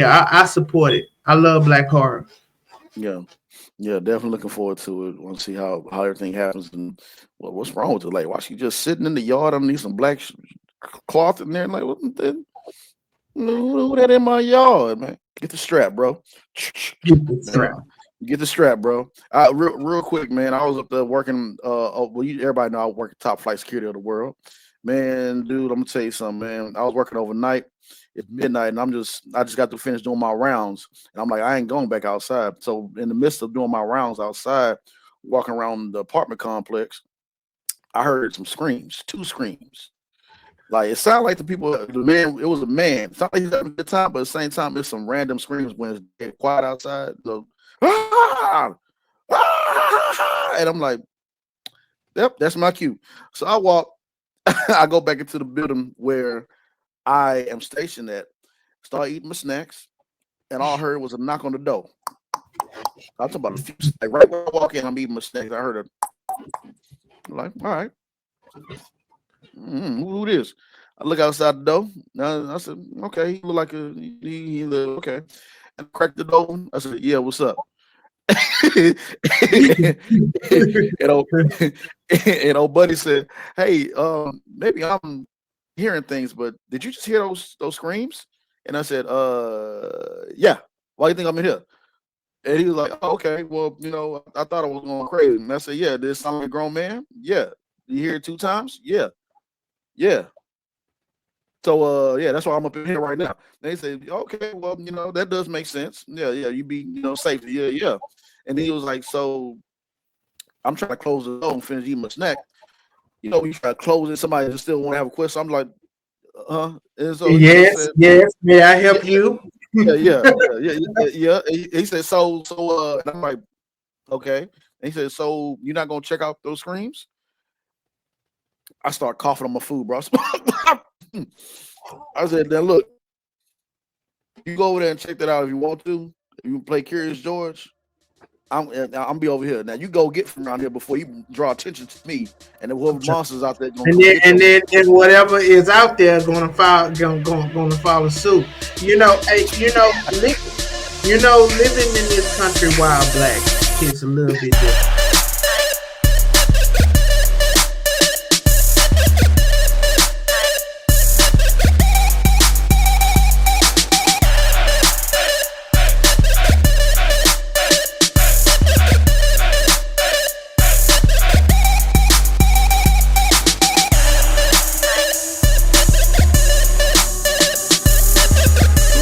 Yeah, I support it. I love black horror. Yeah, yeah, definitely looking forward to it. Want to see how everything happens and what's wrong with it. Like, why she just sitting in the yard underneath some black cloth in there? Like, what the who that in my yard, man? Get the strap, bro. Get the Man, strap. get the strap, bro. Real quick, man. I was up there working. Well, everybody know I work at top flight security of the world, man. Dude, I'm gonna tell you something, man. I was working overnight. It's midnight, and I just got to finish doing my rounds, and I'm like, I ain't going back outside. So in the midst of doing my rounds outside, walking around the apartment complex, I heard some screams, two screams. Like it sounded like the man, it was a man. It sounded like he's having a good time, but at the same time, there's some random screams when it's dead quiet outside. So, ah, and I'm like, yep, that's my cue. So I walk, I go back into the building where I am stationed at, start eating my snacks, and all I heard was a knock on the door. I'm talking about a few, like right when I walk in, I'm eating my snacks. I heard a, I'm like, all right, who it is? I look outside the door. I said, okay, he look like he look okay. And I cracked the door. I said, yeah, what's up? and, old, and old buddy said, hey, maybe I'm hearing things, but did you just hear those screams? And I said, yeah. Why do you think I'm in here? And he was like, oh, okay, well, I thought I was going crazy. And I said, yeah, did it sound like a grown man? Yeah. Did you hear it 2 times? Yeah. Yeah. So yeah, that's why I'm up in here right now. They say, okay, well, that does make sense. Yeah, yeah, you be, safe. Yeah, yeah. And then he was like, so I'm trying to close the door and finish eating my snack. You try to close it, somebody just still want to have a question. I'm like, and so he just Yes, said, yes. May I yeah, help you? yeah, yeah, yeah, yeah, yeah. He said, and I'm like, okay. And he said, so you're not gonna check out those screams? I start coughing on my food, bro. I said, then look, you go over there and check that out if you want to. If you play Curious George, I'm be over here. Now you go get from around here before you draw attention to me and the whoever monsters out there gonna And come then get and your. then and whatever is out there gonna follow suit. Hey, living in this country while black is a little bit different.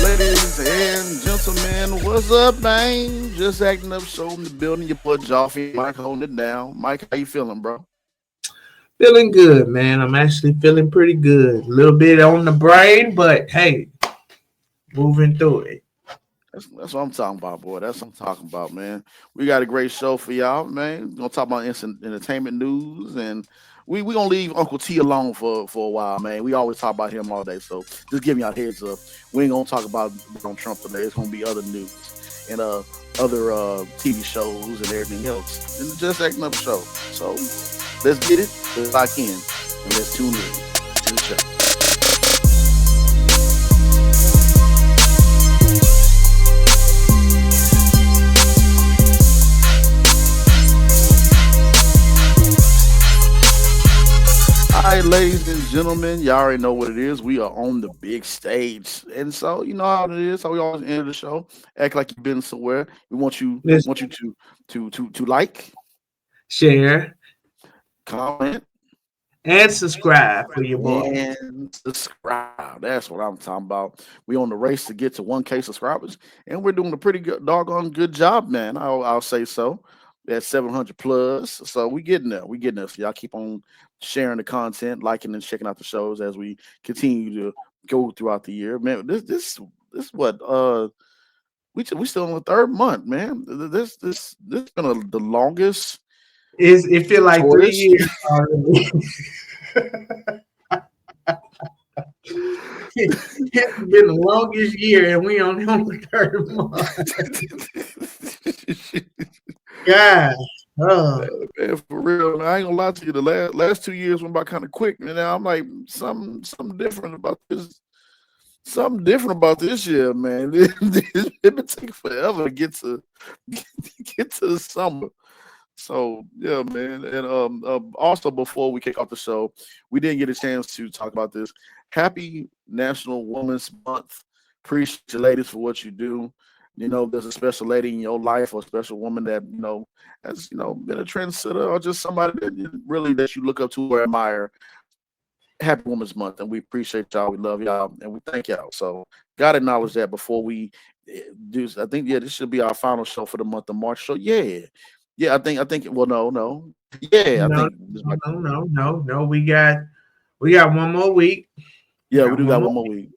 Ladies and gentlemen, what's up, man? Just acting up, show in the building. Your boy Joffy, Mike holding it down. Mike, how you feeling, bro? Feeling good, man. I'm actually feeling pretty good. A little bit on the brain, but hey, moving through it. That's what I'm talking about, boy. That's what I'm talking about, man. We got a great show for y'all, man. We're gonna talk about instant entertainment news, and we gonna leave Uncle T alone for a while, man. We always talk about him all day, so just giving y'all a heads up. We ain't gonna talk about Donald Trump today. It's gonna be other news and other TV shows and everything else. And just acting up show. So let's get it, let's lock in, and let's tune in to the show. All right, ladies and gentlemen, y'all already know what it is. We are on the big stage, and so you know how it is. So we always end the show, act like you've been somewhere. We Let's want you to like, share comment, and subscribe for your boy. and subscribe. That's what I'm talking about. We on the race to get to 1K subscribers, and we're doing a pretty good, doggone good job, man. I'll say so. At 700 plus, so we getting there. We getting there. So y'all keep on sharing the content, liking and checking out the shows as we continue to go throughout the year. Man, this what we still in the third month, man. This been the longest It feel like three shortest. years already. It's been the longest year, and we only on the third month. God, Man, for real, I ain't gonna lie to you. The last 2 years went by kind of quick, and now I'm like something different about this. something different about this year, man. It been taking forever to get to the summer. So yeah, man. And also before we kick off the show, we didn't get a chance to talk about this. Happy National Women's Month. Appreciate you ladies for what you do. You know, there's a special lady in your life or a special woman that, has, been a trendsetter or just somebody that really that you look up to or admire. Happy Women's Month, and we appreciate y'all. We love y'all, and we thank y'all. So, gotta acknowledge that before we do. I think this should be our final show for the month of March. So yeah. I think. Well, no. Yeah, I No, think this might. no. We got one more week. We Yeah, we got do one got more one more week, week.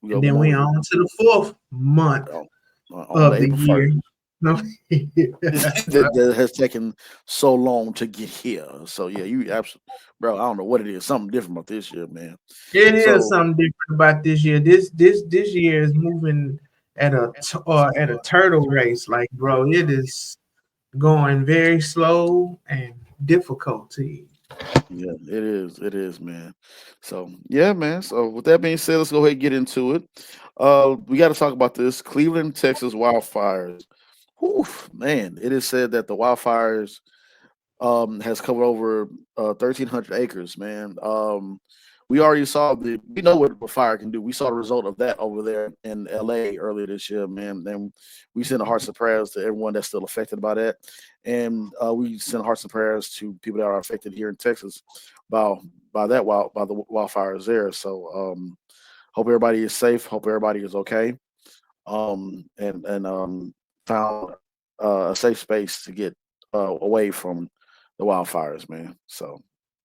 We got and one then more we week on to the fourth month on, on the of the April year. 1st. No, That has taken so long to get here. So yeah, you absolutely, bro. I don't know what it is. Something different about this year, man. it is So something different about this year. This year is moving at a turtle race. Like, bro, it is going very slow and difficulty. yeah, it is. It is, man. So yeah, man. So with that being said, let's go ahead and get into it. We got to talk about this Cleveland, Texas wildfires. Whew, man, it is said that the wildfires has covered over 1,300 acres, man. We already saw we know what a fire can do. We saw the result of that over there in LA earlier this year, man. And we send a hearts and prayers to everyone that's still affected by that. And we send hearts and prayers to people that are affected here in Texas by by the wildfires there. So hope everybody is safe. Hope everybody is okay. And found a safe space to get away from the wildfires, man. So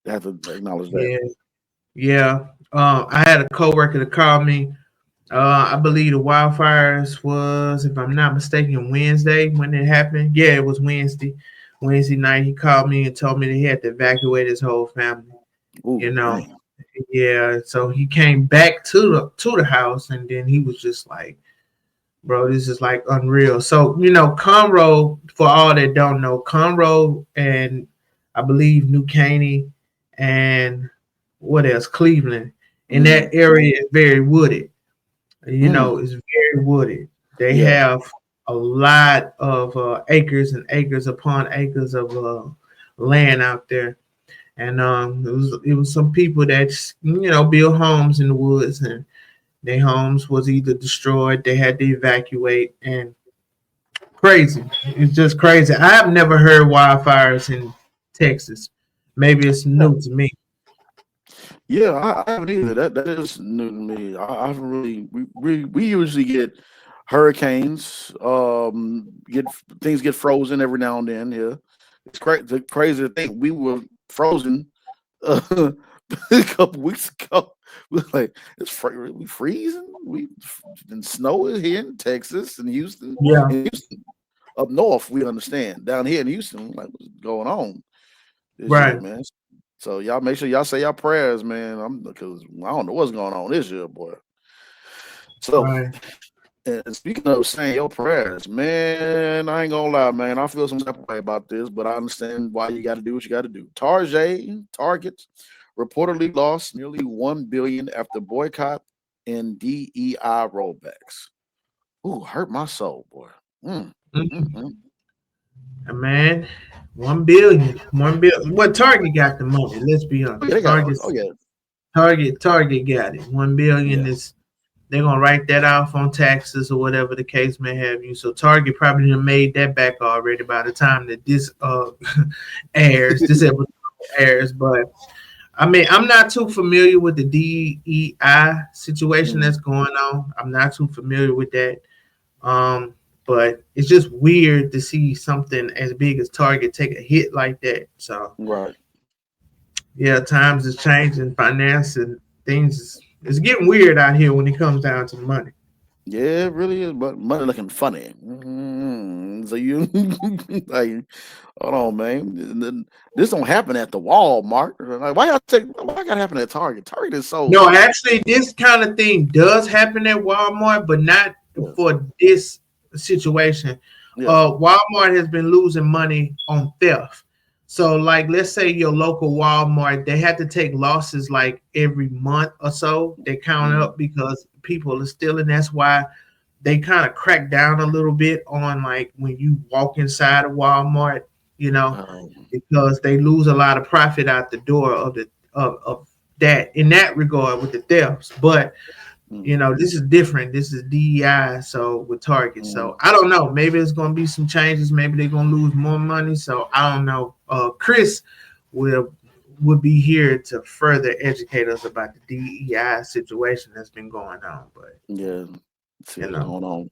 I have to acknowledge that. Yeah, yeah. I had a coworker that called me. I believe the wildfires was, if I'm not mistaken, Wednesday when it happened. Yeah, it was Wednesday. Wednesday night, he called me and told me that he had to evacuate his whole family. You Ooh, know, man. yeah. So he came back to the house, and then he was just like, "Bro, this is like unreal." So Conroe, for all that don't know, Conroe and I believe New Caney and what else, Cleveland, in Mm, that area is very wooded. mm, It's very wooded. They yeah, have a lot of acres and acres upon acres of land out there, and it was some people that build homes in the woods, and their homes was either destroyed, they had to evacuate, and crazy. It's just crazy. I've never heard wildfires in Texas. Maybe it's yeah, new to me. yeah. I haven't either. That is new to me. I haven't really. We usually get hurricanes. Get things get frozen every now and then. Yeah, it's crazy to think we were frozen uh, a couple weeks ago. We were like, we freezing. And snow is here in Texas and Houston. Yeah, In Houston, up north, we understand. Down here in Houston, like what's going on this year, right, man? So y'all make sure y'all say y'all prayers, man. I'm because I don't know what's going on this year, boy. So, right. and speaking of saying your prayers, man, I ain't gonna lie, man. I feel some type of way about this, but I understand why you got to do what you got to do. Target reportedly lost nearly 1 billion after boycott and DEI rollbacks. Ooh, hurt my soul, boy. Mm, mm, Mm. mm. Man, 1 billion, 1 billion. What Target got the money? Let's be Oh yeah, honest. they got. Oh yeah, Target got it. 1 billion yeah. is they're gonna write that off on taxes or whatever the case may have you. So Target probably done made that back already by the time that this this episode airs. But I mean, I'm not too familiar with the DEI situation Mm, that's going on. I'm not too familiar with that. Um, but it's just weird to see something as big as Target take a hit like that. So right. yeah, times is changing, finance and things. It's getting weird out here when it comes down to the money. Yeah, it really is, but money looking funny. So you like, hold on, man. This don't happen at the Walmart. Like, why I gotta happen at Target? Target is so No, actually, this kind of thing does happen at Walmart, but not yeah, for this situation. yeah, Walmart has been losing money on theft. So, like, let's say your local Walmart, they had to take losses like every month or so. They count mm, up because people are stealing. That's why they kind of crack down a little bit on like when you walk inside of Walmart, you know, Um, because they lose a lot of profit out the door of the of that in that regard with the thefts. But you mm, know, this is different. This is DEI, so with Target. So mm, I don't know. Maybe it's gonna be some changes. Maybe they're gonna lose more money. So I don't know. Chris will would be here to further educate us about the DEI situation that's been going on. But yeah. See you what's know, going on,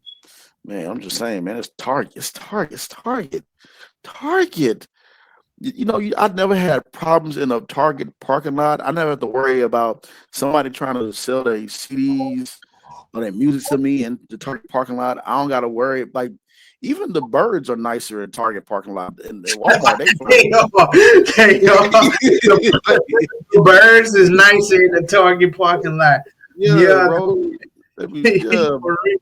man. I'm just saying, man. It's Target. It's Target. It's Target. Target. I never had problems in a Target parking lot. I never have to worry about somebody trying to sell their CDs or their music to me in the Target parking lot. I don't got to worry. Like, even the birds are nicer at Target parking lot. And at Walmart, they fine. they are, they are. The birds is nicer in the Target parking lot. Yeah, Yeah, bro. Yeah, for real.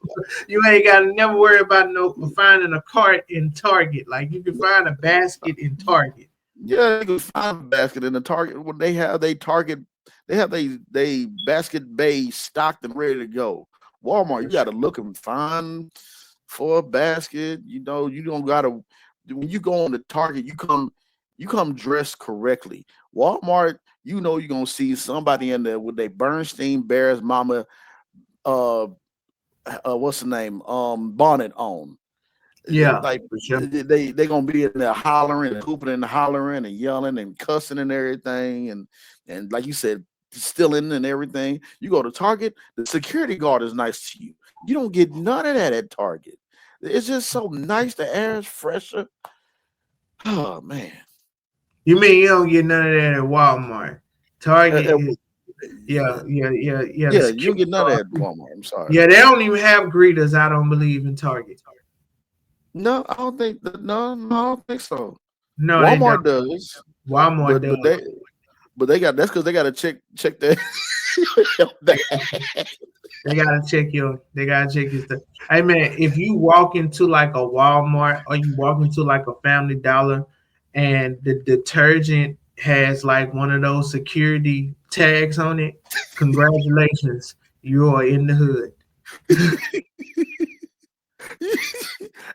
You ain't got to never worry about no finding a cart in Target. Like you can find a basket in Target. yeah. You can find a basket in the Target when they have they Target. They have they basket bay stocked and ready to go. Walmart, you got to look and find for a basket. You don't gotta when you go on the Target, you come dressed correctly. Walmart, you're gonna see somebody in there with a Bernstein Bears mama uh what's the name? Bonnet on. Yeah, Like for sure. they gonna be in there hollering and hooping and hollering and yelling and cussing and everything and like you said, stealing and everything. You go to Target, the security guard is nice to you. You don't get none of that at Target. It's just so nice. The air is fresher. Oh man. You mean you don't get none of that at Walmart? Uh, Target uh, is yeah. The yeah, you don't security get none of that at guard. Walmart. I'm sorry. Yeah, they don't even have greeters. I don't believe in Target. No, I don't think no, I don't think so. No, they don't. Walmart does, Walmart but does. they got that's because they got to check that. They gotta check your stuff. Hey man, if you walk into like a Walmart or you walk into like a Family Dollar and the detergent has like one of those security tags on it, congratulations, you are in the hood.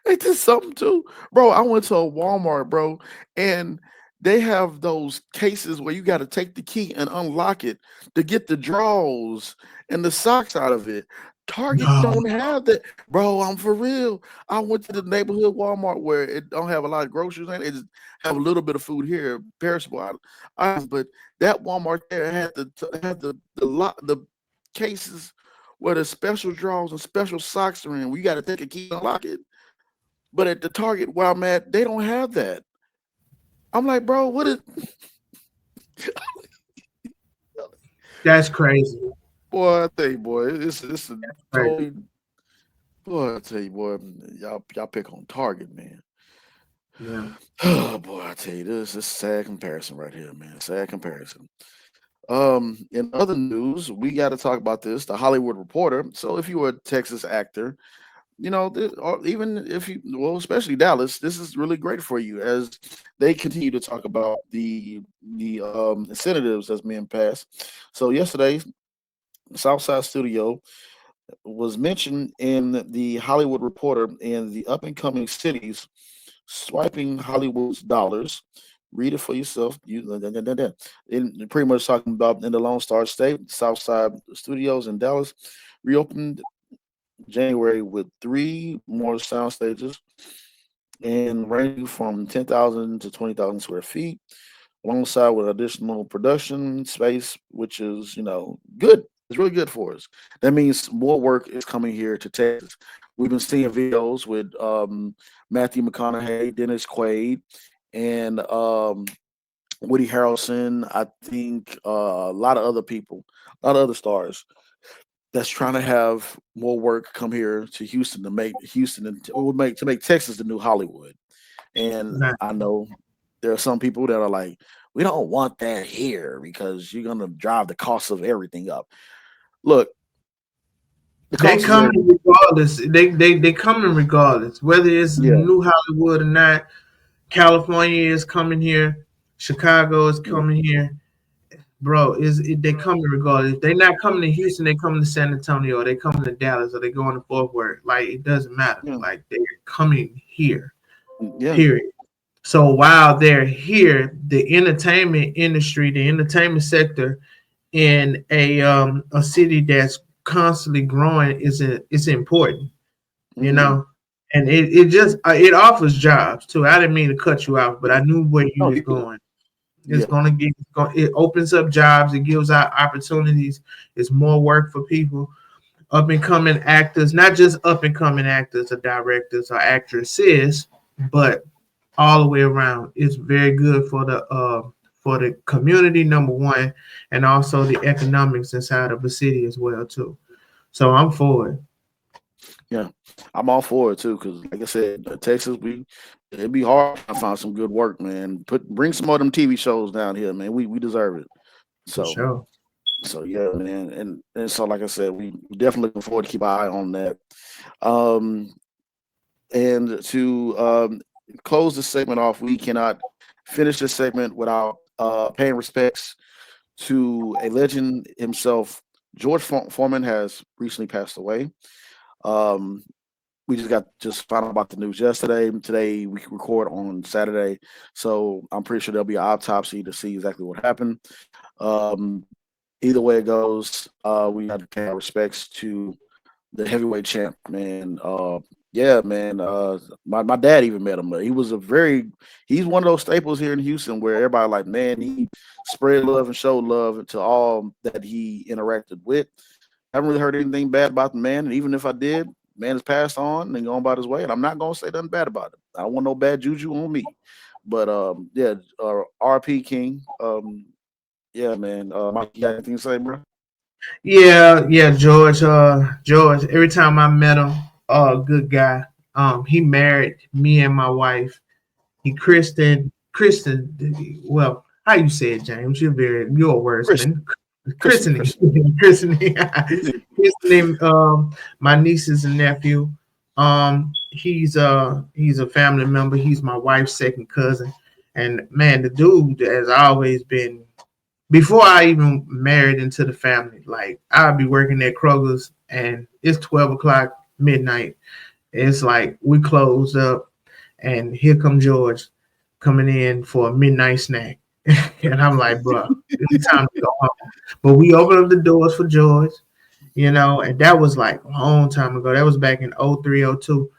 Ain't this something too, bro? I went to a Walmart, bro, and they have those cases where you got to take the key and unlock it to get the drawers and the socks out of it. Target No. don't have that, bro. I'm for real. I went to the neighborhood Walmart where it don't have a lot of groceries in it. It just have a little bit of food here, perishable items. But that Walmart there had the cases where the special drawers and special socks are in. We got to take a key and unlock it. But at the Target where I'm at, they don't have that. I'm like, bro, what is That's crazy. boy? I tell you, boy, it's a Crazy. totally boy. I tell you, boy, y'all pick on Target, man. Yeah. Oh boy, I tell you, this is sad comparison right here, man. Sad comparison. In other news, we got to talk about this. The Hollywood Reporter. So, if you were a Texas actor, or even if well, especially Dallas, this is really great for you as they continue to talk about the incentives that's being passed. So yesterday, Southside Studio was mentioned in the Hollywood Reporter in the up and coming cities swiping Hollywood's dollars. Read it for yourself. Pretty much talking about in the Lone Star State, Southside Studios in Dallas reopened January with three more sound stages and ranging from 10,000 to 20,000 square feet, alongside with additional production space, which is, good. It's really good for us. That means more work is coming here to Texas. We've been seeing videos with Matthew McConaughey, Dennis Quaid, and Woody Harrelson. I think a lot of other people, a lot of other stars that's trying to have more work come here to Houston to make Houston and to make Texas the new Hollywood. And Nah. I know there are some people that are like, we don't want that here because you're gonna drive the cost of everything up. Look, the They cost is coming everything. regardless. They coming regardless. Whether it's Yeah, New Hollywood or not, California is coming here. Chicago is yeah, coming here. bro, they coming regardless. If they not coming to Houston, they coming to San Antonio, or they coming to Dallas, or they going to Fort Worth. Like it doesn't matter. Yeah, Like they're coming here. yeah. Period. So while they're here, the entertainment industry, the entertainment sector in a city that's constantly growing is important, you Mm-hmm. know. And it just it offers jobs too. I didn't mean to cut you off, but I knew where you Oh, was you good? going. It's Yeah, gonna get it opens up jobs, it gives out opportunities, it's more work for people, up and coming actors, not just up and coming actors or directors or actresses, but all the way around. It's very good for the community, number one, and also the economics inside of the city as well too. So I'm for it. yeah. I'm all for it too, because like I said, Texas, it'd be hard to find some good work, man. Bring some of them TV shows down here, man. We deserve it. For So sure. yeah, man, and so like I said, we definitely looking forward to keep our eye on that. Um, and to close this segment off, we cannot finish this segment without paying respects to a legend himself. George Foreman has recently passed away. Um, we just found out about the news yesterday. Today we record on Saturday, so I'm pretty sure there'll be an autopsy to see exactly what happened. Um, Either way it goes, we got to pay our respects to the heavyweight champ, man. Yeah, man. My dad even met him. He's one of those staples here in Houston where everybody like, man, he spread love and showed love to all that he interacted with. Haven't really heard anything bad about the man, and even if I did, man has passed on and gone about his way, and I'm not gonna say nothing bad about it. I don't want no bad juju on me. But yeah, RP King. Yeah, man. Mike, you got anything to say, bro? Yeah, George. Every time I met him, good guy. He married me and my wife. He christened. Well, how you say it, James? You're a Christian, wordsman. Christian, Christening, Christian. christening, Easy. christening. My nieces and nephew. He's a family member. He's my wife's second cousin, and man, the dude has always been. Before I even married into the family, like I'd be working at Kroger's, and it's 12 o'clock midnight. It's like we closed up, and here come George coming in for a midnight snack. And I'm like, bro, it's time to go home. But we opened up the doors for George, and that was like a long time ago. That was back in 03, 02.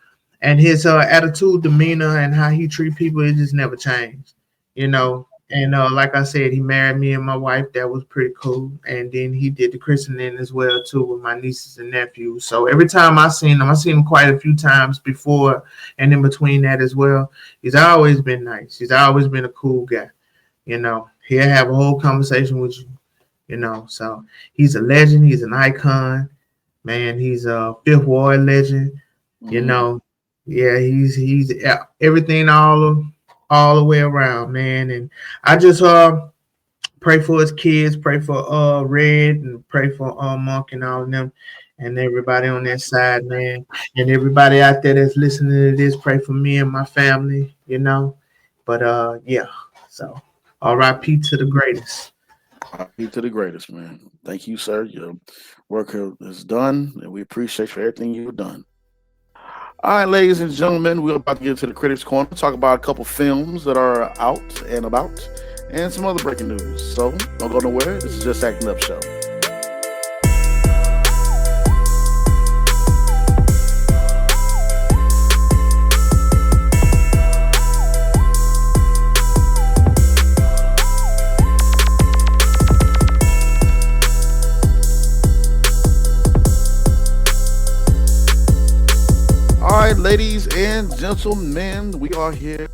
And his attitude, demeanor, and how he treat people, it just never changed, you know. And like I said, he married me and my wife. That was pretty cool. And then he did the christening as well too with my nieces and nephews. So every time I seen him quite a few times before and in between that as well. He's always been nice. He's always been a cool guy. He'll have a whole conversation with you. So he's a legend. He's an icon, man. He's a Fifth Ward legend. You Mm-hmm. know, yeah, he's everything all the way around, man. And I just pray for his kids, pray for Red, and pray for Monk and all of them, and everybody on that side, man, and everybody out there that's listening to this. Pray for me and my family. But yeah, so R.I.P. to the greatest. RP to the greatest, man. Thank you, sir. Your work is done, and we appreciate for everything you've done. All right, ladies and gentlemen, we're about to get to the Critics Corner, talk about a couple films that are out and about, and some other breaking news. So don't go nowhere. This is Just Acting Up Show. All right, ladies and gentlemen, we are here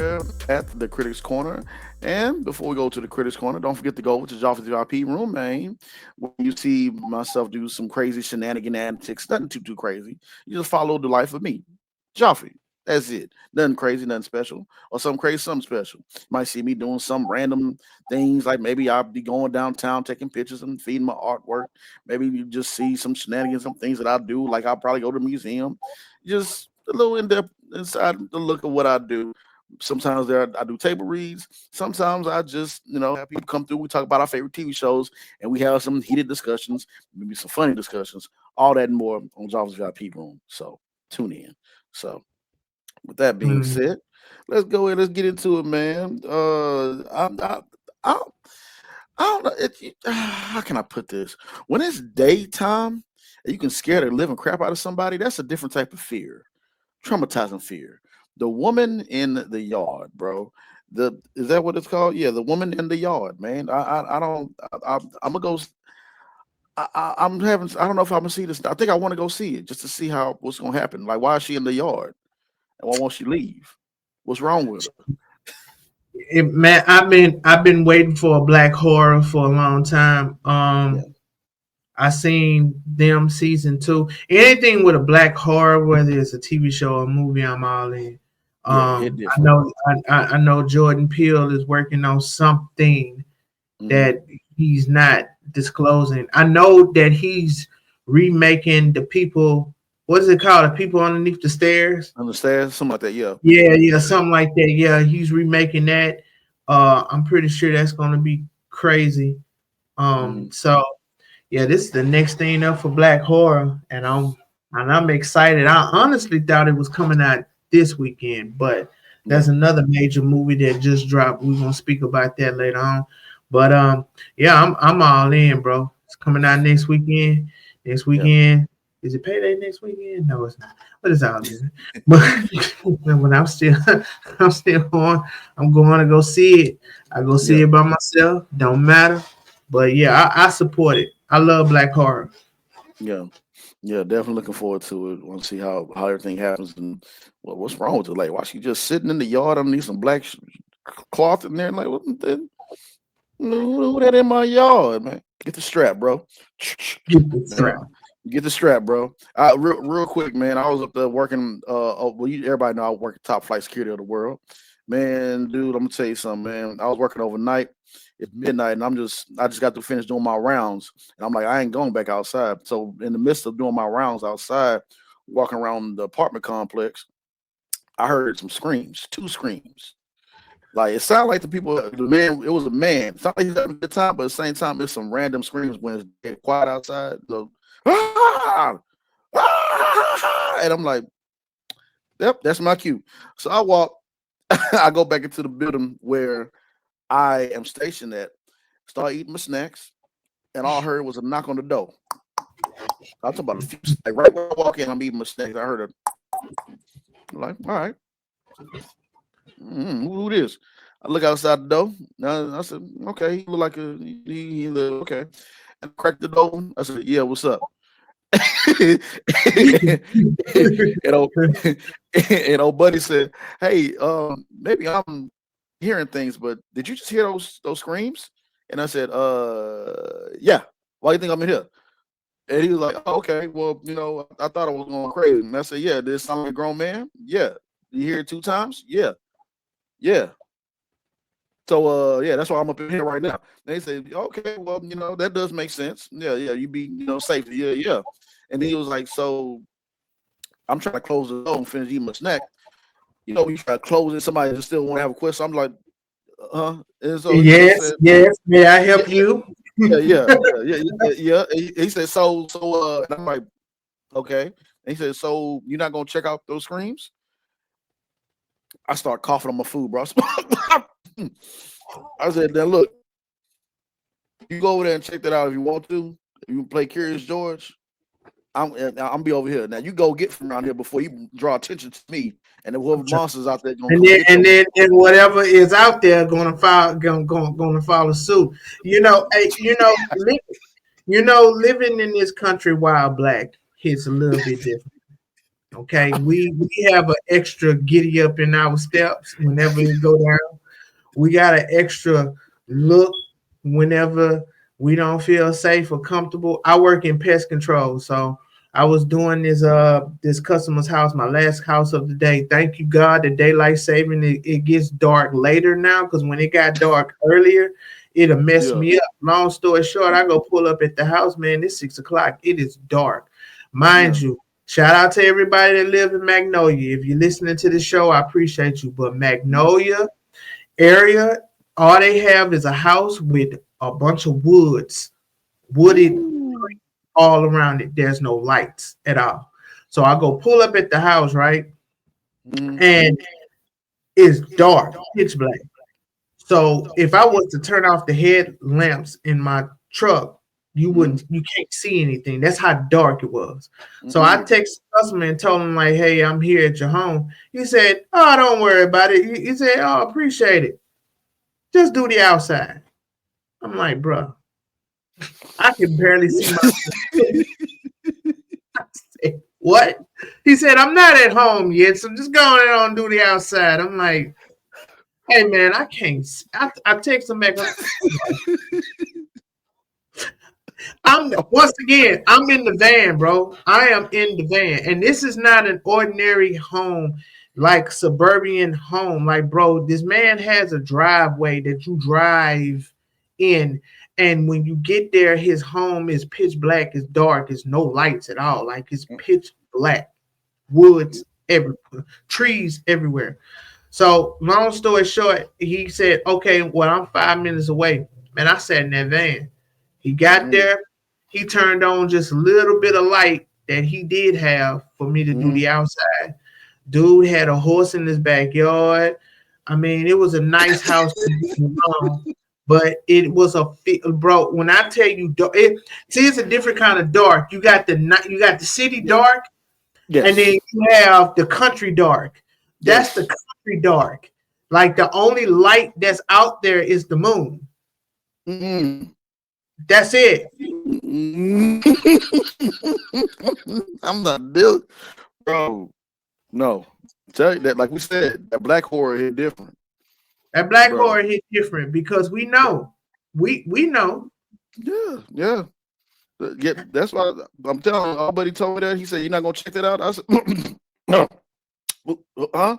at the Critics Corner. And before we go to the Critics Corner, don't forget to go to Jaffa's VIP room, man. When you see myself do some crazy shenanigan antics, nothing too crazy. You just follow the life of me, Jaffe. That's it. Nothing crazy, nothing special, or something crazy, something special. You might see me doing some random things, like maybe I'll be going downtown taking pictures and feeding my artwork. Maybe you just see some shenanigans, some things that I do, like I'll probably go to a museum. Just a little in depth inside the look of what I do. Sometimes I do table reads. Sometimes I just, have people come through. We talk about our favorite TV shows, and we have some heated discussions, maybe some funny discussions, all that and more on Java's VIP Room. So tune in. So with that being Mm. said, let's go ahead. Let's get into it, man. I, I don't know. How can I put this? When it's daytime, and you can scare the living crap out of somebody. That's a different type of fear, traumatizing fear. The woman in the yard, bro. The Is that what it's called? Yeah, the woman in the yard, man. I don't. I'm gonna go. I'm having. I don't know if I'm gonna see this. I think I want to go see it just to see how what's gonna happen. Like, why is she in the yard and why won't she leave? What's wrong with her? Man, I've been waiting for a black horror for a long time. Yeah, I seen them season 2. Anything with a black horror, whether it's a TV show or a movie, I'm all in. yeah, hit I different. know I know Jordan Peele is working on something Mm-hmm. that he's not disclosing. I know that he's remaking the people. What is it called? The people underneath the stairs. Understand? Something like that. Yeah. Yeah, yeah, something like that. Yeah, he's remaking that. I'm pretty sure that's gonna be crazy. Mm-hmm. So yeah, this is the next thing up for Black Horror, and I'm excited. I honestly thought it was coming out this weekend, but Yeah. there's another major movie that just dropped. We're gonna speak about that later on. But yeah, I'm all in, bro. It's coming out next weekend. Next Yeah. weekend. Is it payday next weekend? No, it's not. But it's all good. But when I'm still on. I'm going to go see it. I go see Yeah. it by myself. Don't matter. But yeah, I support it. I love black horror. Yeah. Yeah, definitely looking forward to it. Want to see how everything happens and what's wrong with it. Like, why she just sitting in the yard underneath some black cloth in there? Like, what the, who that in my yard, man? Get the strap, bro. Get the Man, strap. get the strap, bro. Real quick, man. I was up there working. Everybody know I work at top flight security of the world. Man, dude, I'm gonna tell you something, man. I was working overnight. It's midnight, and I just got to finish doing my rounds, and I'm like, I ain't going back outside. So in the midst of doing my rounds outside, walking around the apartment complex, I heard some screams, two screams. Like it sounded like the man, it was a man. It sounded like he's having a good time, but at the same time, there's some random screams when it's dead quiet outside. So, ah, and I'm like, yep, that's my cue. So I walk, I go back into the building where I am stationed at, start eating my snacks, and all I heard was a knock on the door. I'm talking about a few, like right when I walk in, I'm eating my snacks. I heard a, like, all right, who it is? I look outside the door. I said, okay, he look like he look okay. And I cracked the door. I said, yeah, what's up? and, old, and old buddy said, hey, maybe I'm hearing things, but did you just hear those screams? And I said, yeah. Why do you think I'm in here? And he was like, oh, okay, well, I thought I was going crazy. And I said, yeah, did it sound like a grown man? Yeah. Did you hear it 2 times? Yeah. Yeah. So yeah, that's why I'm up in here right now. They say, okay, well, that does make sense. Yeah, yeah, you be, safe. Yeah, yeah. And then he was like, so I'm trying to close the door and finish eating my snack. You try to close it, somebody just still want to have a question. I'm like, and so he Yes, said, yes. May I yeah, help you? yeah, yeah, yeah, yeah, yeah, yeah. He said, and I'm like, okay. And he said, so you're not gonna check out those screams? I start coughing on my food, bro. I said, now look, you go over there and check that out if you want to. If you play Curious George, I'm be over here. Now you go get from around here before you draw attention to me and then whoever monsters out there gonna And come then get and your. then and whatever is out there gonna follow suit. Hey, living in this country while black hits a little bit different. Okay, we have an extra giddy up in our steps whenever it go down. We got an extra look whenever we don't feel safe or comfortable. I work in pest control, so I was doing this customer's house, my last house of the day. Thank you God, the daylight saving it gets dark later now because when it got dark earlier, it'll mess Yeah, me up. Long story short, I go pull up at the house, man. It's 6 o'clock. It is dark, yeah, mind you. Shout out to everybody that live in Magnolia. If you're listening to the show, I appreciate you. But Magnolia area, all they have is a house with a bunch of wooded Ooh. all around it. There's no lights at all. So I go pull up at the house, right? Mhm. And it's dark, pitch black. So if I was to turn off the headlamps in my truck, Mhm. you can't see anything. That's how dark it was. So I Mhm. texted the customer and told him like, "Hey, I'm here at your home." He said, "Oh, don't worry about it." He said, "Oh, appreciate it. Just do the outside." I'm like, "Bro, I can barely see my." I said, "What?" He said, "I'm not at home yet, so just go on and do the outside." I'm like, "Hey, man, I can't." I text him back. I'm once again, I'm in the van, bro. I am in the van, and this is not an ordinary home, like suburban home. Like, bro, this man has a driveway that you drive in, and when you get there, his home is pitch black, it's dark, it's no lights at all. Like it's pitch black, woods everywhere, trees everywhere. So, long story short, he said, "Okay, well, I'm 5 minutes away." Man, I sat in that van. He got Mhm. there. He turned on just a little bit of light that he did have for me to do Mhm. the outside. Dude had a horse in his backyard. I mean, it was a nice house to be around, but it was bro. When I tell you, see, it's a different kind of dark. You got the city Yeah. dark, and then Yes. you have the country dark. That's the Yes. country dark. Like the only light that's out there is the moon. Mhm. That's it. Mhm. I'm not deal, bro. No, tell you that. Like we said, that black horror hit different, That black bro. horror hit different because we know. We know. Yeah, yeah, yeah. That's why I'm telling you. Our buddy told me that. He said, "You're not gonna check that out." I said, "No, huh,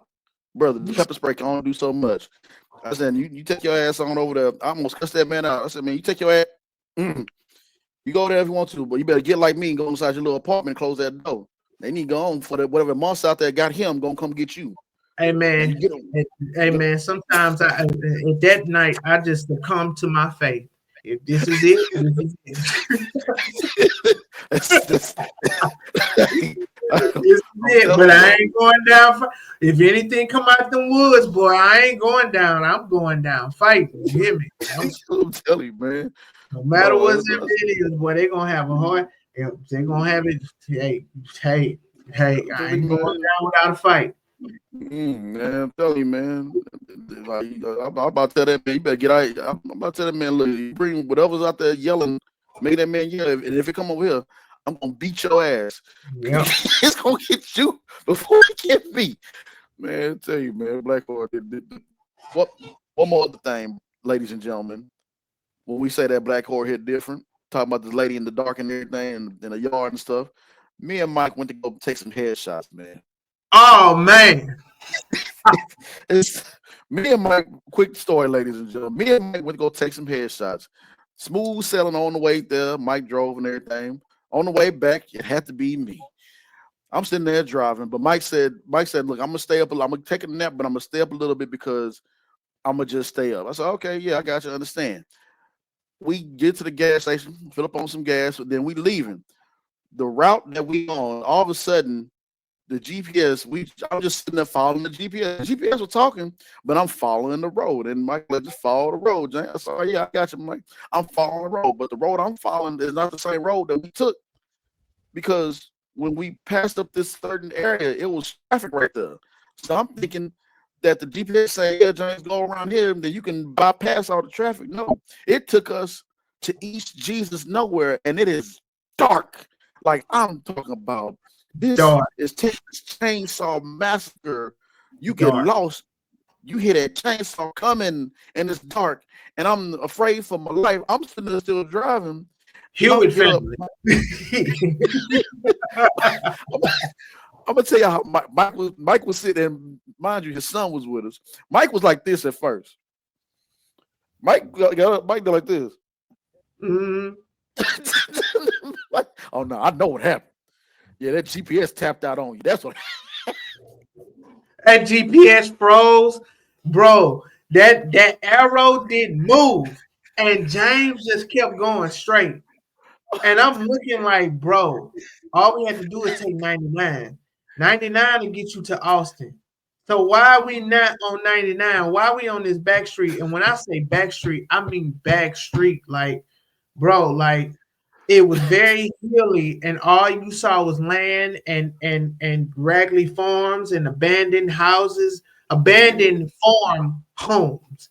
brother? The pepper spray can only do so much." I said, "You take your ass on over there." I almost cussed that man out. I said, "Man, you take your ass. Mm, you go there if you want to, but you better get like me and go inside your little apartment and close that door. They need to go on for the whatever months out there got him. Gonna come get you, Hey and you man, get him." hey man. Sometimes at that night I just succumb to my faith. If this is it, this is it. That's, This is I'm it. telling But you, I bro. ain't going down. If anything come out the woods, boy, I ain't going down. I'm going down fighting. You hear me? I'm telling you, man. No matter No, what's in it is, boy, they gonna have a heart. They gonna have it. Hey, hey, hey! I'm I telling ain't you, going man. down without a fight. Man, I'm telling you, man. Like I'm about to tell that man, you better get out. I'm about to tell that man, look, you bring whatever's out there yelling, make that man yell. And if it come over here, I'm gonna beat your ass. Yep. It's gonna get you before it get me. Man, I tell you, man, Black Horror. What? One more other thing, ladies and gentlemen. When we say that Black Horror hit different, talking about this lady in the dark and everything, and in the yard and stuff. Me and Mike went to go take some headshots, man. Oh man. It's me and Mike. Quick story, ladies and gentlemen. Me and Mike went to go take some headshots. Smooth sailing on the way there. Mike drove and everything. On the way back, it had to be me. I'm sitting there driving, but Mike said, look, I'm gonna stay up. I'm gonna take a nap, but I'm gonna stay up a little bit because I'm gonna just stay up. I said, okay, yeah, I got you. Understand. We get to the gas station, fill up on some gas, then we leaving. The route that we on, all of a sudden, the GPS, I'm just sitting there following the GPS. The GPS was talking, but I'm following the road. And Mike, like, just follow the road, Jane. I said, oh, yeah, I got you, Mike. I'm following the road, but the road I'm following is not the same road that we took because when we passed up this certain area, it was traffic right there. So I'm thinking that the GPS saying, yeah, James, go around here, then you can bypass all the traffic. No, it took us to East Jesus nowhere, and it is dark. Like I'm talking about. This Dark, is Texas Chainsaw Massacre. You get dark. lost. You hear that chainsaw coming, and it's dark, and I'm afraid for my life. I'm sitting there still driving. Mike Hewitt get up. family. I'm gonna tell you how Mike was sitting, and mind you, his son was with us. Mike was like this at first. Mike got up, Mike did like this. Mm, Like, oh no, I know what happened. Yeah, that GPS tapped out on you. That's what. That GPS froze, bro. That arrow didn't move, and James just kept going straight. And I'm looking like, bro, all we had to do is take 99. 99 to get you to Austin. So why are we not on 99? Why are we on this back street? And when I say back street, I mean back street. Like, bro, like it was very hilly, and all you saw was land and raggedy farms and abandoned houses, abandoned farm homes.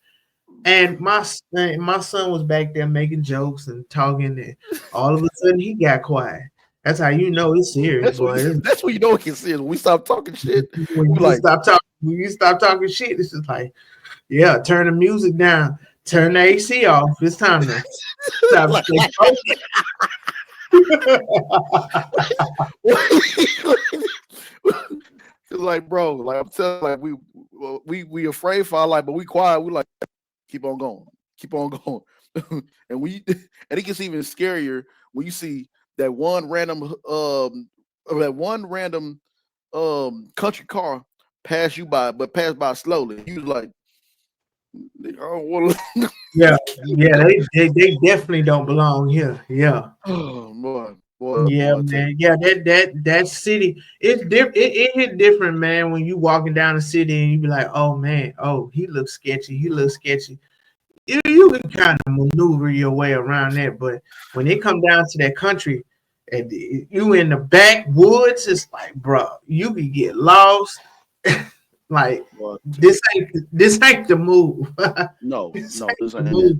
And my son was back there making jokes and talking, and all of a sudden he got quiet. That's how you know it's serious, That's what boy. that's what you know it can see. When we stop talking shit, When we you like, stop talking, shit, it's just like, yeah, turn the music down, turn the AC off. It's time to like, stay focused. it's like, bro, like I'm telling, like we afraid for our life, but we quiet. We like keep on going, keep on going, and and it gets even scarier when you see that one random country car pass you by, but pass by slowly. You was like, oh, what? Yeah, yeah, they definitely don't belong here. Yeah. Oh Yeah, boy, I tell you. man. Yeah, that city, it hit different, man. When you walking down the city and you be like, oh man, oh he looks sketchy, he looks sketchy. You can kind of maneuver your way around that, but when it come down to that country, and you in the backwoods, it's like, bro, you could get lost. Like What? this ain't the move. No, This no, ain't this the ain't it. move.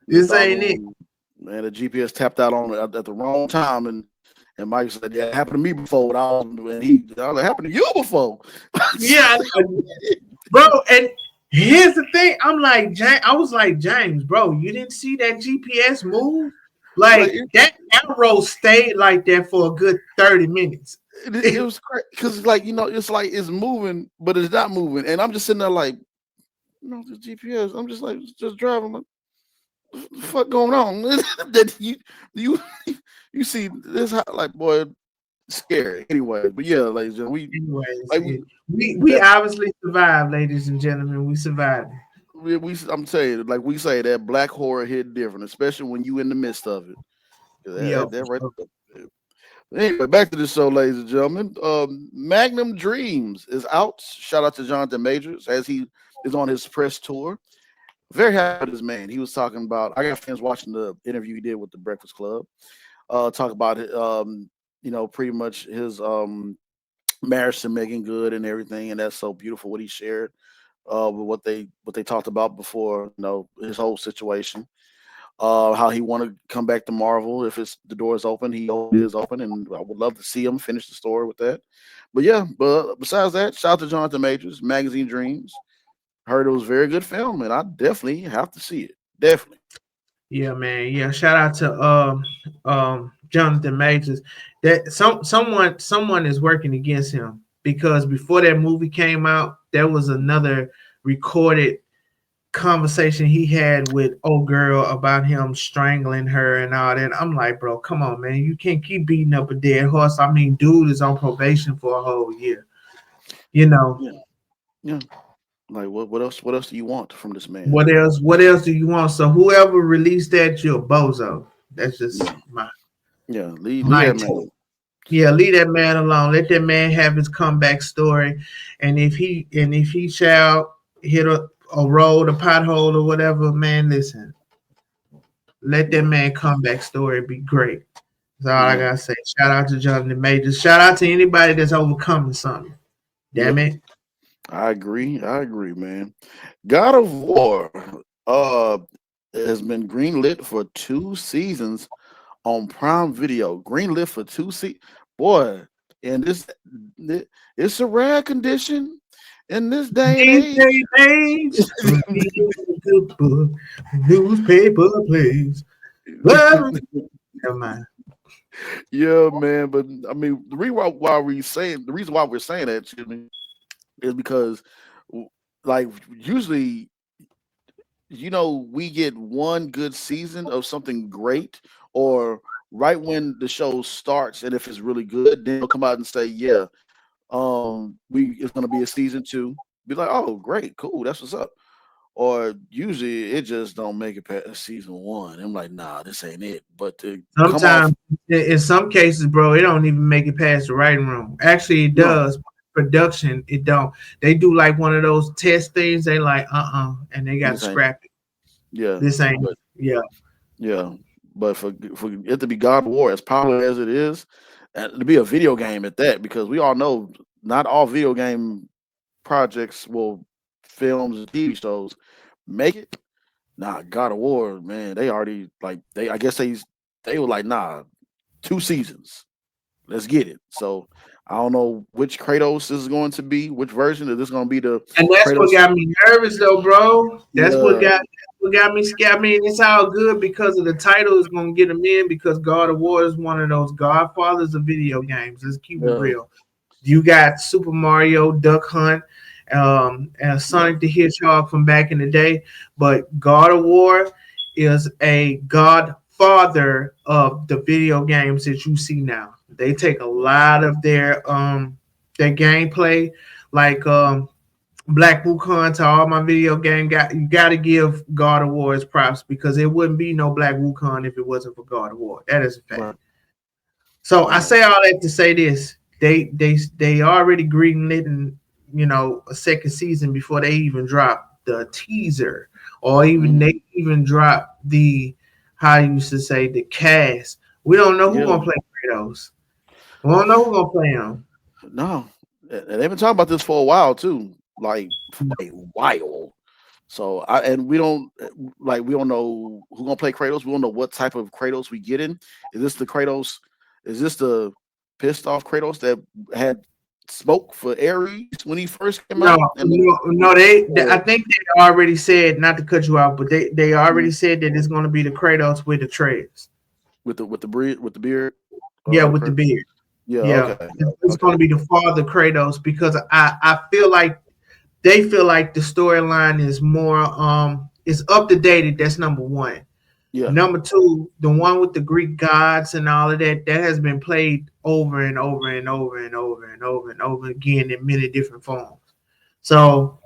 The This ain't it. doggone man, the GPS tapped out on it at the wrong time, and Mike said, "Yeah, it happened to me before." I was like, "Happened to you before?" Yeah, bro. And here's the thing. I was like, James, bro, you didn't see that GPS move? like Like that arrow stayed like that for a good 30 minutes. it was crazy because like it's like it's moving, but it's not moving, and I'm just sitting there like, the GPS. I'm just like just driving. Like, what the fuck going on? That you you see this like boy scary anyway. But yeah, ladies and gentlemen, Anyways, like we obviously survived, ladies and gentlemen. We survived. I'm telling you, like we say, that black horror hit different, especially when you in the midst of it. Yeah, That for right sure. there. Anyway, back to the show, ladies and gentlemen. Magnum Dreams is out. Shout out to Jonathan Majors as he is on his press tour. Very happy with this man. He was talking about. I got friends watching the interview he did with the Breakfast Club. Talk about it. Pretty much his marriage to Megan Good and everything, and that's so beautiful what he shared. With what they talked about before, his whole situation. How he want to come back to Marvel if it's the door is open. He is open, and I would love to see him finish the story with that. But yeah, but besides that, shout out to Jonathan Majors, Magazine Dreams. Heard it was a very good film, and I definitely have to see it. Definitely. Yeah, man. Yeah, shout out to Jonathan Majors. That someone is working against him because before that movie came out, there was another recorded conversation he had with old girl about him strangling her and all that. I'm like, bro, come on, man. You can't keep beating up a dead horse. I mean, dude is on probation for a whole year. You know, Yeah, yeah. Like what else? What else do you want from this man? what else? What else do you want? So whoever released that, you're a bozo. That's just Yeah, yeah. Leave my that take. man. Yeah, leave that man alone. Let that man have his comeback story. And if he shall hit a road, a pothole, or whatever, man, listen. Let that Yeah, man comeback story be great. That's all I yeah, gotta say. Shout out to Jonathan Majors. Shout out to anybody that's overcoming something. yeah. Damn it. I agree. I agree, man. God of War uh has been greenlit for 2 seasons on Prime Video. Greenlit for 2 seasons. Boy, and it's a rare condition in this day and These age. day age, read a good book, newspaper, please. Well, never mind. Yeah, man. But I mean, the reason why we're saying that, excuse me, is because like usually we get one good season of something great or right when the show starts, and if it's really good, then they'll come out and say, "Yeah, we it's gonna be a season two." Be like, "Oh, great, cool, that's what's up." Or usually it just don't make it past season one. I'm like, nah, this ain't it. But to come off, Sometimes, in some cases, bro, it don't even make it past the writing room. Actually, it no, does. Production, it don't. They do like one of those test things. They like, and they got to this ain't, scrap it. yeah, This ain't, but yeah. yeah, but for it to be God of War as popular as it is, and to be a video game at that, because we all know not all video game projects, well, films and TV shows make it. Nah, God of War, man, they already like they. I guess they were like, nah, 2 seasons. Let's get it. So I don't know which Kratos is going to be, which version. Is this going to be the And that's what Kratos? got me nervous, though, bro. Yeah, That's what got me scared. I mean, it's all good because of the title is gonna get them in because God of War is one of those godfathers of video games. Let's keep it yeah, real. You got Super Mario, Duck Hunt, and yeah, Sonic the Hedgehog from back in the day, but God of War is a godfather of the video games that you see now. They take a lot of their gameplay, like Black Wukong to all my video game. You got to give God of War his props because there wouldn't be no Black Wukong if it wasn't for God of War. That is a fact. right, So I right, say all that to say this: they already greenlit a second season before they even drop the teaser, or even mm, they even drop the how you used to say the cast. We don't know who yeah, gonna play Kratos. We don't know who gonna play him. no, and they've been talking about this for a while too, like for a while. So and we don't know who gonna play Kratos. We don't know what type of Kratos we get in. Is this the Kratos? Is this the pissed off Kratos that had smoke for Ares when he first came No, out? And no, no. I or think they already said not to cut you off, but they already mm, said that it's going to be the Kratos with the treads. with the beard Yeah, with the beard. yeah, Yeah, okay, it's going okay, to be the father Kratos because I feel like they feel like the storyline is more is up to date. That's number one. yeah, Number two, the one with the Greek gods and all of that has been played over and over and over and over and over and over again in many different forms. So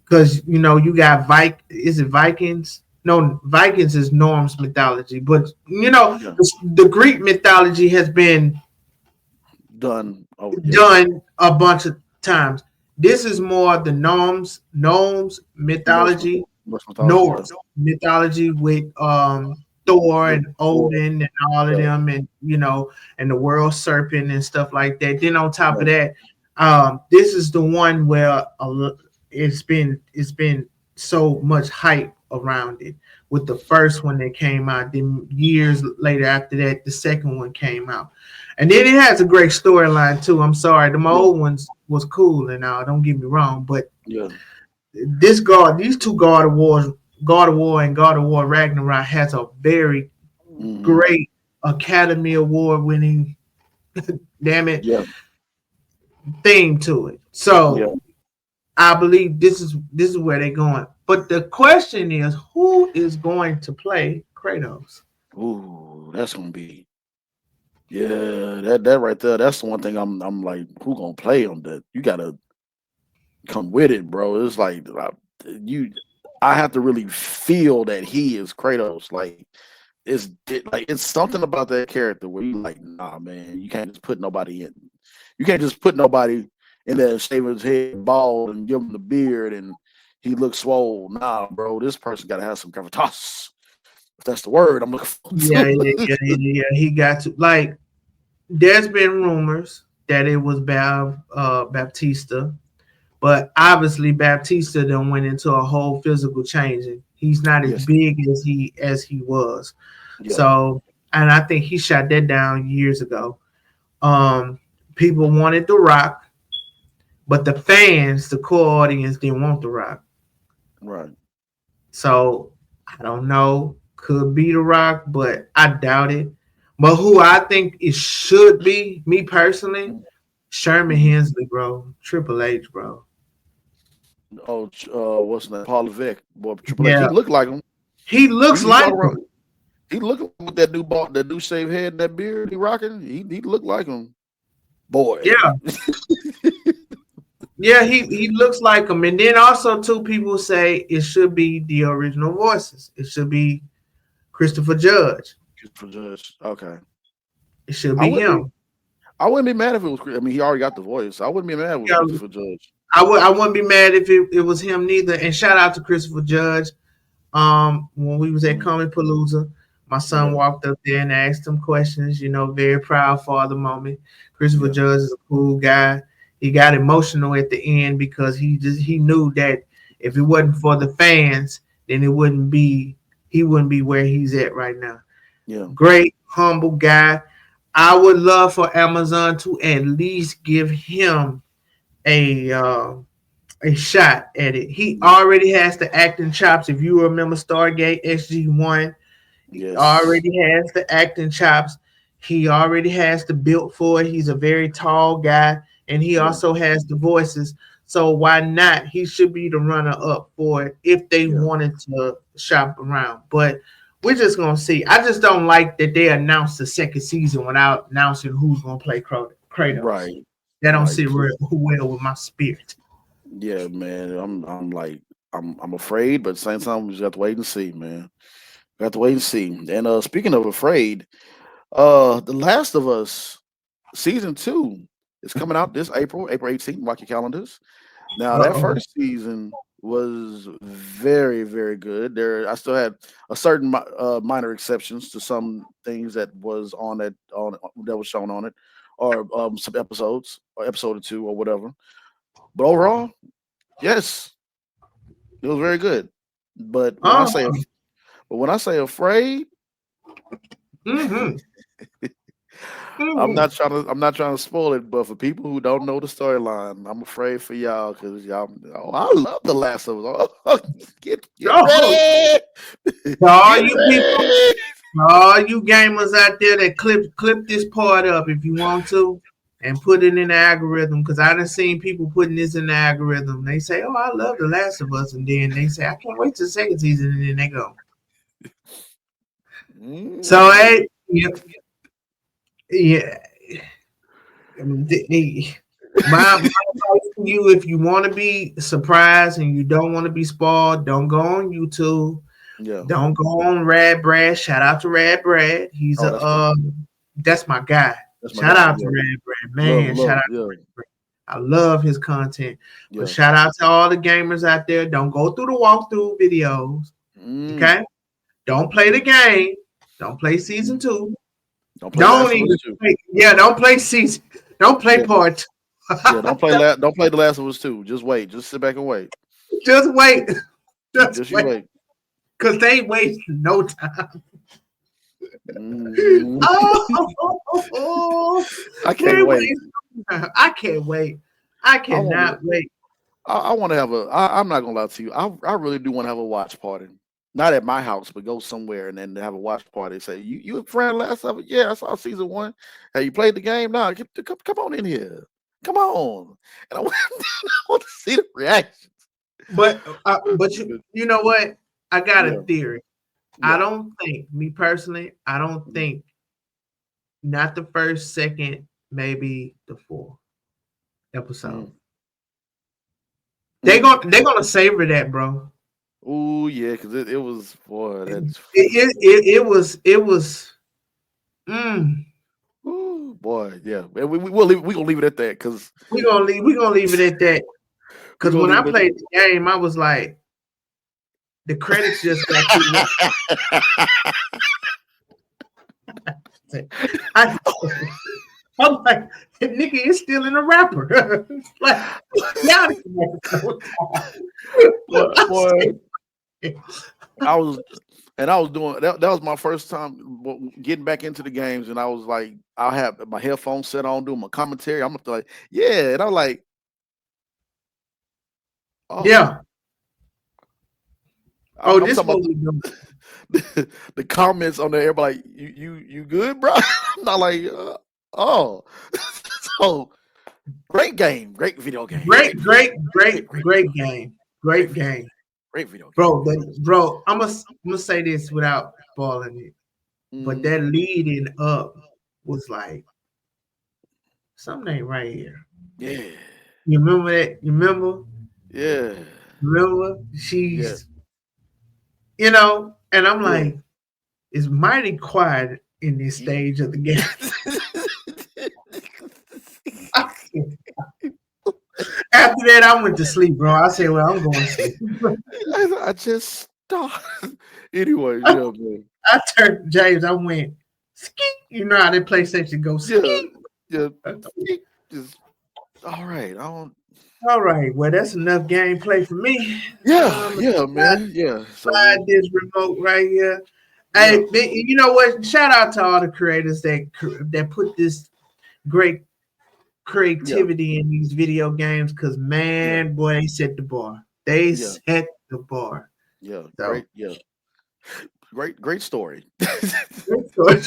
because you got is it Vikings? No, Vikings is Norm's mythology, but yeah, the Greek mythology has been done. Oh yeah, done a bunch of times. This is more the Gnomes Norse mythology, Norse mythology. Yeah, Norse mythology with Thor with and Thor. Odin and all of Yeah, them, and and the world serpent and stuff like that. Then on top of yeah, that, this is the one where it's been so much hype around it. With the first one that came out, then years later after that, the second one came out. And then it has a great storyline too. I'm sorry, the yeah, old ones was cool and all. Don't get me wrong, but yeah. these two God of War and God of War Ragnarok has a very Hmm. great Academy Award winning, damn it, Yeah, theme to it. yeah. So I believe this is where they're going. But the question is, who is going to play Kratos? Ooh, that's gonna be yeah. That right there. That's the one thing I'm like, who gonna play him? That you gotta come with it, bro. It's like you. I have to really feel that he is Kratos. Like like it's something about that character where you like, nah, man, you can't just put nobody in. You can't just put nobody in there and shave his head bald and give him the beard and he looks swole. Nah, bro, this person gotta have some gravitas. If that's the word I'm looking Yeah, for. yeah, yeah, yeah, yeah. He got to like. There's been rumors that it was Baptista, but obviously Baptista then went into a whole physical changing. He's not as Yes. big as he was. Yeah. So, and I think he shot that down years ago. Um, People wanted The Rock, but the fans, the core audience, didn't want The Rock. Right. So I don't know. Could be The Rock, but I doubt it. But who I think it should be, me personally, Sherman Mm-hmm. Hensley, bro. Triple H, bro. Oh, what's his name? Paul Levesque. Boy, Triple H. Yeah. He looked like him. He looks He like walk him. around. He looking with that new ball, that new shaved head, and that beard he rocking. He looked like him, boy. Yeah, yeah, he looks like him. And then also two people say it should be the original voices. It should be Christopher Judge. For Judge. Okay, It should I be wouldn't be. him. I wouldn't be mad if it was. I mean, he already got the voice. I wouldn't be mad if it was Yeah, Christopher Judge. I wouldn't be mad if it was him neither. And shout out to Christopher Judge. When we was at Mm, Comic Palooza, my son yeah, walked up there and asked him questions. Very proud father moment. Christopher yeah, Judge is a cool guy. He got emotional at the end because he knew that if it wasn't for the fans, then he wouldn't be where he's at right now. yeah, Great, humble guy. I would love for Amazon to at least give him a uh, a shot at it. He yeah. already has the acting chops. If you remember Stargate SG1, he Yes, already has the acting chops. He already has the built for it. He's a very tall guy, and he yeah, also has the voices. So why not? He should be the runner up for it if they yeah. wanted to shop around. But we're just gonna see. I just don't like that they announced the second season without announcing who's gonna play Kratos. Right, That don't right. sit well with my spirit. Yeah, man. I'm like I'm afraid, but at the same time, we just have to wait and see, man. We have to wait and see. And speaking of afraid, The Last of Us season 2 is coming out this April 18th. Mark your calendars. Now Uh that oh. first season was very, very good. I still had a certain minor exceptions to some things that was on it on that was shown on it, or some episodes, or episode or two, or whatever. But overall, yes, it was very good. But when I Uh, say afraid, mm-hmm. I'm Mm-hmm. not trying to spoil it. But for people who don't know the storyline, I'm afraid for y'all because y'all. Oh, I love The Last of Us. Oh, get Oh, ready, to all get you people, ready. to all you gamers out there that clip this part up if you want to, and put it in the algorithm because I done seen people putting this in the algorithm. They say, "Oh, I love The Last of Us," and then they say, "I can't wait till the second season," and then they go. So, Mm, hey, yeah, yeah. My advice to you, if you want to be surprised and you don't want to be spoiled, don't go on YouTube. yeah. Don't go on Rad Brad. Shout out to Rad Brad. He's Oh, a that's cool. that's my guy. That's my Shout guy. out to Yeah. Rad Brad. Love, Man, shout love. out to Yeah, Rad Brad. I love his content. But yeah. shout out to all the gamers out there. Don't go through the walkthrough videos. Mm, Okay? Don't play the game. Don't play season mm. 2. Don't play Don't Last of Us even too. play. Yeah, don't play season. Don't play Yeah, part 2. yeah. Don't play The Last of Us too. Just wait. Just sit back and wait. Just wait. Just Just you wait. wait. Because they ain't wasting no time. Mm. Oh, I they can't wait. wasting no time. I can't wait. I I want to. cannot wait. I want to have a. I'm not gonna lie to you. I really do want to have a watch party. Not at my house, but go somewhere and then have a watch party. Say you a friend Last of It? Yeah, I saw season 1. Have you played the game? No, come on in here. Come on. And I want, I want to see the reaction. But you know what? I got a Yeah, theory. I yeah. don't think, me personally, I don't Mm, think not the first, second, maybe the fourth episode. mm, They mm. going they're gonna savor that, bro. Oh yeah, because it was boy. That's It was mm, ooh, boy. Yeah, man, we gonna leave it at that because we gonna leave it at that. we Cause gonna when leave I it played the game, I was like, the credits just got too long. at I, I'm like, nigga is still in a rapper. Like, y'all didn't make no time. boy, boy. I I was and I was doing that. That was my first time getting back into the games, and I was like, I have my headphones set on, doing my commentary. I'm like, yeah, and I'm like, oh, yeah. Oh, I'm this talking what about we do. the comments on there. Everybody, like, you good, bro? I'm not like, oh, so great game, great video game, Great, great video great, game, great, great great video game, game. great Great video game. game, great video game, Bro, bro, I'm gonna say this without spoiling it. but Mm-hmm. that leading up was like something ain't right here. Yeah. You remember that? You remember? Yeah. Remember? Yeah. She's, and I'm Yeah. like, it's mighty quiet in this Ye- stage of the game. After that, I went to sleep, bro. I said, well, I'm going to sleep. I just stopped. Anyway, yeah, man. I turned to James. I went, skeet. You know how that PlayStation go, Yeah. skeet. Yeah. Just all right. I don't. All right. Well, that's enough gameplay for me. Yeah. Let me Yeah, man. Yeah. So slide this remote right here. yeah. Hey, you know what? Shout out to all the creators that put this great Yeah. creativity in these video games. Cause Yeah. man, boy, they set the bar. They Yeah. set the bar. Yeah. So Great. Yeah. Great story. great story.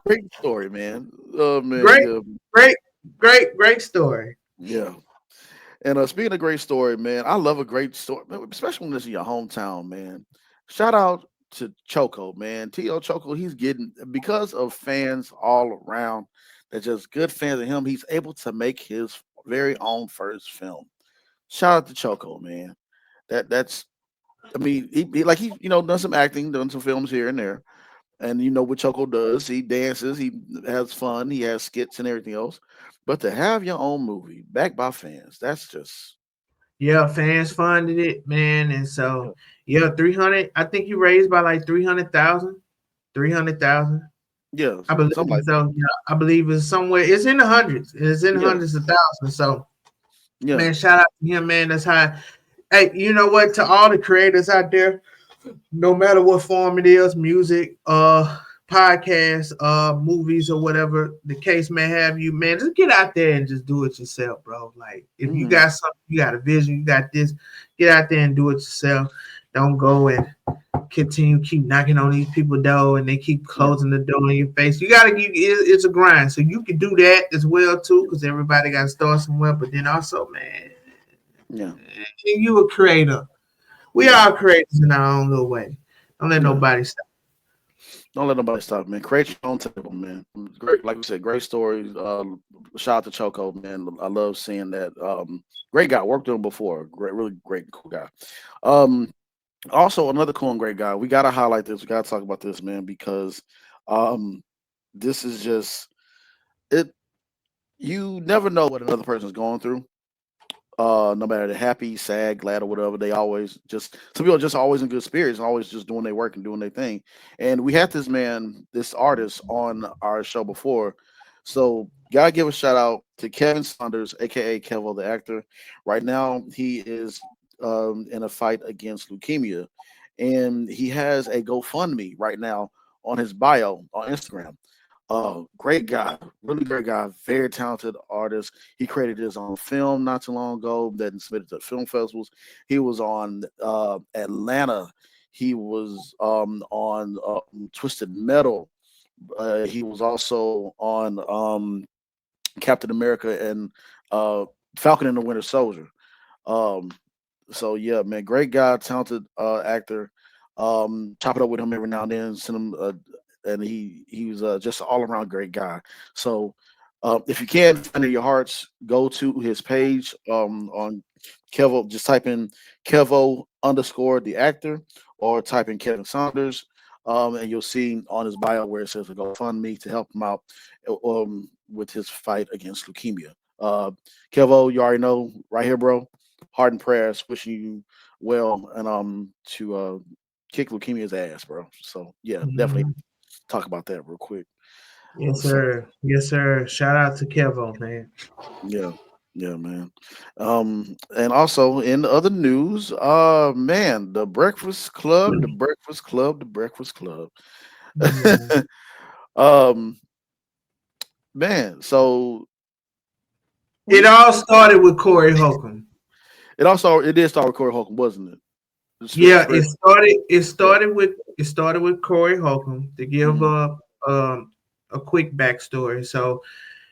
Great story, man. Oh man. great, Yeah. great story. Yeah. And speaking of great story, man, I love a great story, man, especially when it's in your hometown, man. Shout out to Choko, man. T.O. Choko, he's getting because of fans all around that just good fans of him. He's able to make his very own first film. Shout out to Choko, man. That's I mean, he done some acting, done some films here and there. And you know what Choco does. He dances, he has fun, he has skits and everything else. But to have your own movie backed by fans, that's just Yeah, fans funded it, man, and yeah, so yeah, 300. I think you raised by like 300,000. 300,000. yeah, I believe something like that. so. Yeah, I believe it's somewhere. It's in the hundreds. It's in Yeah, hundreds of thousands. So, yeah, man, shout out to him, man. That's high. Hey, you know what? To all the creators out there, no matter what form it is, music, podcasts, movies, or whatever the case may have, you man, just get out there and just do it yourself, bro. Like if you hmm got something, you got a vision, you got this, get out there and do it yourself. Don't go and continue keep knocking on these people door and they keep yeah, closing the door in your face. You gotta give it's a grind. So you can do that as well too, because everybody gotta start somewhere. But then also, man, yeah, you a creator. We yeah, are creators in our own little way. Don't let yeah. nobody stop. Don't let nobody stop, man. Create your own table, man. Great, like we said, great stories. Shout out to Choco, man. I love seeing that. Great guy. Worked with him before. Great, really great, cool guy. Um, Also another cool and great guy. We gotta highlight this. We gotta talk about this, man, because um, this is just it. You never know what another person's going through. No matter they're happy, sad, glad, or whatever, they always just some people are just always in good spirits, always just doing their work and doing their thing. And we had this man, this artist, on our show before, so gotta give a shout out to Kevin Saunders, aka Kevo the actor. Right now, he is in a fight against leukemia, and he has a GoFundMe right now on his bio on Instagram. Great guy, really great guy, very talented artist. He created his own film not too long ago that submitted to film festivals. He was on Atlanta. He was on Twisted Metal. He was also on Captain America and uh, Falcon and the Winter Soldier. Um, so yeah, man, great guy, talented actor. Chop it up with him every now and then, send him, and he was just an all around great guy. So if you can find it in your hearts, go to his page on Kevo. Just type in Kevo underscore the actor, or type in Kevin Saunders, and you'll see on his bio where it says to GoFundMe to help him out with his fight against leukemia. Kevo, you already know, right here, bro. Heart and prayers, wishing you well, and to kick leukemia's ass, bro. So yeah, definitely Mhm. talk about that real quick. Yes, So sir. Yes, sir. Shout out to Kevo, man. yeah, yeah, man. And also in other news, man, the Breakfast Club, the Breakfast Club, the Breakfast Club. Mhm. um, Man, so It we all started with Corey Holcomb. it did start with Corey Holcomb, wasn't it? The Yeah, spread, yeah. it started with Corey Holcomb to give Hmm. a quick backstory. So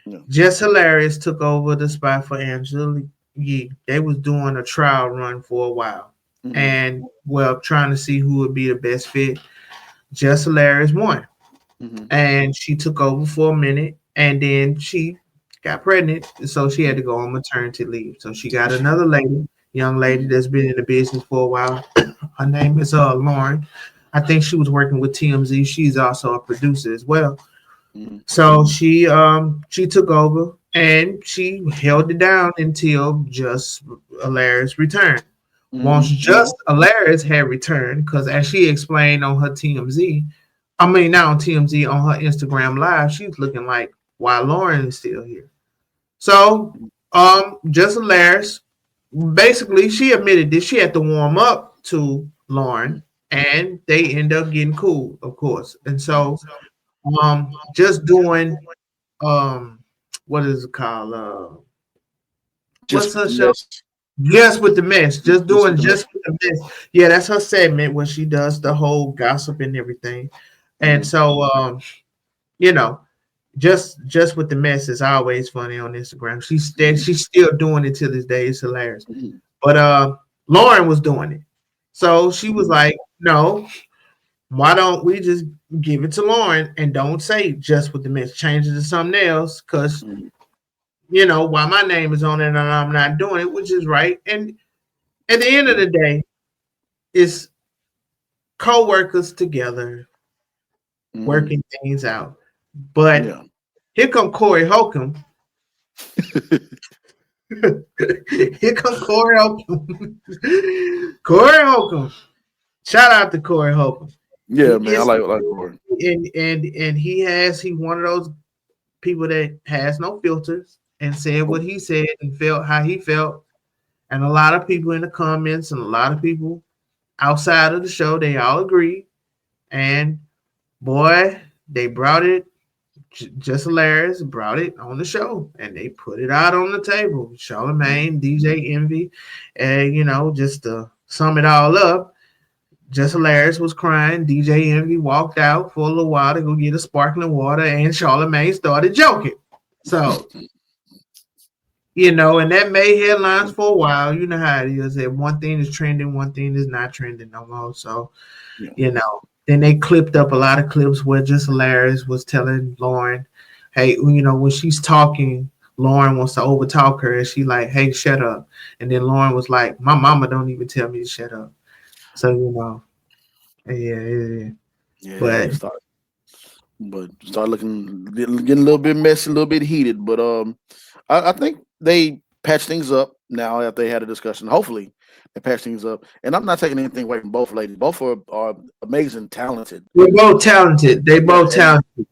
Yeah. Just Hilarious took over the spot for Angela Yee. They was doing a trial run for a while, Hmm. and well, trying to see who would be the best fit. Just Hilarious won, Mm-hmm. and she took over for a minute, and then she got pregnant, so she had to go on maternity leave. So she got another lady, young lady Mm-hmm. that's been in the business for a while. Her name is Lauren. I think she was working with TMZ. She's also a producer as well. Mm-hmm. So she took over and she held it down until Just Hilarious returned. Once Mm-hmm. Just Hilarious had returned, because as she explained on her TMZ, I mean not on TMZ, on her Instagram live, she's looking like why Lauren is still here. So Just Hilarious, basically she admitted that she had to warm up to Mm-hmm. Lauren and they end up getting cool, of course. And so just doing um what is it called? Just What's with her the show? mess. Just with the mess. Just Just with doing the mess. just with the mess. Yeah, that's her segment where she does the whole gossip and everything. And Mm-hmm. so you know, just with the mess is always funny on Instagram. Mm-hmm. She's still doing it to this day. It's hilarious. Mm-hmm. But Lauren was doing it. So Mm-hmm. she was like, no, why don't we just give it to Lauren and don't say just with the mess, change it to something else? Because Mm-hmm. why my name is on it and I'm not doing it, which is right. And at the end of Yeah. the day, it's co-workers together Mm-hmm. working things out. But Yeah. here come Corey Holcomb. Here come Corey Holcomb. Corey Holcomb. Shout out to Corey Holcomb. He Yeah, man. I gets like Corey. and he one of those people that has no filters and said what he said and felt how he felt. And a lot of people in the comments and a lot of people outside of the show, they all agree. And boy, they brought it. Just Hilarious brought it on the show, and they put it out on the table. Charlemagne, DJ Envy, and just to sum it all up, Just Hilarious was crying. DJ Envy walked out for a little while to go get a sparkling water, and Charlemagne started joking. So and that made headlines for a while. You know how it is. That one thing is trending, one thing is not trending no more. So Yeah. then they clipped up a lot of clips where Just Hilarious was telling Lauren, hey, when she's talking, Lauren wants to overtalk her, and she like, hey, shut up. And then Lauren was like, my mama don't even tell me to shut up. So yeah. Yeah. But But start getting a little bit messy, a little bit heated. But I think they patch things up now that they had a discussion. Hopefully, they patch things up. And I'm not taking anything away from both ladies. Both are amazing, talented. they're both talented. They Yeah, both talented.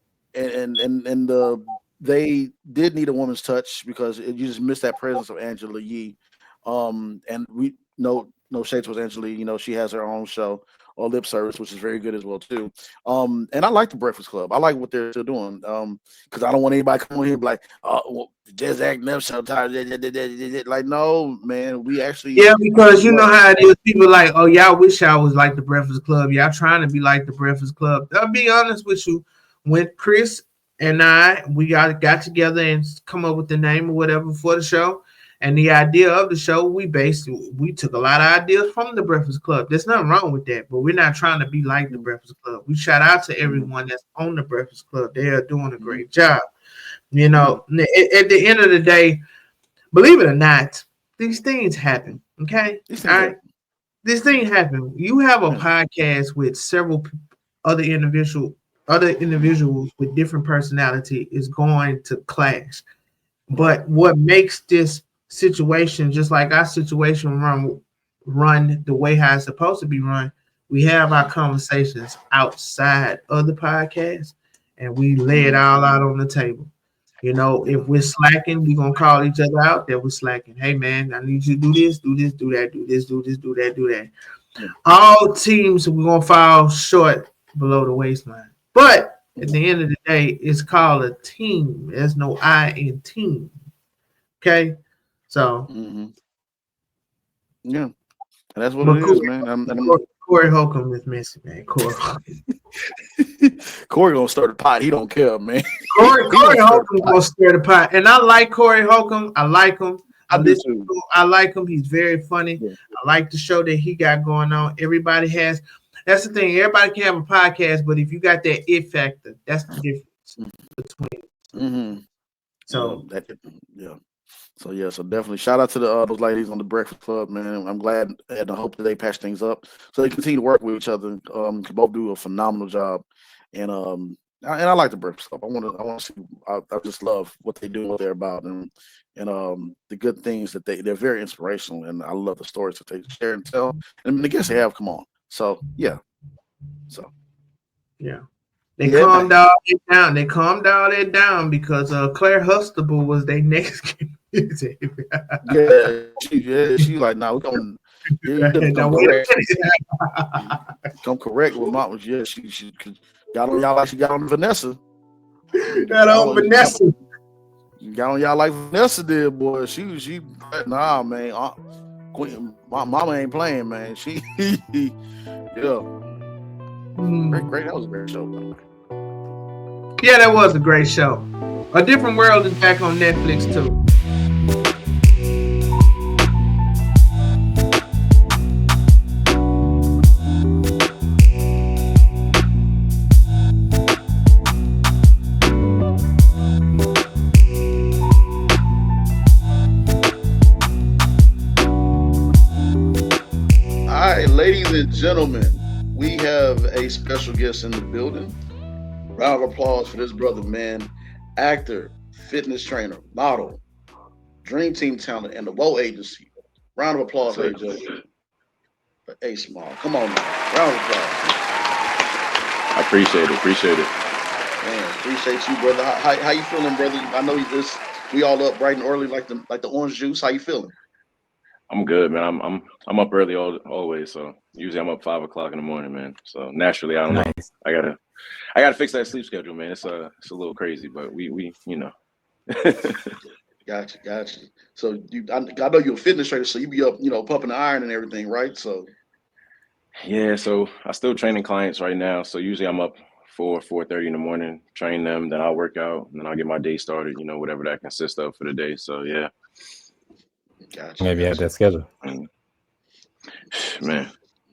they did need a woman's touch because you just missed that presence of Angela Yee. And we no shade towards Angela Yee. She has her own show or lip service, which is very good as well too. And I like the Breakfast Club. I like what they're still doing. Because I don't want anybody coming here and be like, oh, well, just acting up sometimes. Like, no, man, we actually Yeah, because you know love. how it is. People like, oh, y'all wish y'all was like the Breakfast Club. Y'all trying to be like the Breakfast Club. I'll be honest with you. When Chris and we got together and come up with the name or whatever for the show, and the idea of the show, we took a lot of ideas from the Breakfast Club. There's nothing wrong with that, but we're not trying to be like the Breakfast Club. We shout out to Mhm, everyone that's on the Breakfast Club. They are doing a mhm, great job. yeah, At the end of the day, believe it or not, these things happen. Okay, these all things right. happen. This thing happened. You have a Yeah, podcast with several other individuals with different personality is going to clash. right. But what makes this situation, just like our situation, run the way how it's supposed to be run, we have our conversations outside of the podcast, and we lay it Hmm. all out on the table. If Yeah. we're slacking, we're gonna call each other out that we're slacking. Hey man, I need you to do this, do this, do that, do this, do this, do that, do that. Yeah. All teams we're gonna fall short below the waistline. But at Yeah. the end of the day, it's called a team. There's no I in team. Okay. So Hmm. Yeah. And that's what it but is, man. Corey Holcomb is missing, man. Corey gonna start a pot. He don't care, man. He Corey gonna start Holcomb a pot. gonna stir the pot. And I like Corey Holcomb. I like him. I I do listen too. to him. I like him. He's very funny. Yeah. I like the show that he got going on. Everybody has. That's the thing. Everybody can have a podcast, but if you got that it factor, that's the difference between. Mm-hmm. So yeah. So definitely shout out to those ladies on the Breakfast Club, man. I'm glad and I hope that they patch things up so they continue to work with each other. Both do a phenomenal job, and I like the Breakfast Club. I want to see. I just love what they do, what they're about, and the good things that they're very inspirational, and I love the stories that they share and tell, and the guests they have come on. So yeah, so yeah. They yeah, calmed man. all that down. They calmed all that down because Claire Hustable was their next music. She like, nah, we going, yeah, you done Now come wait correct. a minute. Come correct with mom was she got on y'all like she got on Vanessa. That old Vanessa. Got on y'all like Vanessa did, boy. She nah, man. Queen, my mama ain't playing, man. She yeah. Great. That was a great show, by the way. Yeah, that was a great show. A Different World is back on Netflix too. All right, ladies and gentlemen, we have a special guest in the building. Round of applause for this brother, man. Actor, fitness trainer, model, Dream Team talent, and the Woe Agency. Round of applause, AJ. For A Small. Come on, man. Round of applause. I appreciate it. Man, appreciate you, brother. How you feeling, brother? I know we all up bright and early like the orange juice. How you feeling? I'm good, man. I'm up early always. So usually I'm up 5 o'clock in the morning, man. So naturally, I don't know. I gotta fix that sleep schedule, man. It's a little crazy, but we you know. Gotcha. So I know you're a fitness trainer, so you be up, pumping the iron and everything, right? So Yeah, so I still training clients right now. So usually I'm up 4:30 in the morning, train them, then I'll work out, and then I'll get my day started, whatever that consists of for the day. So yeah. Gotcha. Maybe had that schedule. Man.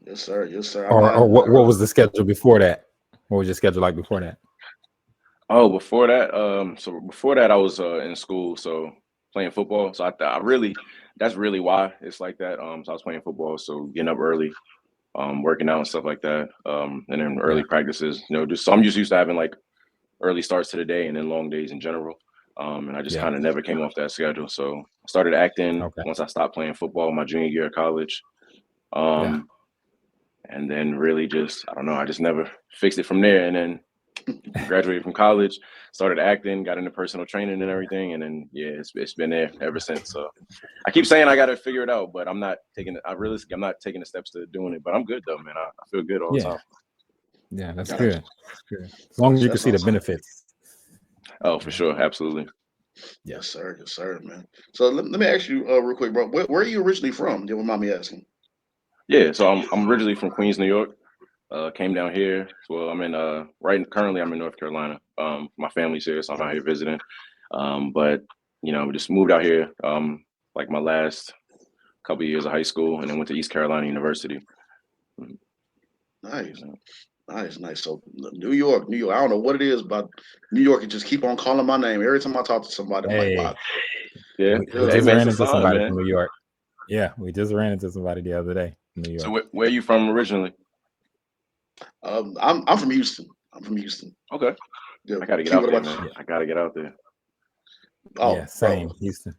Yes, sir. Or what was the schedule before that? What was your schedule like before that? Oh, before that, I was in school, so playing football. So that's really why it's like that. So I was playing football, so getting up early, working out and stuff like that, and then early practices. Just so I'm just used to having like early starts to the day and then long days in general. And I just kind of never came off that schedule. So I started acting once I stopped playing football my junior year of college. And then really just, I don't know, I just never fixed it from there. And then graduated from college, started acting, got into personal training and everything. And then, it's been there ever since. So I keep saying I got to figure it out, but I'm not taking the steps to doing it. But I'm good though, man. I feel good all the time. Yeah, that's good. As long as you can see the benefits. Oh, for sure. Absolutely. Yes, sir, man. So let me ask you real quick, bro. Where are you originally from? You don't mind me asking? Yeah, so I'm originally from Queens, New York. Came down here. Well, currently I'm in North Carolina. My family's here, so I'm out here visiting. But just moved out here like my last couple of years of high school, and then went to East Carolina University. Nice. So New York. I don't know what it is, but New York. It just keep on calling my name every time I talk to somebody. I'm like, wow. Yeah, we just ran into somebody from New York. Yeah, we just ran into somebody the other day from New York. So where are you from originally? I'm from Houston. Okay. Yeah. I gotta get out there, man. I gotta get out there. Oh, yeah, same. Bro. Houston.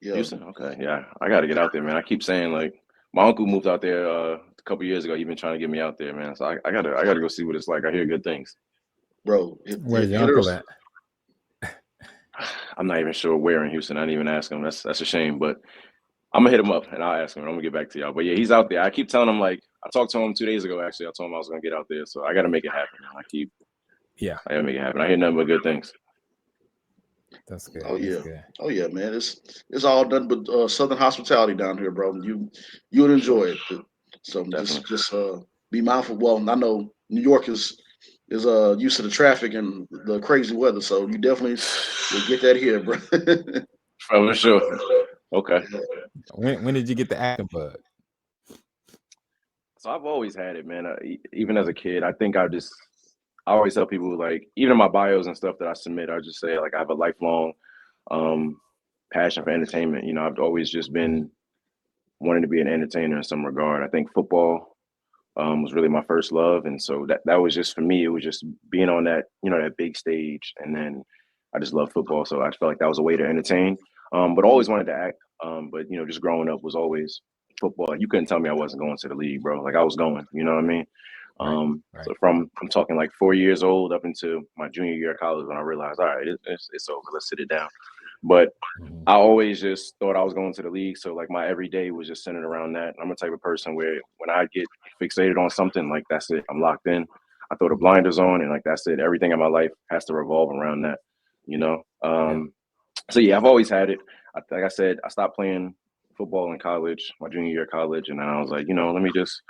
Yeah. Houston. Okay. Yeah, I gotta get out there, man. I keep saying like my uncle moved out there a couple years ago. He's been trying to get me out there, man. So I gotta go see what it's like. I hear good things. Bro, where's your uncle at? I'm not even sure where in Houston. I didn't even ask him. That's a shame, but I'm gonna hit him up and I'll ask him. I'm gonna get back to y'all. But yeah, he's out there. I keep telling him, like, I talked to him 2 days ago. Actually, I told him I was gonna get out there, so I gotta make it happen. Man. I gotta make it happen. I hear nothing but good things. That's good. Oh yeah. That's good. Oh yeah, man. It's all done but Southern hospitality down here, bro. You would enjoy it. So Definitely. just be mindful. Well, I know New York is used to the traffic and the crazy weather, so you definitely will get that here, bro. For sure. Okay. When did you get the acting bug? So I've always had it, man. Even as a kid, I think I always tell people, like, even in my bios and stuff that I submit, I just say, like, I have a lifelong passion for entertainment. You know, I've always just been wanting to be an entertainer in some regard. I think football was really my first love, and so that was just, for me, it was just being on that, you know, that big stage, and then I just love football, so I felt like that was a way to entertain. But always wanted to act. But you know, just growing up was always football. You couldn't tell me I wasn't going to the league, bro. Like, I was going. You know what I mean? Right. So I'm talking like 4 years old up into my junior year of college, when I realized, all right, it's over. Let's sit it down. But I always just thought I was going to the league. So like my everyday was just centered around that. I'm the type of person where when I get fixated on something, like, that's it. I'm locked in. I throw the blinders on, and like, that's it. Everything in my life has to revolve around that, you know? So yeah, I've always had it. Like I said, I stopped playing football in college, my junior year of college. And then I was like, you know, let me just,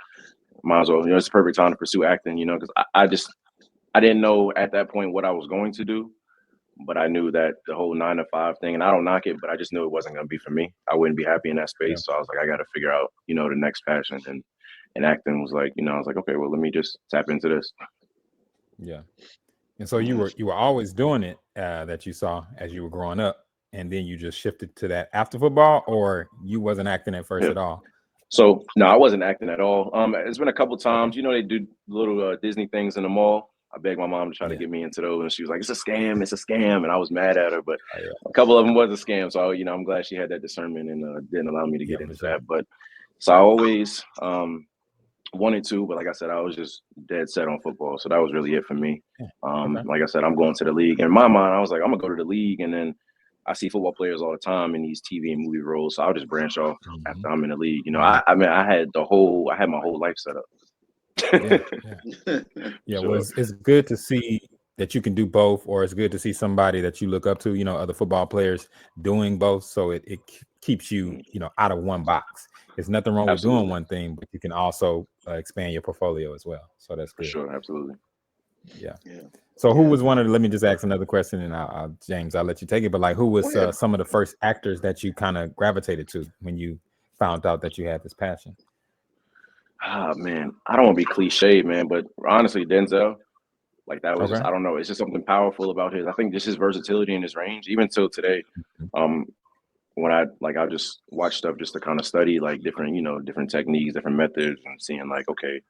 might as well, you know, it's the perfect time to pursue acting, you know, because I didn't know at that point what I was going to do. But I knew that the whole 9 to 5 thing, and I don't knock it, but I just knew it wasn't going to be for me. I wouldn't be happy in that space. Yeah. So I was like, I got to figure out, you know, the next passion. And acting was like, you know, I was like, okay, well, let me just tap into this. Yeah. And so you were always doing it, that you saw as you were growing up, and then you just shifted to that after football, or you wasn't acting at first at all? So no, I wasn't acting at all. It's been a couple times, you know, they do little Disney things in the mall. I begged my mom to try to get me into those, and she was like, it's a scam, and I was mad at her, but a couple of them was a scam. So, you know, I'm glad she had that discernment and didn't allow me to get into that. But so I always wanted to, but like I said, I was just dead set on football. So that was really it for me. Like I said, I'm going to the league. In my mind, I was like, I'm gonna go to the league, and then I see football players all the time in these TV and movie roles, so I'll just branch off after I'm in the league. You know, I mean, I had my whole life set up. Yeah. Well, it's good to see that you can do both, or it's good to see somebody that you look up to, you know, other football players doing both. So it keeps you, you know, out of one box. There's nothing wrong with doing one thing, but you can also expand your portfolio as well. So that's good. Sure, absolutely. Yeah. So who was one of the, let me just ask another question, and James, I'll let you take it. But like, who was some of the first actors that you kind of gravitated to when you found out that you had this passion? Man, I don't want to be cliche, man, but honestly, Denzel, like, that was just, I don't know, it's just something powerful about his. I think just his versatility and his range, even till today. When I just watch stuff just to kind of study like different techniques, different methods, and seeing like, okay,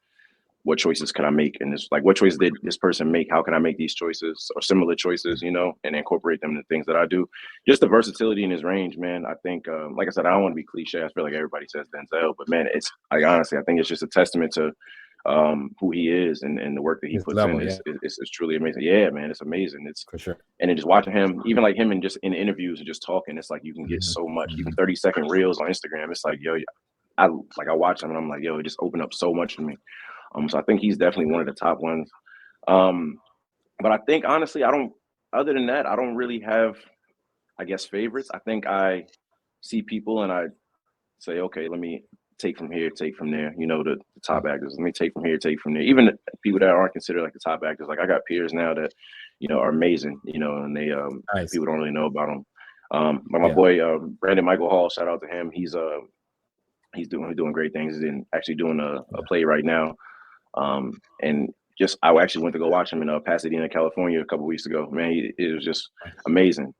what choices can I make? And it's like, what choices did this person make? How can I make these choices or similar choices, you know, and incorporate them in the things that I do? Just the versatility in his range, man. I think, like I said, I don't want to be cliche. I feel like everybody says Denzel, but man, it's like, honestly, I think it's just a testament to who he is and the work that he puts in. It's truly amazing. Yeah, man, it's amazing. It's for sure. And then just watching him, even like him and just in interviews and just talking, it's like you can get so much. Even 30-second reels on Instagram, it's like, yo, I watch them and I'm like, yo, it just opened up so much for me. So I think he's definitely one of the top ones. But I think, honestly, other than that, I don't really have, I guess, favorites. I think I see people and I say, okay, let me take from here, take from there, you know, the top actors. Let me take from here, take from there. Even the people that aren't considered like the top actors, like I got peers now that, you know, are amazing, you know, and they people don't really know about them. But my boy Brandon Michael Hall, shout out to him. He's doing great things. He's actually doing a play right now. And just I actually went to go watch him in Pasadena, California a couple weeks ago. Man, it was just amazing.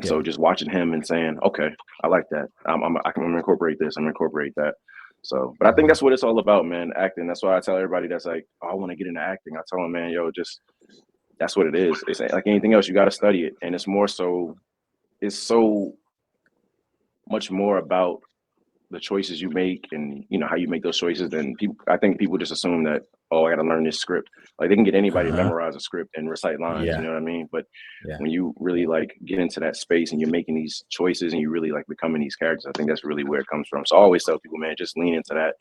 So just watching him and saying, okay, I like that. I'm gonna incorporate this. I'm gonna incorporate that. So, but I think that's what it's all about, man. Acting. That's why I tell everybody that's like, oh, I want to get into acting. I tell them, man, yo, just that's what it is. It's like anything else. You got to study it, and it's so much more about the choices you make and, you know, how you make those choices. Then I think people just assume that, oh, I got to learn this script. Like, they can get anybody to memorize a script and recite lines, you know what I mean? But when you really like get into that space and you're making these choices and you really like becoming these characters, I think that's really where it comes from. So I always tell people, man, just lean into that,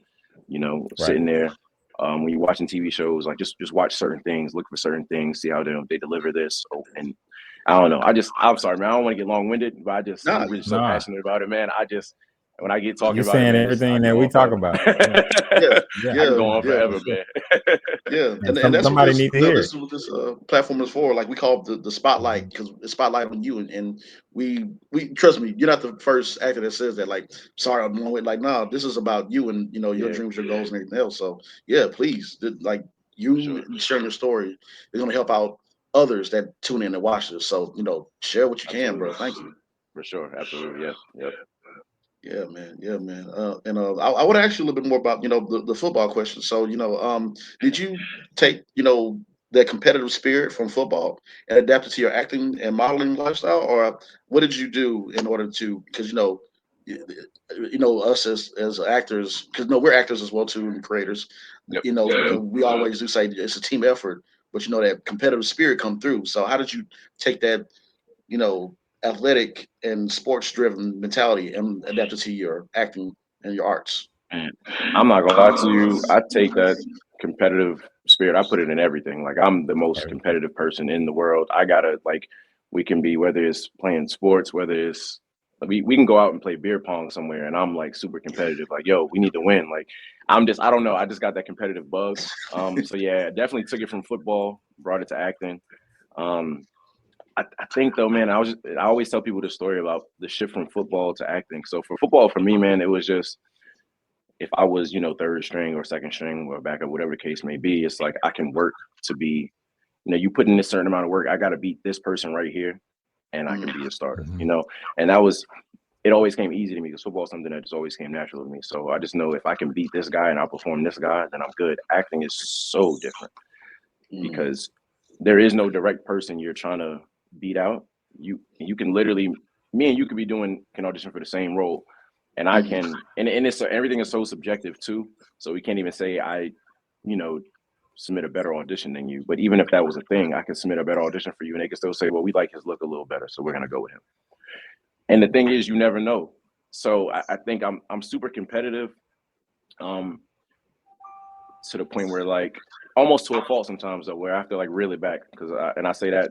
you know, sitting there. When you're watching TV shows, like just watch certain things, look for certain things, see how they deliver this. And I don't know. I'm sorry, man. I don't want to get long-winded, but I'm really so passionate about it, man. When I get talking you're about saying it, man, everything that we talk about. I can go on forever, man. Yeah, And and that's what somebody this need to hear this it. is what this platform is for. Like we call it the spotlight, because it's spotlight on you, and we trust me, you're not the first actor that says that. Like, sorry, I'm long way. Like, no, this is about you and your Yeah. dreams, your goals, and everything else. So yeah, please, like you Sure. sharing your story is going to help out others that tune in and watch this. So share what you can, bro. Absolutely. Thank you. For sure. Absolutely. Yep. Yep. Yeah, man. Yeah, man. And I want to ask you a little bit more about the football question. So did you take that competitive spirit from football and adapt it to your acting and modeling lifestyle, or what did you do in order to? Because us as actors, because we're actors as well too, and creators. Yep. We always do say it's a team effort, but that competitive spirit come through. So how did you take that athletic and sports driven mentality and adapt it to your acting and your arts? Man, I'm not gonna lie to you. I take that competitive spirit. I put it in everything. Like I'm the most competitive person in the world. I gotta we can be, whether it's playing sports, whether it's we can go out and play beer pong somewhere, and I'm like super competitive. Like, yo, we need to win. Like, I don't know. I just got that competitive bug. So yeah, definitely took it from football, brought it to acting. I think though, man, I always tell people the story about the shift from football to acting. So for football, for me, man, it was just, if I was, third string or second string or backup, whatever the case may be, it's like I can work to be, you put in a certain amount of work. I got to beat this person right here, and I can be a starter, And it always came easy to me, because football is something that just always came natural to me. So I just know if I can beat this guy and outperform this guy, then I'm good. Acting is so different, because there is no direct person you're trying to beat out. You can literally, me and you can audition for the same role. And I can, and it's everything is so subjective too. So we can't even say I, submit a better audition than you. But even if that was a thing, I can submit a better audition for you, and they can still say, well, we like his look a little better, so we're gonna go with him. And the thing is, you never know. So I think I'm super competitive, to the point where almost to a fault sometimes, though, where I have to reel it back, because I say that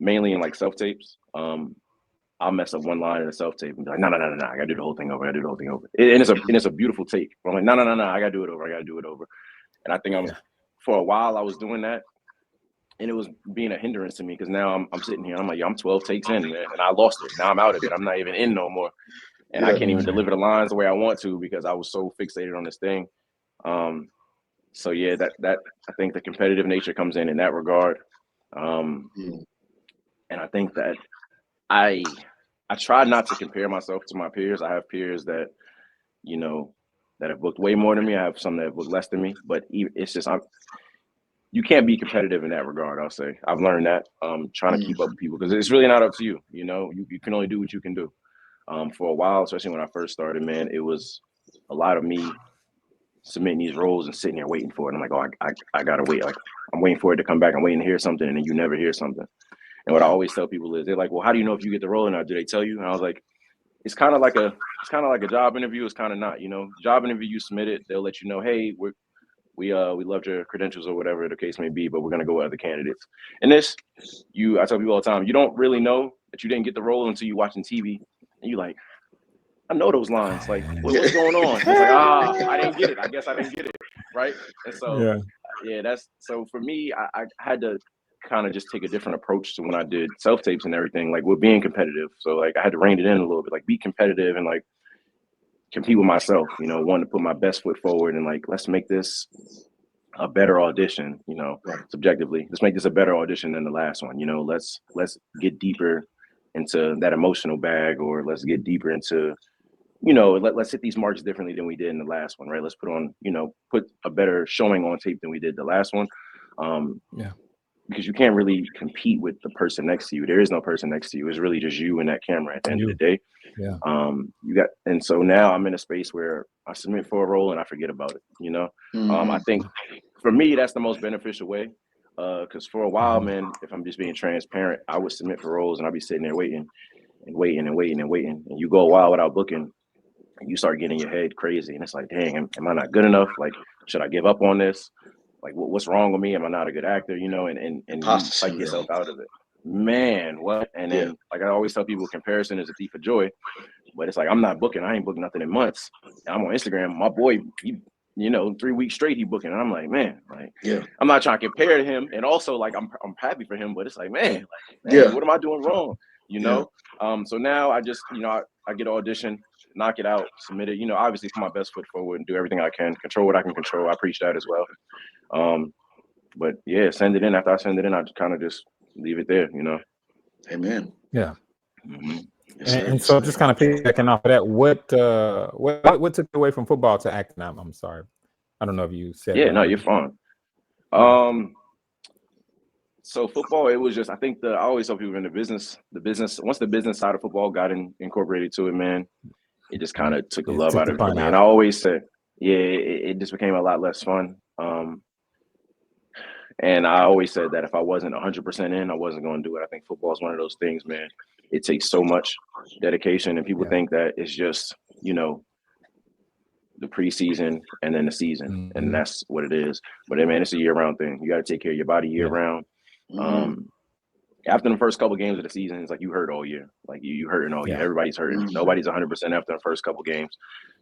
mainly in self tapes. I'll mess up one line in a self tape and be like, no, I gotta do the whole thing over. And it's a beautiful take. But I'm like, no, I gotta do it over. And I think for a while I was doing that, and it was being a hindrance to me, because now I'm sitting here, I'm like, I'm 12 takes in, man, and I lost it. Now I'm out of it. I'm not even in no more, and I can't even deliver the lines the way I want to, because I was so fixated on this thing. So yeah, that I think the competitive nature comes in that regard. And I think that I try not to compare myself to my peers. I have peers that, that have booked way more than me. I have some that have booked less than me, but it's just, you can't be competitive in that regard. I'll say I've learned that, trying to keep up with people, because it's really not up to you. You can only do what you can do. For a while, especially when I first started, man, it was a lot of me submitting these roles and sitting there waiting for it. I'm like, oh, I gotta wait. Like, I'm waiting for it to come back. I'm waiting to hear something, and then you never hear something. And what I always tell people is, they're like, well, how do you know if you get the role or not? Do they tell you? And I was like, it's kind of like a job interview. It's kind of not, job interview, you submit it, they'll let you know, hey, we loved your credentials or whatever the case may be, but we're going to go with other candidates. And I tell people all the time, you don't really know that you didn't get the role until you're watching TV, and you're like, I know those lines. Like, what's going on? It's like, I didn't get it. I guess I didn't get it. Right. And so, so for me, I had to kind of just take a different approach to when I did self tapes and everything, with being competitive. So I had to rein it in a little bit, be competitive and compete with myself, wanting to put my best foot forward, and let's make this a better audition, subjectively. Let's make this a better audition than the last one. Let's get deeper into that emotional bag, or let's get deeper into, let's hit these marks differently than we did in the last one, right? Let's put on, put a better showing on tape than we did the last one. Because you can't really compete with the person next to you. There is no person next to you. It's really just you and that camera at the end of the day. And so now I'm in a space where I submit for a role and I forget about it. I think for me, that's the most beneficial way. Because for a while, man, if I'm just being transparent, I would submit for roles and I'd be sitting there waiting. And you go a while without booking, and you start getting your head crazy. And it's like, dang, am I not good enough? Should I give up on this? What's wrong with me? Am I not a good actor? And you psych yourself out of it. Man, what? And then, I always tell people, comparison is a thief of joy. But it's like, I'm not booking. I ain't booking nothing in months. And I'm on Instagram. My boy, he 3 weeks straight he booking. And I'm like, man, like, Yeah. I'm not trying to compare to him. And also, like, I'm happy for him, but it's like, man, Yeah. what am I doing wrong? So now I just, I get an audition, knock it out, submit it, obviously put my best foot forward and do everything I can, control what I can control. I preach that as well. But yeah, send it in. After I send it in, I just kind of just leave it there, Amen. Yeah. Mm-hmm. And so just kind of piggybacking off of that, what took you away from football to acting? I'm sorry. I don't know if you said. Yeah, no, you're fine. So football, it was just, I think I always tell people in the business, once the business side of football got incorporated to it, man, it just kind of took the love out of it for me. And I always said, it just became a lot less fun. And I always said that if I wasn't 100% in, I wasn't going to do it. I think football is one of those things, man. It takes so much dedication, and people think that it's just, the preseason and then the season, and that's what it is. But man, it's a year-round thing. You got to take care of your body year-round. After the first couple games of the season, it's like you hurt all year. Like you hurting all year. Everybody's hurting. Nobody's 100% after the first couple games.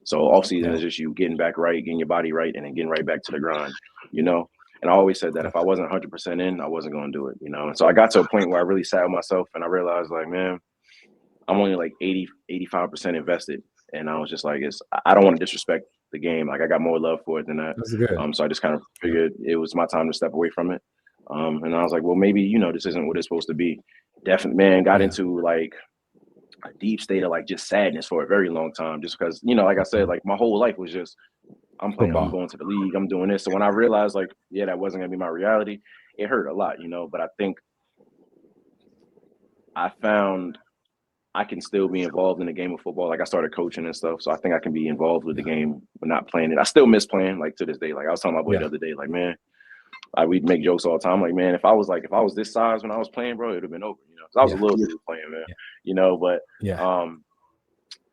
So off season is just you getting back right, getting your body right, and then getting right back to the grind. And I always said that if I wasn't 100% in, I wasn't going to do it. And so I got to a point where I really sat with myself and I realized, like, man, I'm only like 85% invested. And I was just like, I don't want to disrespect the game. Like, I got more love for it than that. That's good. So I just kind of figured it was my time to step away from it. And I was like, well, maybe, this isn't what it's supposed to be. Definitely, man, got into like a deep state of like just sadness for a very long time, just because, like I said, like my whole life was just, I'm playing, football. I'm going to the league, I'm doing this. So when I realized like, that wasn't gonna be my reality, it hurt a lot, but I think I found I can still be involved in the game of football. Like I started coaching and stuff. So I think I can be involved with the game, but not playing it. I still miss playing, like to this day. Like I was telling my boy the other day, like, man, we'd make jokes all the time. Like, man, if I was this size when I was playing, bro, it'd have been over, because I was a little dude playing, man,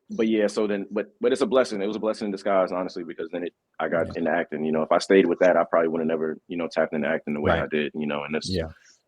but yeah, so then, but it's a blessing. It was a blessing in disguise, honestly, because then I got into acting. If I stayed with that, I probably would have never, tapped into acting the way I did, and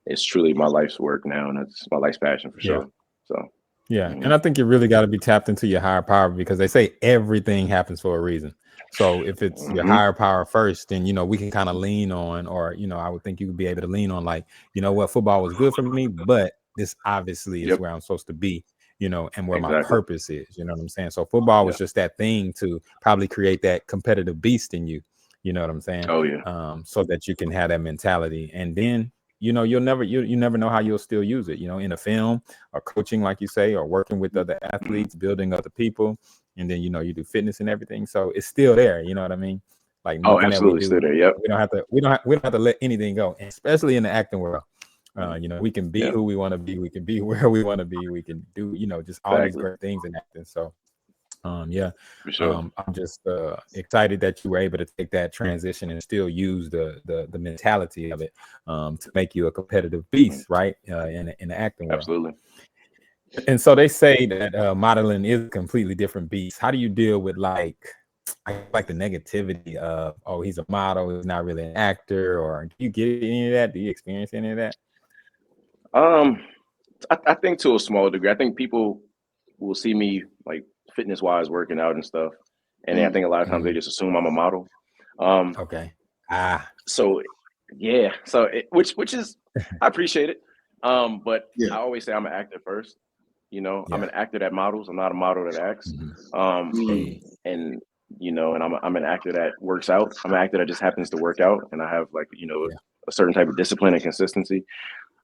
it's truly my life's work now, and it's my life's passion for sure. So and I think you really got to be tapped into your higher power, because they say everything happens for a reason. So if it's your higher power first, then we can kind of lean on, or I would think you would be able to lean on, like, what, football was good for me, but this obviously is where I'm supposed to be, and where my purpose is, you know what I'm saying? So football was just that thing to probably create that competitive beast in you, you know what I'm saying? Oh yeah. So that you can have that mentality, and then you'll never you never know how you'll still use it, in a film or coaching, like you say, or working with other athletes, building other people, and then you do fitness and everything. So it's still there, you know what I mean? Like nothing absolutely that we do, still there. Yep. We don't have to let anything go, especially in the acting world. We can be who we want to be, we can be where we want to be, we can do just all these great things in acting. So for sure. I'm just excited that you were able to take that transition and still use the mentality of it to make you a competitive beast, right? In the acting world. Absolutely. And so they say that modeling is a completely different beast. How do you deal with like the negativity of, oh, he's a model, he's not really an actor? Or do you get any of that? Do you experience any of that? I think to a small degree. I think people will see me like fitness wise working out and stuff, and I think a lot of times they just assume I'm a model. Okay. So yeah, so which is I appreciate it. But I always say I'm an actor first. I'm an actor that models. I'm not a model that acts. And and I'm an actor that works out. I'm an actor that just happens to work out, and I have like a certain type of discipline and consistency.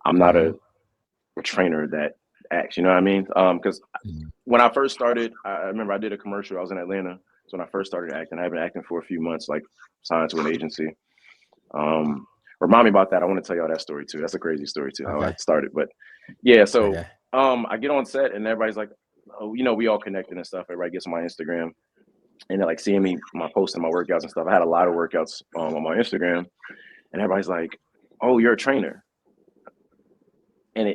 I'm not a trainer that acts. You know what I mean? Because when I first started, I remember I did a commercial. I was in Atlanta. So when I first started acting, I've been acting for a few months, like signed to an agency. Remind me about that. I want to tell y'all that story too. That's a crazy story too, how I started. But yeah, so I get on set and everybody's like, oh, we all connected and stuff. Everybody gets on my Instagram and they're like seeing me, my posting my workouts and stuff. I had a lot of workouts on my Instagram, and everybody's like, oh, you're a trainer. And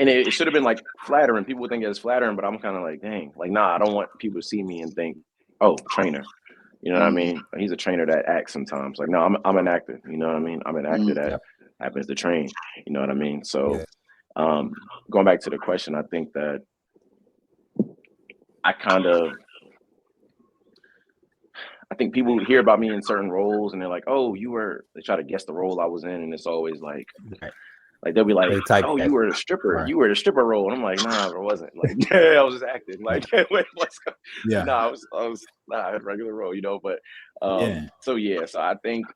it should have been like flattering. People would think it's flattering, but I'm kind of like, dang, like, nah, I don't want people to see me and think, oh, trainer. You know what I mean? He's a trainer that acts sometimes. Like, no, I'm an actor. You know what I mean? I'm an actor that happens to train. You know what I mean? So going back to the question, I think that think people hear about me in certain roles and they're like, oh, they try to guess the role I was in, and it's always like, like they'll be like, oh, you were a stripper, right. you were the stripper role, and I'm like, nah, I wasn't. Like, yeah, I was just acting. Like, wait, what's going? Yeah, Nah, I was I had a regular role, you know. But so I think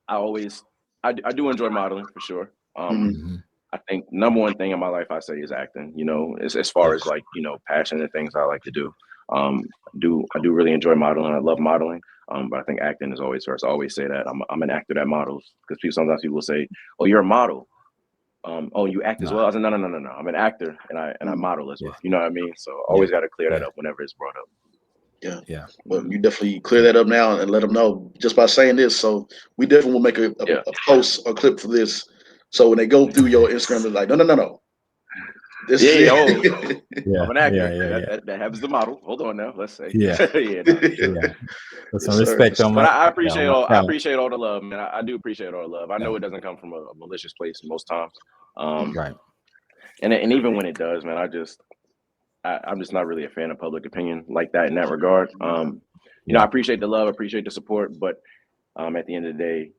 I do enjoy modeling for sure. I think number one thing in my life I say is acting. You know, as far as like, you know, passion and things I like to do. I do really enjoy modeling. I love modeling. But I think acting is always first. I always say that I'm an actor that models, because sometimes people will say, "Oh, you're a model. Oh, you act as well." I said, "No. I'm an actor and I model as well." You know what I mean? So always got to clear that up whenever it's brought up. Yeah. Well, you definitely clear that up now and let them know just by saying this. So we definitely will make a post or clip for this. So when they go through your Instagram, they're like, no. This is it. I'm an actor. That happens to model. Hold on now. Let's say. With some respect on my. But I appreciate I appreciate all the love, man. I do appreciate all the love. I know it doesn't come from a malicious place most times. Right. And even when it does, man, I'm just not really a fan of public opinion like that in that regard. You know, I appreciate the love, appreciate the support, but at the end of the day,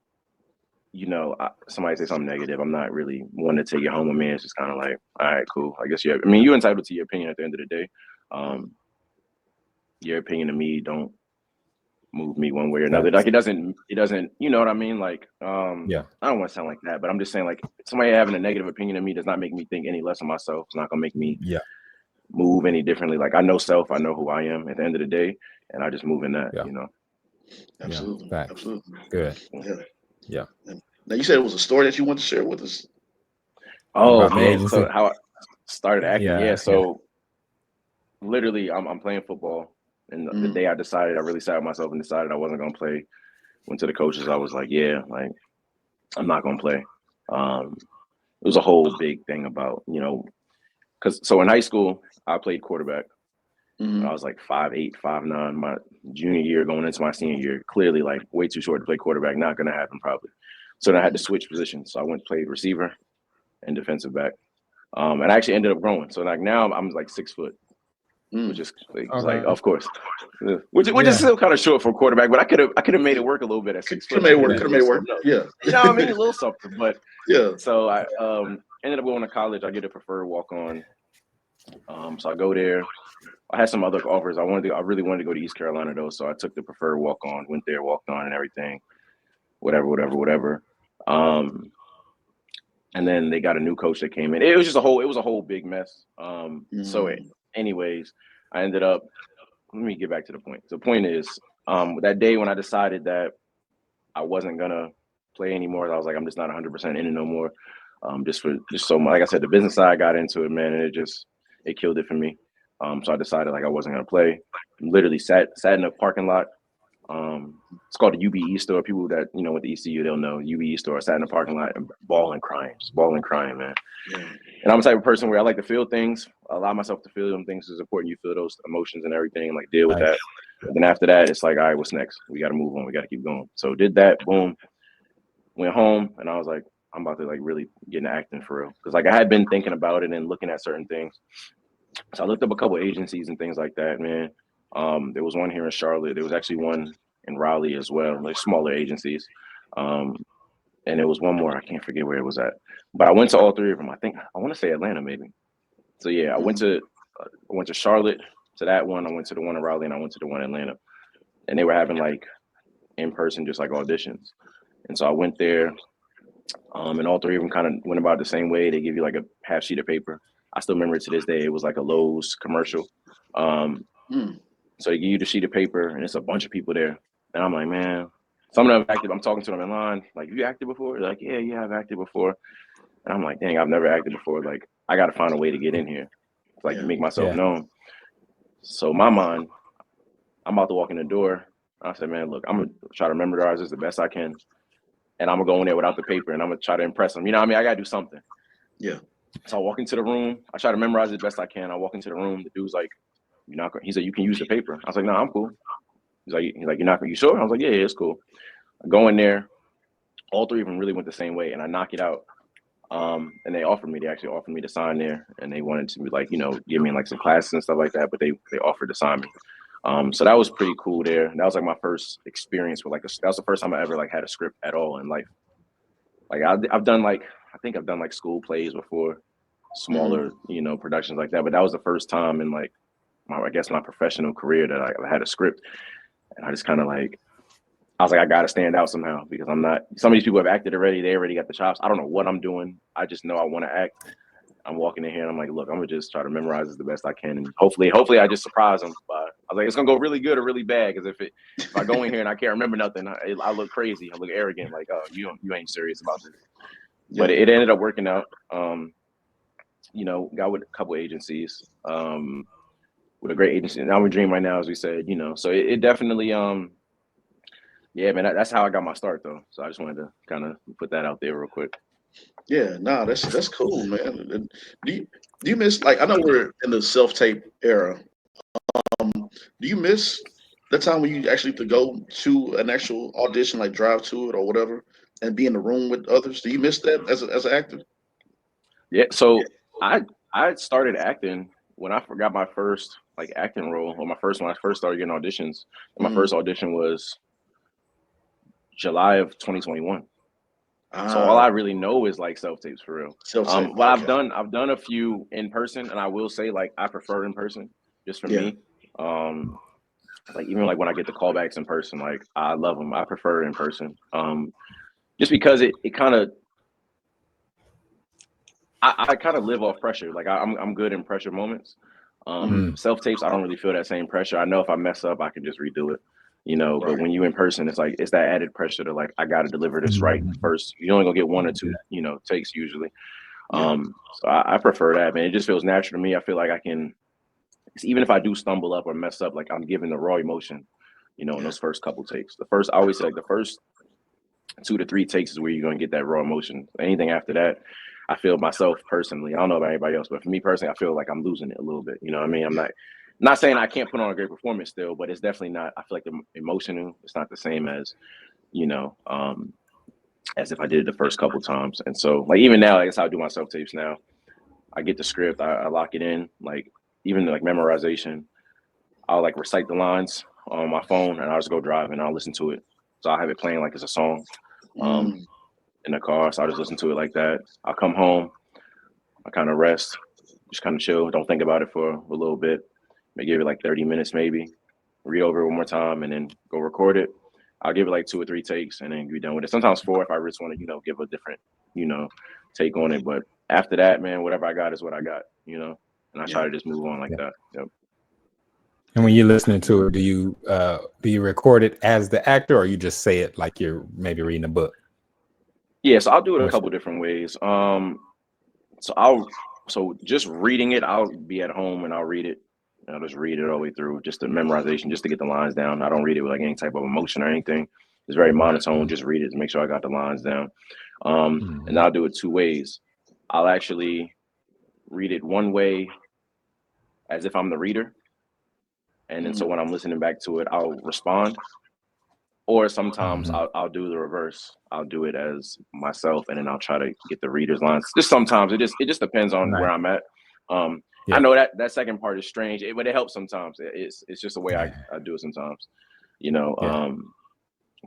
you know, somebody say something negative, I'm not really one to take it home with me. It's just kind of like, all right, cool. I guess I mean, you're entitled to your opinion at the end of the day. Your opinion to me don't move me one way or another. Like it doesn't, you know what I mean? Like, I don't want to sound like that, but I'm just saying, like, somebody having a negative opinion of me does not make me think any less of myself. It's not gonna make me move any differently. Like, I know self, I know who I am at the end of the day, and I just move in that, you know. Absolutely. Good. Yeah. Now you said it was a story that you want to share with us. Oh man, so how I started acting. So literally I'm playing football, and the day I decided, I really sat with myself and decided I wasn't gonna play. Went to the coaches, I was like, like, I'm not gonna play. It was a whole big thing about, you know, because so in high school I played quarterback. I was like 5'8", 5'9", my junior year going into my senior year, clearly like way too short to play quarterback, not going to happen probably. So then I had to switch positions. So I went and played receiver and defensive back. And I actually ended up growing. So like now I'm like 6 foot, which is like, of course, which is still kind of short for quarterback, but I could have made it work a little bit at 6 foot. Could have made it work. Yeah. You know what I mean? A little something, but so I ended up going to college. I get a preferred walk on. So I go there. I had some other offers. I really wanted to go to East Carolina though, so I took the preferred walk on, went there, walked on, and everything, whatever. And then they got a new coach that came in. It was a whole big mess. Anyways, I ended up. Let me get back to the point. The point is, that day when I decided that I wasn't gonna play anymore, I was like, I'm just not 100% in it no more. Just so much. Like I said, the business side got into it, man, and it killed it for me. So I decided like I wasn't gonna play. Literally sat in a parking lot. It's called the UBE store. People that went to ECU, they'll know UBE store. I sat in the parking lot and bawling, crying, man. Yeah. And I'm the type of person where I like to feel things, allow myself to feel them things. It's important you feel those emotions and everything, and like deal with that. And then after that, it's like, all right, what's next? We got to move on. We got to keep going. So did that. Boom. Went home, and I was like, I'm about to like really get into acting for real, because like I had been thinking about it and looking at certain things. So I looked up a couple agencies and things like that, man. There was one here in Charlotte. There was actually one in Raleigh as well, like smaller agencies. And there was one more. I can't forget where it was at. But I went to all three of them. I want to say Atlanta, maybe. So yeah, I went to Charlotte, to that one. I went to the one in Raleigh, and I went to the one in Atlanta. And they were having like in person, just like auditions. And so I went there. And all three of them kind of went about the same way. They give you like a half sheet of paper. I still remember it to this day. It was like a Lowe's commercial. So they give you the sheet of paper, and it's a bunch of people there. And I'm like, man, some of them have acted. I'm talking to them in line. Like, you acted before? They're like, yeah, I've acted before. And I'm like, dang, I've never acted before. Like, I got to find a way to get in here, like make myself known. So my mind, I'm about to walk in the door. I said, man, look, I'm going to try to memorize this the best I can. And I'm going to go in there without the paper, and I'm going to try to impress them. You know what I mean? I got to do something. Yeah. So I walk into the room. I try to memorize it best I can. I walk into the room. The dude's like, he said, you can use the paper. I was like, no, I'm cool. He's like, you're not, you sure? I was like, yeah, it's cool. I go in there. All three of them really went the same way, and I knock it out. And they actually offered me to sign there, and they wanted to be like, give me like some classes and stuff like that, but they offered to sign me. So that was pretty cool there. That was like my first experience with that was the first time I ever like had a script at all in life. Like I've done I think I've done like school plays before, smaller, productions like that. But that was the first time in like I guess my professional career that I had a script. And I just kind of I was like, I got to stand out somehow because I'm not, some of these people have acted already. They already got the chops. I don't know what I'm doing. I just know I want to act. I'm walking in here and I'm like, look, I'm going to just try to memorize this the best I can. And hopefully I just surprise them. I was like, it's going to go really good or really bad. Because if I go in here and I can't remember nothing, I look crazy. I look arrogant. Like, oh, you ain't serious about this. Yeah. But it ended up working out. Got with a couple agencies, with a great agency. Now we're dreaming right now, as we said, so it definitely, yeah, man, that's how I got my start though. So I just wanted to kind of put that out there real quick. Yeah, no, that's cool, man. Do you miss, like, I know we're in the self-tape era. Do you miss the time when you actually to go to an actual audition, like drive to it or whatever, and be in the room with others? Do you miss that as an actor? Yeah, so I started acting when I got my first like acting role, or when I first started getting auditions. My first audition was July of 2021. So all I really know is like self tapes for real. What I've done a few in person, and I will say like I prefer in person just for me. Like even like when I get the callbacks in person, like I love them. I prefer it in person. Just because it kind of, I kind of live off pressure. Like I'm good in pressure moments. Self tapes, I don't really feel that same pressure. I know if I mess up, I can just redo it. Right. But when you in person, it's like it's that added pressure to like I got to deliver this right first. You only gonna get one or two, takes usually. So I prefer that, man. It just feels natural to me. I feel like I can, even if I do stumble up or mess up, like I'm giving the raw emotion, in those first couple takes. I always say like the first 2 to 3 takes is where you're gonna get that raw emotion. Anything after that, I feel myself personally. I don't know about anybody else, but for me personally, I feel like I'm losing it a little bit. You know what I mean? I'm not saying I can't put on a great performance still, but it's definitely not. I feel like the emotional, it's not the same as, as if I did it the first couple times. And so, like even now, that's how I do my self tapes now. I get the script, I lock it in, like even like memorization. I'll like recite the lines on my phone, and I'll just go drive and I'll listen to it. So I have it playing like it's a song. In the car, so I just listen to it like that. I'll come home, I kind of rest, just kind of chill, don't think about it for a little bit, maybe give it like 30 minutes maybe, read over it one more time, and then go record it. I'll give it like 2 or 3 takes and then be done with it. Sometimes 4 if I just want to, give a different, take on it. But after that, man, whatever I got is what I got, and I try to just move on like that. Yep. And when you're listening to it, do you record it as the actor, or you just say it like you're maybe reading a book? Yeah, so I'll do it a couple different ways. So just reading it, I'll be at home and I'll read it. I'll just read it all the way through, just the memorization, just to get the lines down. I don't read it with like any type of emotion or anything. It's very monotone. Just read it to make sure I got the lines down. And I'll do it 2 ways. I'll actually read it one way as if I'm the reader. And then so when I'm listening back to it, I'll respond. Or sometimes I'll do the reverse. I'll do it as myself, and then I'll try to get the reader's lines. Just sometimes it just depends on where I'm at. I know that second part is strange, but it helps sometimes. It's just the way I do it sometimes.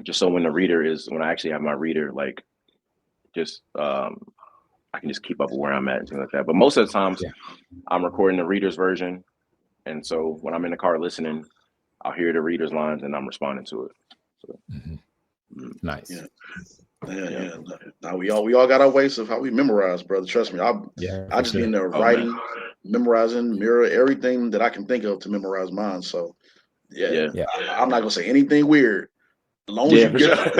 Just so when I actually have my reader, like just I can just keep up with where I'm at and things like that. But most of the times I'm recording the reader's version, and so when I'm in the car listening, I'll hear the reader's lines and I'm responding to it. So, nice. Yeah. Now we all got our ways of how we memorize, brother. Trust me. I just be in there writing, memorizing, mirror everything that I can think of to memorize mine. So I'm not gonna say anything weird. As long as you get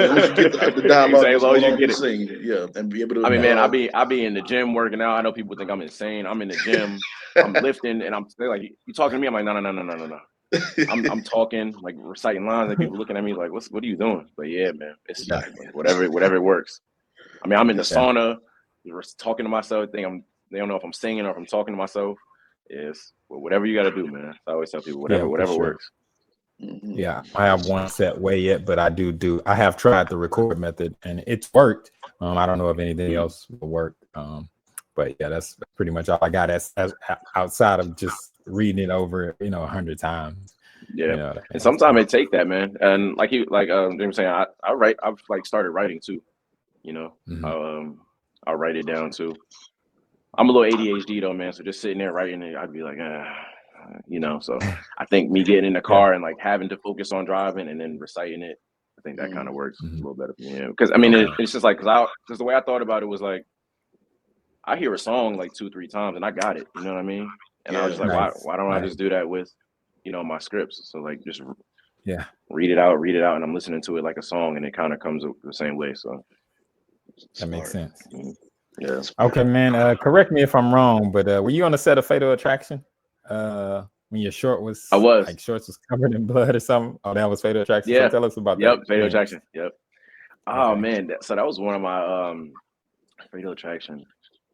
the dialogue, as long as you get it, scene, and be able to. I mean, man, I be in the gym working out. I know people think I'm insane. I'm in the gym, I'm lifting, and they're like, "You talking to me?" I'm like, no. I'm talking, like reciting lines, and people looking at me like, what are you doing? But yeah, man, it's whatever it works. I mean, I'm in the sauna, talking to myself. They don't know if I'm singing or if I'm talking to myself. It's whatever you got to do, man. I always tell people whatever works. Yeah, I have one set way yet, but I have tried the record method and it's worked. I don't know if anything else will work. But yeah, that's pretty much all I got as outside of just reading it over, 100 times. Yeah, You know, and sometimes it take that, man. And like you was saying, I write. I've like started writing too. You know, I'll write it down too. I'm a little ADHD though, man. So just sitting there writing it, I'd be like, you know. So I think me getting in the car and like having to focus on driving and then reciting it, I think that kind of works a little better for me. Because I mean, it's just like because the way I thought about it was like I hear a song like 2-3 times and I got it. You know what I mean? And I was just like, why don't I just do that with, you know, my scripts? So like just read it out, and I'm listening to it like a song, and it kind of comes up the same way. So that makes sense. Yeah. Okay, man. Correct me if I'm wrong, but were you on the set of Fatal Attraction? When your short was, I was. like shorts was covered in blood or something. Oh, that was Fatal Attraction. Yeah. So tell us about that. Yep. Fatal Attraction. Yep. Oh Okay. man, so that was one of my Fatal Attraction.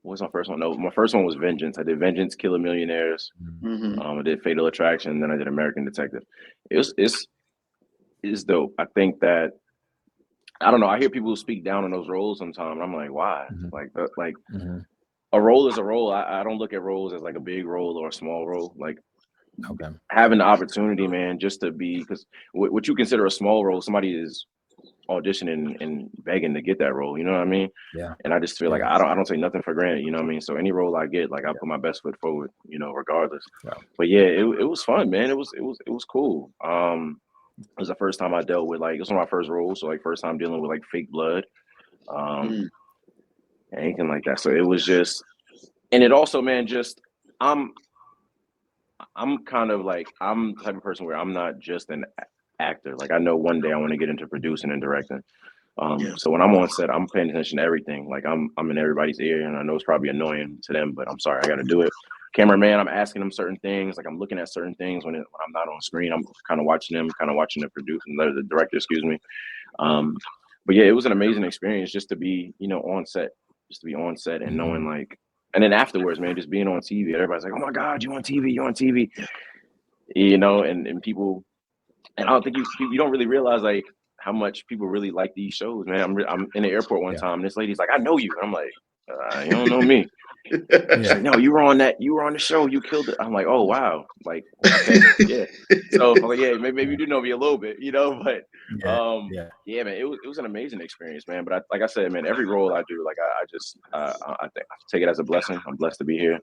What was my first one? No, my first one was Vengeance. I did Vengeance, Killer Millionaires. I did Fatal Attraction, and then I did American Detective. It's dope. I think that I don't know. I hear people speak down on those roles sometimes. And I'm like, why? Like a role is a role. I don't look at roles as like a big role or a small role. Like having the opportunity, man, just to be, because what you consider a small role, somebody is auditioning and begging to get that role. You know what I mean? Yeah. And I just feel like I don't take nothing for granted. You know what I mean? So any role I get, like I put my best foot forward. You know, regardless. Yeah. But yeah, it was fun, man. It was cool. It was the first time I dealt with it was one of my first roles, so like first time dealing with like fake blood, anything like that. So it was just, and it also, man, just I'm kind of like I'm the type of person where I'm not just an actor. Like I know one day I want to get into producing and directing. So when I'm on set, I'm paying attention to everything. Like I'm in everybody's ear, and I know it's probably annoying to them, but I'm sorry, I got to do it. Cameraman, I'm asking them certain things. Like I'm looking at certain things when I'm not on screen. I'm kind of watching them, kind of watching the director, excuse me. But yeah, it was an amazing experience just to be, you know, on set, and knowing like, and then afterwards, man, just being on TV. Everybody's like, "Oh my God, you on TV? You on TV?" You know, and people, and I don't think you don't really realize like how much people really like these shows, man. I'm in the airport one time, and this lady's like, "I know you," and I'm like, "You don't know me." She's like, "No, you were on the show, you killed it." I'm like, "Oh wow," like, okay, yeah. So I'm like, yeah, maybe you do know me a little bit, you know, but yeah, man, it was an amazing experience, man. But like I said, man, every role I do, like I think I take it as a blessing. I'm blessed to be here,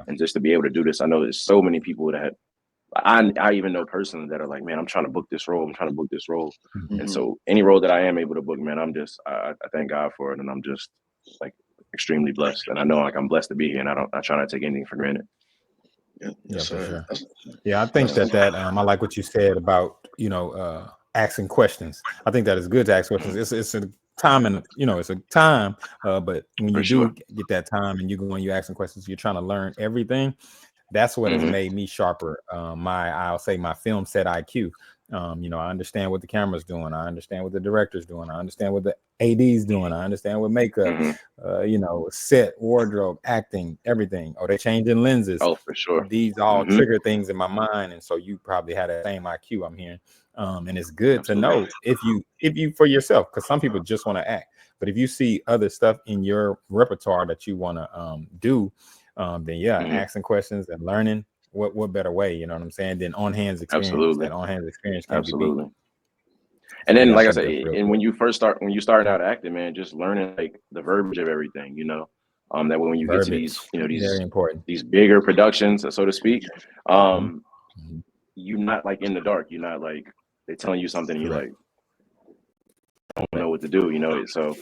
and just to be able to do this. I know there's so many people that I even know personally that are like, man, I'm trying to book this role. And so any role that I am able to book, man, I thank God for it, and I'm just like extremely blessed. And I know like I'm blessed to be here, and I try not to take anything for granted. Yeah, for sure. Yeah, I think that I like what you said about, you know, asking questions. I think that is good to ask questions. It's a time, and you know, it's a time, but when you do get that time and you go and you asking questions, you're trying to learn everything. That's what has made me sharper. I'll say my film set IQ. You know, I understand what the camera's doing. I understand what the director's doing. I understand what the AD's doing. I understand what makeup, you know, set, wardrobe, acting, everything. Oh, they're changing lenses. Oh, for sure. These all trigger things in my mind. And so you probably had that same IQ I'm hearing. And it's good to know if you for yourself, because some people just want to act. But if you see other stuff in your repertoire that you want to do, then asking questions and learning what better way, you know what I'm saying, than on hands experience. Absolutely. That on hands experience can't be beat. And then, like I said, and when you started out acting, man, just learning like the verbiage of everything, you know, that when you get to these, you know, very important, these bigger productions, so to speak, you're not like in the dark. You're not like they're telling you something, and you're like, I don't know what to do, you know. So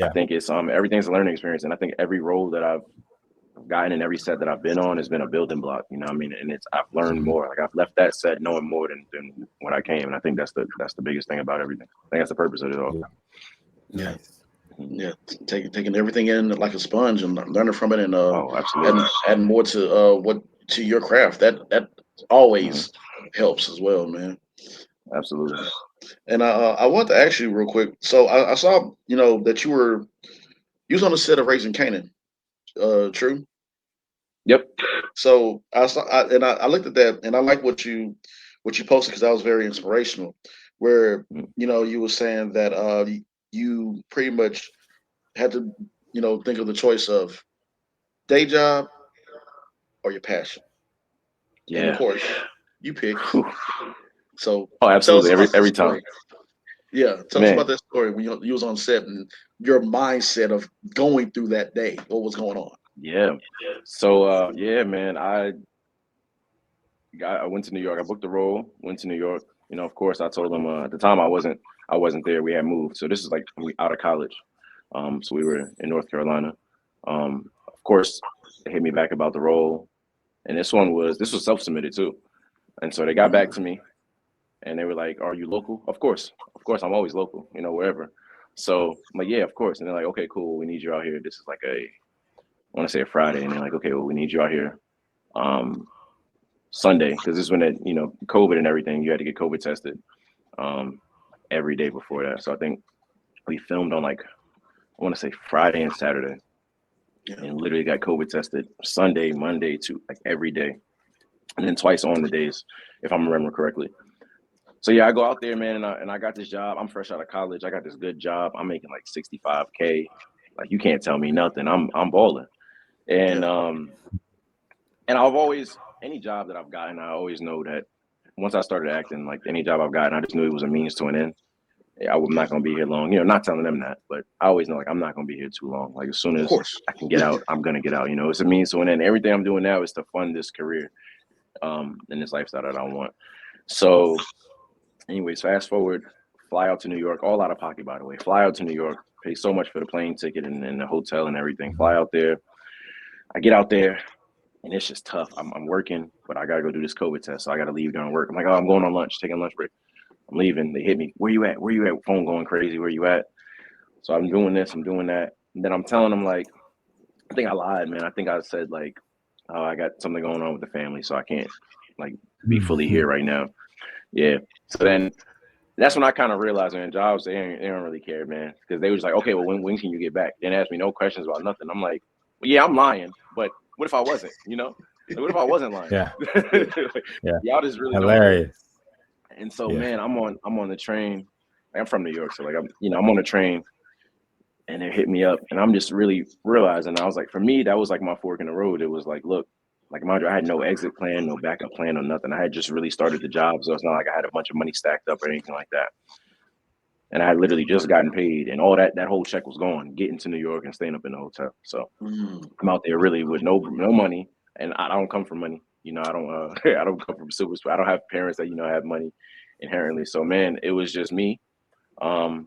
I think it's everything's a learning experience, and I think every role that I've gotten and every set that I've been on has been a building block, you know what I mean? And I've learned more. Like I've left that set knowing more than when I came. And I think that's the biggest thing about everything. I think that's the purpose of it all. Yeah. Taking everything in like a sponge and learning from it, and absolutely. adding more to your craft. That always helps as well, man. Absolutely. And I want to ask you real quick. So I saw, you know, that you was on the set of Raising Kanan. True. Yep. So I looked at that, and I like what you posted, because that was very inspirational. Where you know, you were saying that you pretty much had to, you know, think of the choice of day job or your passion. Yeah. And of course, you picked So absolutely, tell us about every that time. story. Yeah, tell us about that story when you was on set and your mindset of going through that day. What was going on? Yeah. So yeah, man, I went to New York. I booked the role, went to New York. You know, of course, I told them at the time I wasn't there. We had moved, so this is like we out of college. So we were in North Carolina. Of course, they hit me back about the role, and this was self-submitted too. And so they got back to me, and they were like, "Are you local?" Of course, I'm always local. You know, wherever. So I'm like, "Yeah, of course." And they're like, "Okay, cool. We need you out here." This is like I want to say a Friday, and they're like, "Okay, well, we need you out here." Sunday, because this is when COVID and everything, you had to get COVID tested every day before that. So I think we filmed on like I want to say Friday and Saturday, and literally got COVID tested Sunday, Monday, to like every day, and then twice on the days, if I'm remembering correctly. So yeah, I go out there, man, and I got this job. I'm fresh out of college. I got this good job. I'm making like $65K. Like you can't tell me nothing. I'm balling, and I've always any job that I've gotten, I always know that once I started acting, like any job I've gotten, I just knew it was a means to an end. I'm not going to be here long. You know, not telling them that, but I always know like I'm not going to be here too long. Like as soon as I can get out, I'm going to get out. You know, it's a means to an end. Everything I'm doing now is to fund this career and this lifestyle that I want. So anyways, fast forward, fly out to New York, all out of pocket, by the way. Fly out to New York, pay so much for the plane ticket and the hotel and everything. Fly out there. I get out there. And it's just tough. I'm working, but I got to go do this COVID test. So I got to leave during work. I'm like, oh, I'm going on lunch, taking a lunch break. I'm leaving. They hit me. Where you at? Where you at? Phone going crazy. Where you at? So I'm doing this. I'm doing that. And then I'm telling them, like, I think I lied, man. I think I said, like, oh, I got something going on with the family, so I can't, like, be fully here right now. Yeah. So then that's when I kind of realized, man, jobs, they don't really care, man. Because they was like, okay, well, when can you get back? They didn't ask me no questions about nothing. I'm like, well, yeah, I'm lying, but what if I wasn't, you know? Like, what if I wasn't lying? Yeah. Like, Yeah. Y'all just really hilarious. And so, man, I'm on the train. Like, I'm from New York, so like I'm on the train, and they hit me up, and I'm just really realizing. I was like, for me, that was like my fork in the road. It was like, look, like mind you, I had no exit plan, no backup plan, or nothing. I had just really started the job, so it's not like I had a bunch of money stacked up or anything like that. And I had literally just gotten paid, and all that whole check was gone, getting to New York and staying up in the hotel. So I'm out there really with no money, and I don't come from money. You know, I don't I don't come from silver spoon. I don't have parents that have money inherently. So man, it was just me, and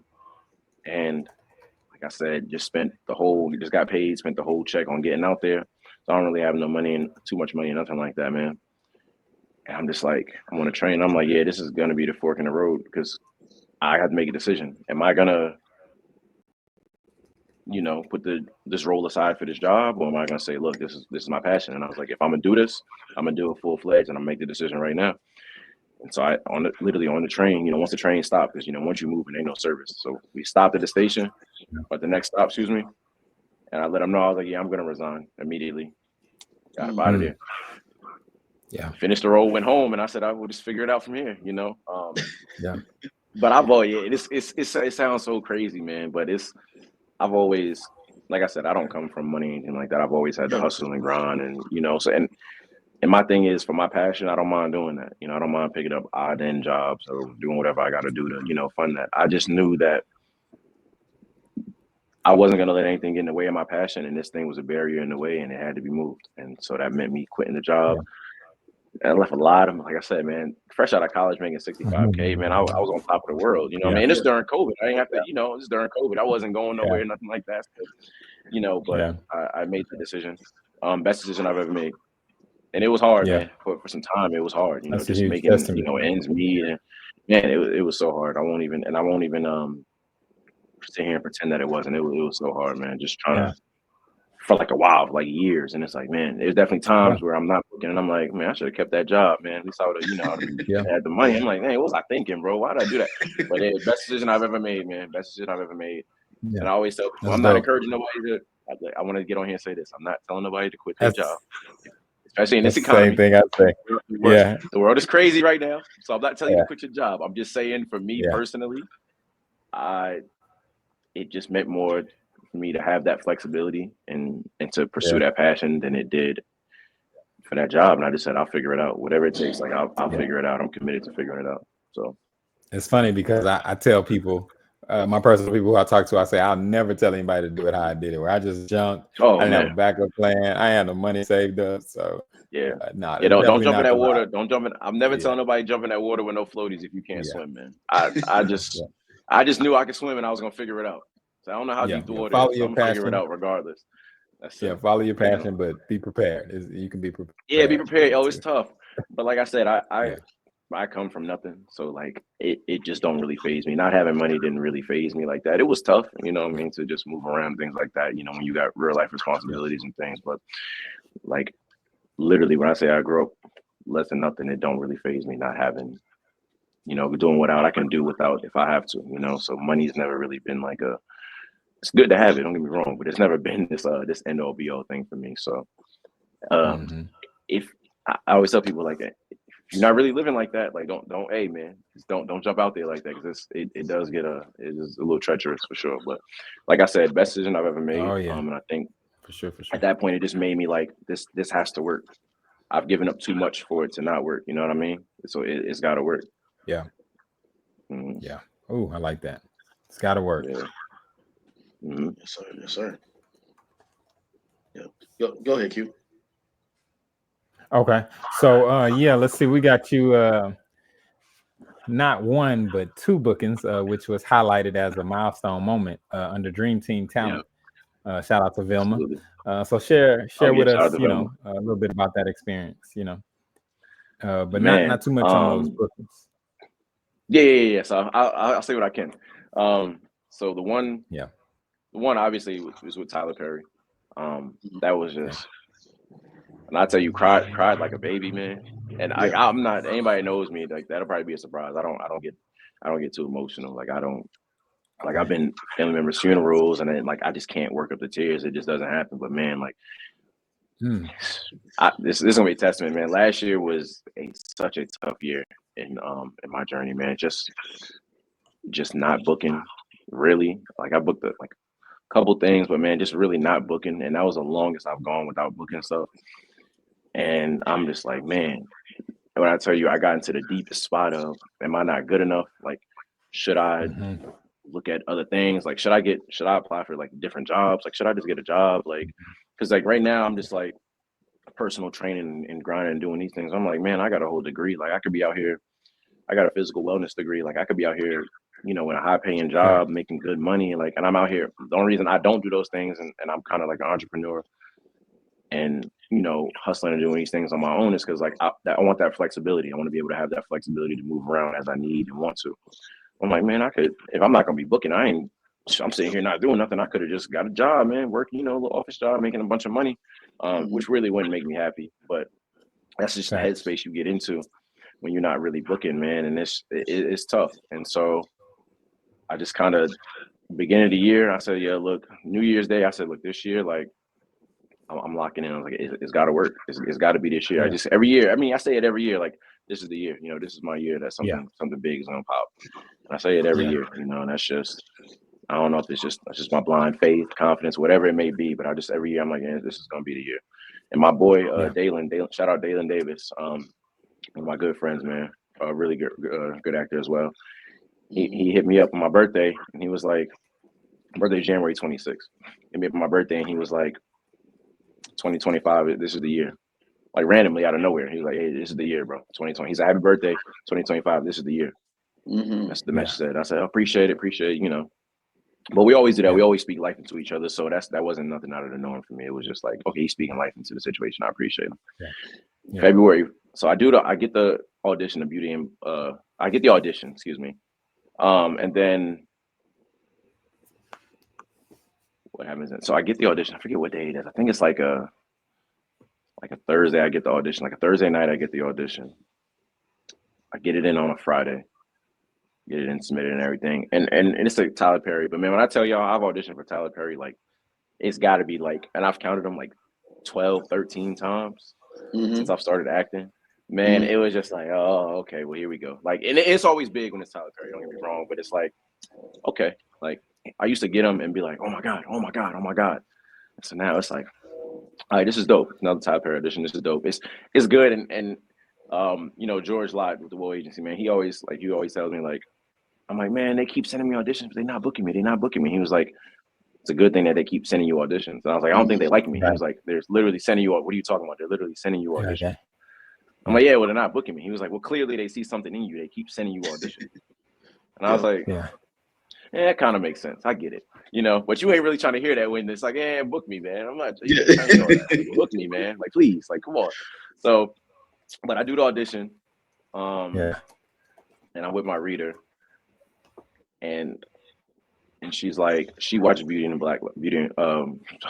like I said, just got paid, spent the whole check on getting out there. So I don't really have no money and too much money, nothing like that, man. And I'm just like, I'm on a train. I'm like, yeah, this is gonna be the fork in the road because I have to make a decision. Am I gonna, put this role aside for this job, or am I gonna say, look, this is my passion? And I was like, if I'm gonna do this, I'm gonna do it full fledged, and I'm gonna make the decision right now. And so literally on the train, once the train stopped, because once you move, there ain't no service. So we stopped at the station, at the next stop, excuse me, and I let them know. I was like, yeah, I'm gonna resign immediately. Got up out of there. Yeah. Finished the role, went home, and I said I will just figure it out from here. Yeah. But it sounds so crazy, man. But I've always, like I said, I don't come from money or anything like that. I've always had to hustle and grind, and so and my thing is, for my passion, I don't mind doing that. I don't mind picking up odd end jobs or doing whatever I got to do to fund that. I just knew that I wasn't gonna let anything get in the way of my passion, and this thing was a barrier in the way, and it had to be moved. And so that meant me quitting the job. And I left a lot of, like I said, man, fresh out of college making $65K, man, I was on top of the world. I mean, it's during COVID. I ain't have to, it's during COVID. I wasn't going nowhere, nothing like that. So, but I made the decision. Best decision I've ever made. And it was hard, man. For some time, it was hard. That's just making ends meet. And man, it was so hard. I won't even sit here and pretend that it wasn't. It was so hard, man. Just trying to for like a while, like years. And it's like, man, there's definitely times where I'm not looking, and I'm like, man, I should have kept that job, man. At least I would have, had the money. I'm like, man, what was I thinking, bro? Why did I do that? But it was the best decision I've ever made, man. Best decision I've ever made. Yeah. And I always tell people, I'm not encouraging nobody to. I want to get on here and say this. I'm not telling nobody to quit their job, especially in this economy. Same thing I say. The world is crazy right now, so I'm not telling you to quit your job. I'm just saying, for me personally, it just meant more for me to have that flexibility and to pursue that passion than it did for that job. And I just said, I'll figure it out, whatever it takes. Like I'll figure it out. I'm committed to figuring it out. So it's funny because I tell people, my personal people who I talk to, I say I'll never tell anybody to do it how I did it, where I just jumped. oh I didn't have a man, backup plan. I had no money saved up, so yeah. nah, Yeah, that's don't definitely jump in not the that route. water. Don't jump in. I'm never Yeah, telling nobody jump in that water with no floaties if you can't yeah, swim, man. I just knew I could swim and I was gonna figure it out. So I don't know how yeah, deep the yeah. water Follow is. So your I'm gonna figure it passion. out regardless. That's Yeah, it. follow your You know. passion, but be prepared. You can be prepared. Yeah, be prepared. Oh, it's too. tough. But like I said, Yeah, I come from nothing. So like it just don't really phase me. Not having money didn't really phase me like that. It was tough, you know what I mean, to just move around, things like that, you know, when you got real life yeah, responsibilities and things. But like literally when I say I grew up less than nothing, it don't really phase me not having, you know, doing what I can do without if I have to, you know. So money's never really been like it's good to have it, don't get me wrong, but it's never been this end all be all thing for me. So mm-hmm. if I always tell people like if you're not really living like that, like don't hey man, just don't jump out there like that because it does get it is a little treacherous for sure. But like I said, best decision I've ever made. Oh yeah, And I think for sure. at that point it just made me like this has to work. I've given up too much for it to not work. You know what I mean? So it's got to work. Yeah, Mm-hmm. yeah. Oh, I like that. It's got to work. Yeah. Mm-hmm. Yes, sir. Yes, sir. Yeah. Go ahead, Q. Okay, so yeah, let's see. We got you not one but two bookings, which was highlighted as a milestone moment under Dream Team Yeah. Talent. Shout out to Vilma. Absolutely. So share Oh yeah. with Shout out us, to you Velma. know, a little bit about that experience, you know, but Man. not too much on those bookings. Yeah. So I'll say what I can. So the one obviously was with Tyler Perry. That was just, and I tell you, cried like a baby, man. And I'm not, anybody knows me, like that'll probably be a surprise. I don't get too emotional. Like I don't, like I've been family members' funerals, and then like I just can't work up the tears. It just doesn't happen. But man, like this is gonna be a testament, man. Last year was such a tough year in my journey, man. Just not booking, really. Like I booked like a couple things, but man, just really not booking, and that was the longest I've gone without booking stuff. And I'm just like, man, when I tell you, I got into the deepest spot of, am I not good enough? Like, should I look at other things? Like, should I apply for like different jobs? Like, should I just get a job? Like, because like right now I'm just like personal training and grinding and doing these things. I'm like, man, I got a whole degree. Like I could be out here. I got a physical wellness degree. Like I could be out here, you know, in a high paying job, making good money. Like, and I'm out here. The only reason I don't do those things and I'm kind of like an entrepreneur and, you know, hustling and doing these things on my own is because like I want that flexibility. I want to be able to have that flexibility to move around as I need and want to. I'm like, man, I could, if I'm not going to be booking, I'm sitting here not doing nothing. I could have just got a job, man, working, you know, a little office job, making a bunch of money, which really wouldn't make me happy. But that's just the headspace you get into when you're not really booking, man. And it's tough. And so I just kind of, beginning of the year, I said, yeah, look, New Year's Day, I said, look, this year, like, I'm locking in. I was like, it's got to work. It's got to be this year. I just, every year, I mean, I say it every year, like, this is the year, you know, this is my year that something big is going to pop. And I say it every year, you know, and that's just, I don't know if that's just my blind faith, confidence, whatever it may be, but I just, every year I'm like, yeah, this is going to be the year. And my boy, Dalen, shout out Dalen Davis, one of my good friends, man, a really good actor as well. He hit me up on my birthday and he was like, my birthday is January 26th. Hit me up on my birthday and he was like, 2025, this is the year. Like randomly out of nowhere. He was like, hey, this is the year, bro. 2020. He's like, happy birthday, 2025. This is the year. That's the message said. I said, appreciate it, you know. But we always do that. We always speak life into each other. So that wasn't nothing out of the norm for me. It was just like, okay, he's speaking life into the situation. I appreciate him. February. So I get the audition of Beauty and I get the audition, excuse me. And then what happens then? So I get the audition. I forget what day it is. I think it's like a Thursday. I get the audition. Like a Thursday night, I get the audition. I get it in on a Friday. Get it in, submitted and everything. And it's like Tyler Perry. But man, when I tell y'all I've auditioned for Tyler Perry, like it's got to be like, and I've counted them like 12, 13 times since I've started acting. Man, it was just like, oh, okay, well, here we go. Like, and it's always big when it's Tyler Perry, don't get me wrong, but it's like, okay, like I used to get them and be like, oh my God. So now it's like, all right, this is dope. Another Tyler Perry audition. This is dope. It's good. And George Lott with the Wool Agency, man, he always tells me, like, I'm like, man, they keep sending me auditions, but they're not booking me. He was like, it's a good thing that they keep sending you auditions. And I was like, I don't think they like me. He was like, they're literally sending you. What are you talking about? They're literally sending you auditions. Okay. I'm like, yeah, well, they're not booking me. He was like, well, clearly they see something in you. They keep sending you auditions. And I was like, yeah, it kind of makes sense. I get it, but you ain't really trying to hear that when it's like, book me, man. I'm not trying to know that. Book me, man. Like, please, like, come on. So, but I do the audition. And I'm with my reader, and she's like, she watched Beauty and the oh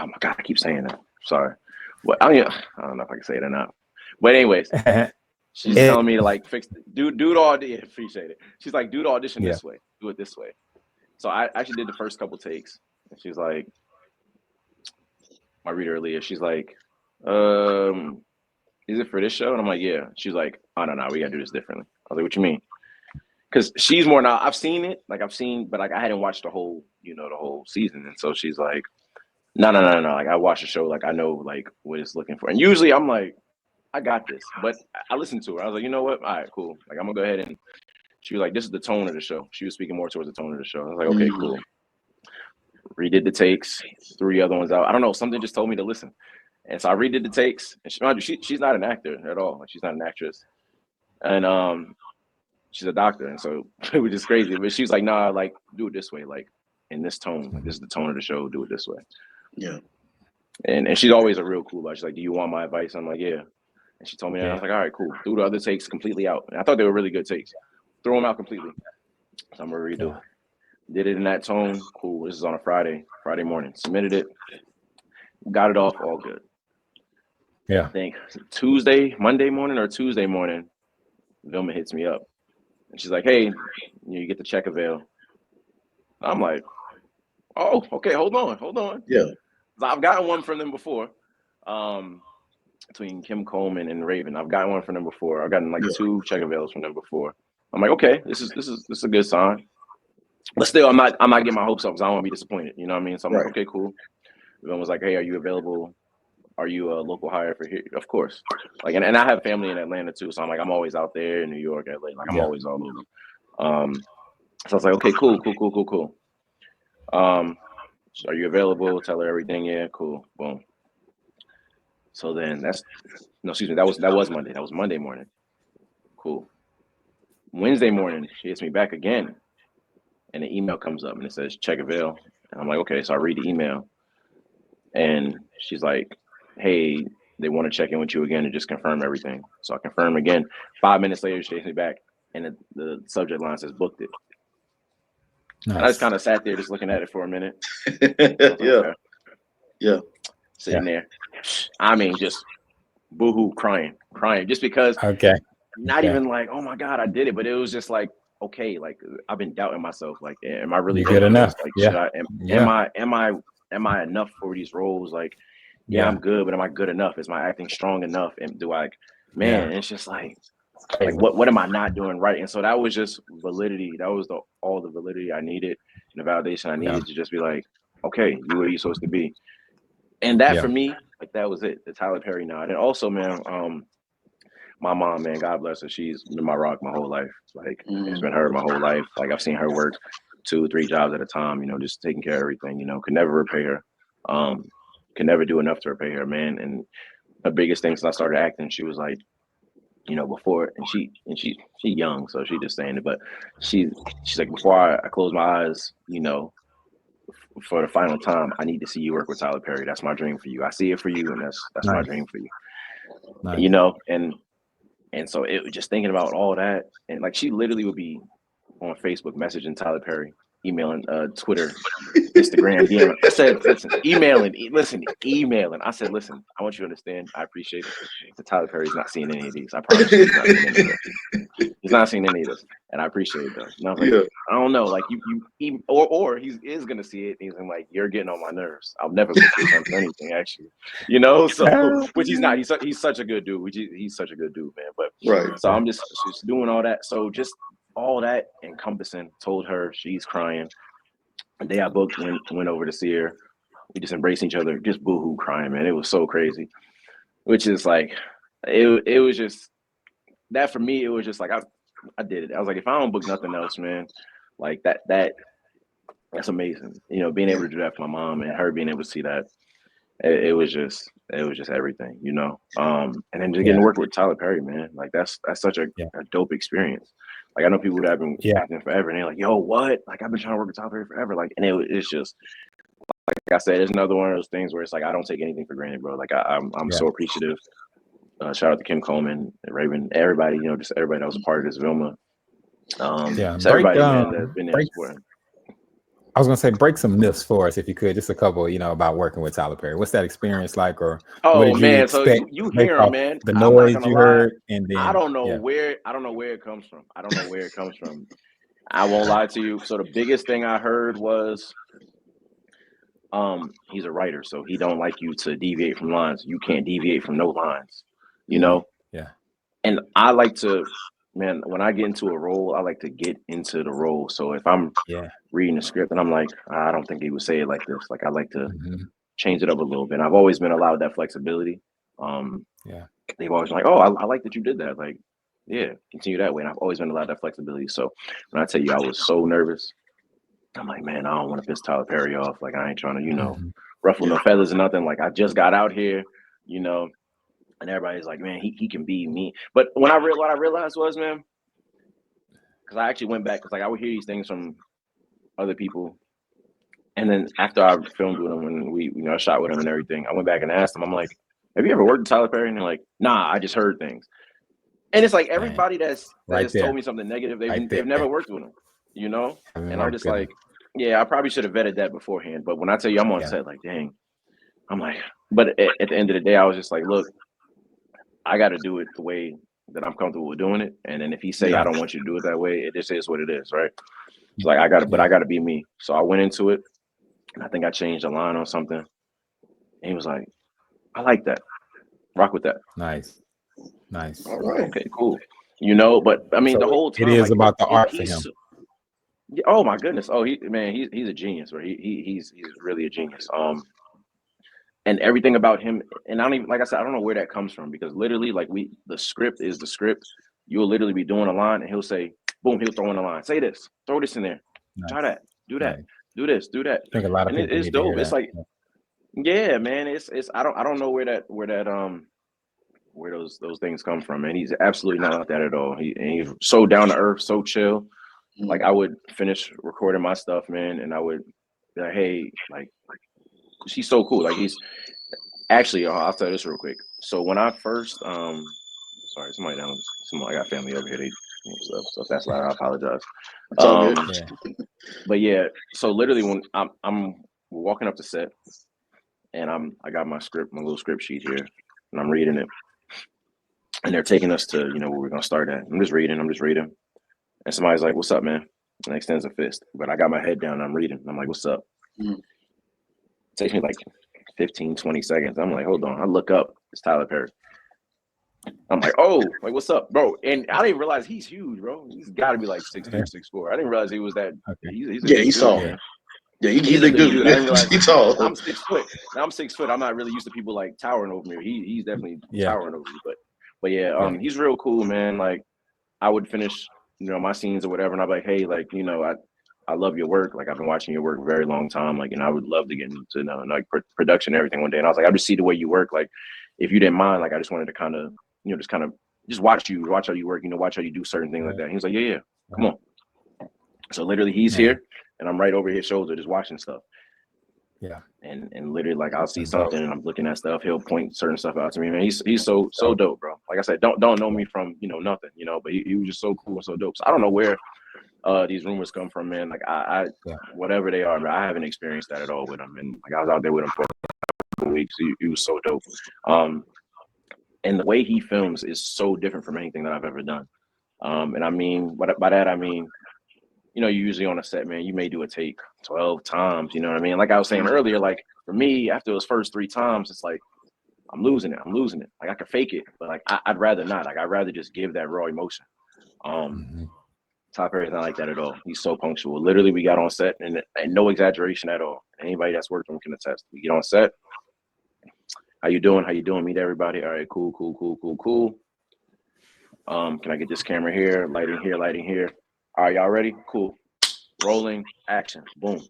my God, I keep saying that. Sorry. But I don't know if I can say it or not. But anyways, she's telling me to like do the audition. Appreciate it. She's like, do the audition this way. Do it this way. So I actually did the first couple takes. And she's like, my reader Aaliyah, she's like, is it for this show? And I'm like, yeah. She's like, oh no, we gotta do this differently. I was like, what you mean? Because she's more now. I've seen it, but like I hadn't watched the whole season, and so she's like, no. Like I watched the show, like I know like what it's looking for, and usually I'm like, I got this, but I listened to her. I was like, you know what? All right, cool. Like I'm gonna go ahead and. She was like, this is the tone of the show. She was speaking more towards the tone of the show. I was like, okay, cool. Redid the takes, 3 other ones out. I don't know. Something just told me to listen, and so I redid the takes. And she's not an actor at all. Like she's not an actress, and she's a doctor, and so it was just crazy. But she was like, nah, like do it this way, like in this tone. Like this is the tone of the show. Do it this way. Yeah. And she's always a real cool about it. She's like, do you want my advice? I'm like, yeah. And she told me that. I was like, all right, cool. Threw the other takes completely out. And I thought they were really good takes. Throw them out completely. So I'm gonna redo it. Did it in that tone. Cool. This is on a Friday morning. Submitted it. Got it off. All good. Yeah. I think Monday morning or Tuesday morning, Vilma hits me up. And she's like, hey, you get the check avail. I'm like, oh, okay, hold on. Yeah. I've gotten one from them before. Between Kim Coleman and Raven. I've gotten one from them before. I've gotten like 2 check avails from them before. I'm like, okay, this is a good sign. But still, I'm not getting my hopes up because I don't want to be disappointed. You know what I mean? So I'm like, okay, cool. Everyone was like, hey, are you available? Are you a local hire for here? Of course. Like, and I have family in Atlanta too. So I'm like, I'm always out there in New York, LA. Like I'm always all over. So I was like, okay, cool. So are you available? Tell her everything. Yeah, cool. Boom. So then that was Monday. That was Monday morning. Cool. Wednesday morning, she hits me back again. And the email comes up and it says check avail. And I'm like, okay. So I read the email. And she's like, hey, they want to check in with you again and just confirm everything. So I confirm again. 5 minutes later, she hits me back. And the subject line says booked it. Nice. And I just kind of sat there just looking at it for a minute. Yeah. Sitting there. I mean, just boohoo, crying, just because. Not even like, oh my God, I did it, but it was just like, okay, like I've been doubting myself. Like, am I really good enough? Like, am I enough for these roles? Like, I'm good, but am I good enough? Is my acting strong enough? And do I, it's just like what am I not doing right? And so that was just validity. That was all the validity I needed and the validation I needed to just be like, okay, you where you supposed to be. And that for me, like that was it. The Tyler Perry nod. And also, man, my mom, man, God bless her. She's been my rock my whole life. Like it's been her my whole life. Like I've seen her work 2 or 3 jobs at a time, just taking care of everything, could never repay her. Could never do enough to repay her, man. And the biggest thing since I started acting, she was like, before, and she young, so she just saying it, but she's like, before I close my eyes, for the final time, I need to see you work with Tyler Perry. That's my dream for you. I see it for you, and that's nice. My dream for you. Nice. And so it was just thinking about all that, and like she literally would be on Facebook messaging Tyler Perry, emailing, Twitter, Instagram, DMing. I said, listen, emailing. I said, listen, I want you to understand. I appreciate it. Tyler Perry's not seeing any of these. I promise you, he's not seeing any of this, and I appreciate it though. And I was like, I don't know, like you or he is gonna see it. And he's like, you're getting on my nerves. I'll never put this onto anything, actually. So which he's not. He's such a good dude. He's such a good dude, man. But so I'm just doing all that. So just all that encompassing. Told her, she's crying. The day I booked, went over to see her. We just embraced each other, just boohoo crying, man. It was so crazy. Which is like, it was just that for me, it was just like I did it. I was like, if I don't book nothing else, man, like that's amazing. You know, being able to do that for my mom and her being able to see that, it was just everything, you know. And then just getting to work with Tyler Perry, man, like that's such a dope experience. Like I know people that have been acting forever, and they're like, "Yo, what? Like I've been trying to work with Tyler Perry forever." Like, and it's just like I said, it's another one of those things where it's like I don't take anything for granted, bro. Like I'm so appreciative. Shout out to Kim Coleman, Raven, everybody, you know, just everybody that was a part of this Vilma. Just everybody, man, that's been there supporting. I was gonna say, break some myths for us if you could, just a couple, you know, about working with Tyler Perry. What's that experience like, or what did you expect? So you hear him, man. The noise you heard, and then I don't know where it comes from. I don't know where it comes from. I won't lie to you. So the biggest thing I heard was, he's a writer, so he don't like you to deviate from lines. You can't deviate from no lines, you know. Yeah. And I like to, man, when I get into a role, I like to get into the role. So if I'm reading the script and I'm like, I don't think he would say it like this. Like I like to change it up a little bit. I've always been allowed that flexibility. They've always been like, oh, I like that you did that. Like, yeah, continue that way. And I've always been allowed that flexibility. So when I tell you I was so nervous, I'm like, man, I don't want to piss Tyler Perry off. Like I ain't trying to, you know, ruffle no feathers or nothing. Like I just got out here, you know. And everybody's like, man, he can be me. But when what I realized was, man, because I actually went back, because like I would hear these things from other people, and then after I filmed with him and we, you know, shot with him and everything, I went back and asked him, I'm like, have you ever worked with Tyler Perry? And they're like, nah, I just heard things. And it's like everybody that has told me something negative, they've never worked with him, you know. And I'm just like, yeah, I probably should have vetted that beforehand. But when I tell you I'm on set, like, dang, I'm like, but at the end of the day, I was just like, look, I got to do it the way that I'm comfortable with doing it. And then if he say, I don't want you to do it that way, it just is what it is. Right. It's like, I got to be me. So I went into it and I think I changed a line or something. And he was like, I like that. Rock with that. Nice. All right. Okay, cool. You know, but I mean, the whole time. It is like, about the art for him. Oh my goodness. Oh, he's a genius, right? He's really a genius. And everything about him, and I don't even, like I said, I don't know where that comes from, because literally, like the script is the script. You'll literally be doing a line and he'll say, boom, he'll throw in a line. Say this, throw this in there. Try that, do that, do this, do that. I think a lot of people it's dope. It's like, yeah, man, it's I don't know where those things come from, man. He's absolutely not like that at all. He's so down to earth, so chill. Like I would finish recording my stuff, man, and I would be like, hey, like, he's so cool. Like he's actually, I'll tell you this real quick. So when I first, sorry, I got family over here. So if that's loud, I apologize. But yeah, so literally when I'm walking up the set, and I got my little script sheet here, and I'm reading it, and they're taking us to, you know, where we're gonna start at. I'm just reading, and somebody's like, "What's up, man?" And extends a fist, but I got my head down, and I'm reading. I'm like, "What's up?" It takes me like 15, 20 seconds. I'm like, hold on. I look up. It's Tyler Perry. I'm like, oh, like, what's up, bro? And I didn't realize he's huge, bro. He's got to be like 6'3", 6'4". I didn't realize he was that. Okay. He's tall. Man. Yeah, he's a good dude. I didn't realize he's tall. I'm 6 foot. I'm 6 foot. I'm not really used to people like towering over me. He's definitely towering over me. But yeah, he's real cool, man. Like I would finish, you know, my scenes or whatever, and I'd be like, hey, like, you know, I love your work. Like I've been watching your work a very long time. Like, and I would love to get into, you know, like production and everything one day. And I was like, I just see the way you work. Like, if you didn't mind, like, I just wanted to kind of, you know, just watch how you work, you know, watch how you do certain things like that. And he was like, yeah, come on. So literally he's here and I'm right over his shoulder just watching stuff. Yeah. And literally, like, I'll see something and I'm looking at stuff. He'll point certain stuff out to me, man. He's so dope, bro. Like I said, don't know me from, you know, nothing, you know, but he was just so cool and so dope. So I don't know where these rumors come from, man. Like I whatever they are, man, I haven't experienced that at all with him. And like I was out there with him for a couple weeks. He was so dope. And the way he films is so different from anything that I've ever done. And I mean, by that I mean, you know, you usually on a set, man, you may do a take 12 times, you know what I mean? Like I was saying earlier, like for me, after those first 3 times, it's like I'm losing it. Like I could fake it, but like I'd rather not. Like I'd rather just give that raw emotion. Tyler Perry's not like that at all. He's so punctual. Literally, we got on set and no exaggeration at all. Anybody that's worked with him can attest. We get on set. How you doing? Meet everybody. All right, cool. Can I get this camera here, lighting here, lighting here? All right, y'all ready? Cool. Rolling, action, boom.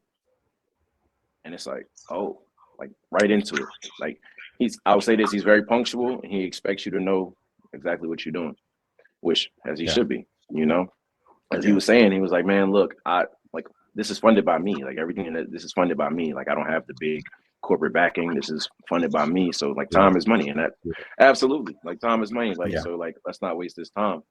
And it's like, oh, like right into it. Like I would say this, he's very punctual and he expects you to know exactly what you're doing, which as he should be, you know. As he was saying, he was like, man, look, this is funded by me. Like everything this is funded by me. Like I don't have the big corporate backing. This is funded by me. So like time is money. And that absolutely, like time is money. Like so like let's not waste this time.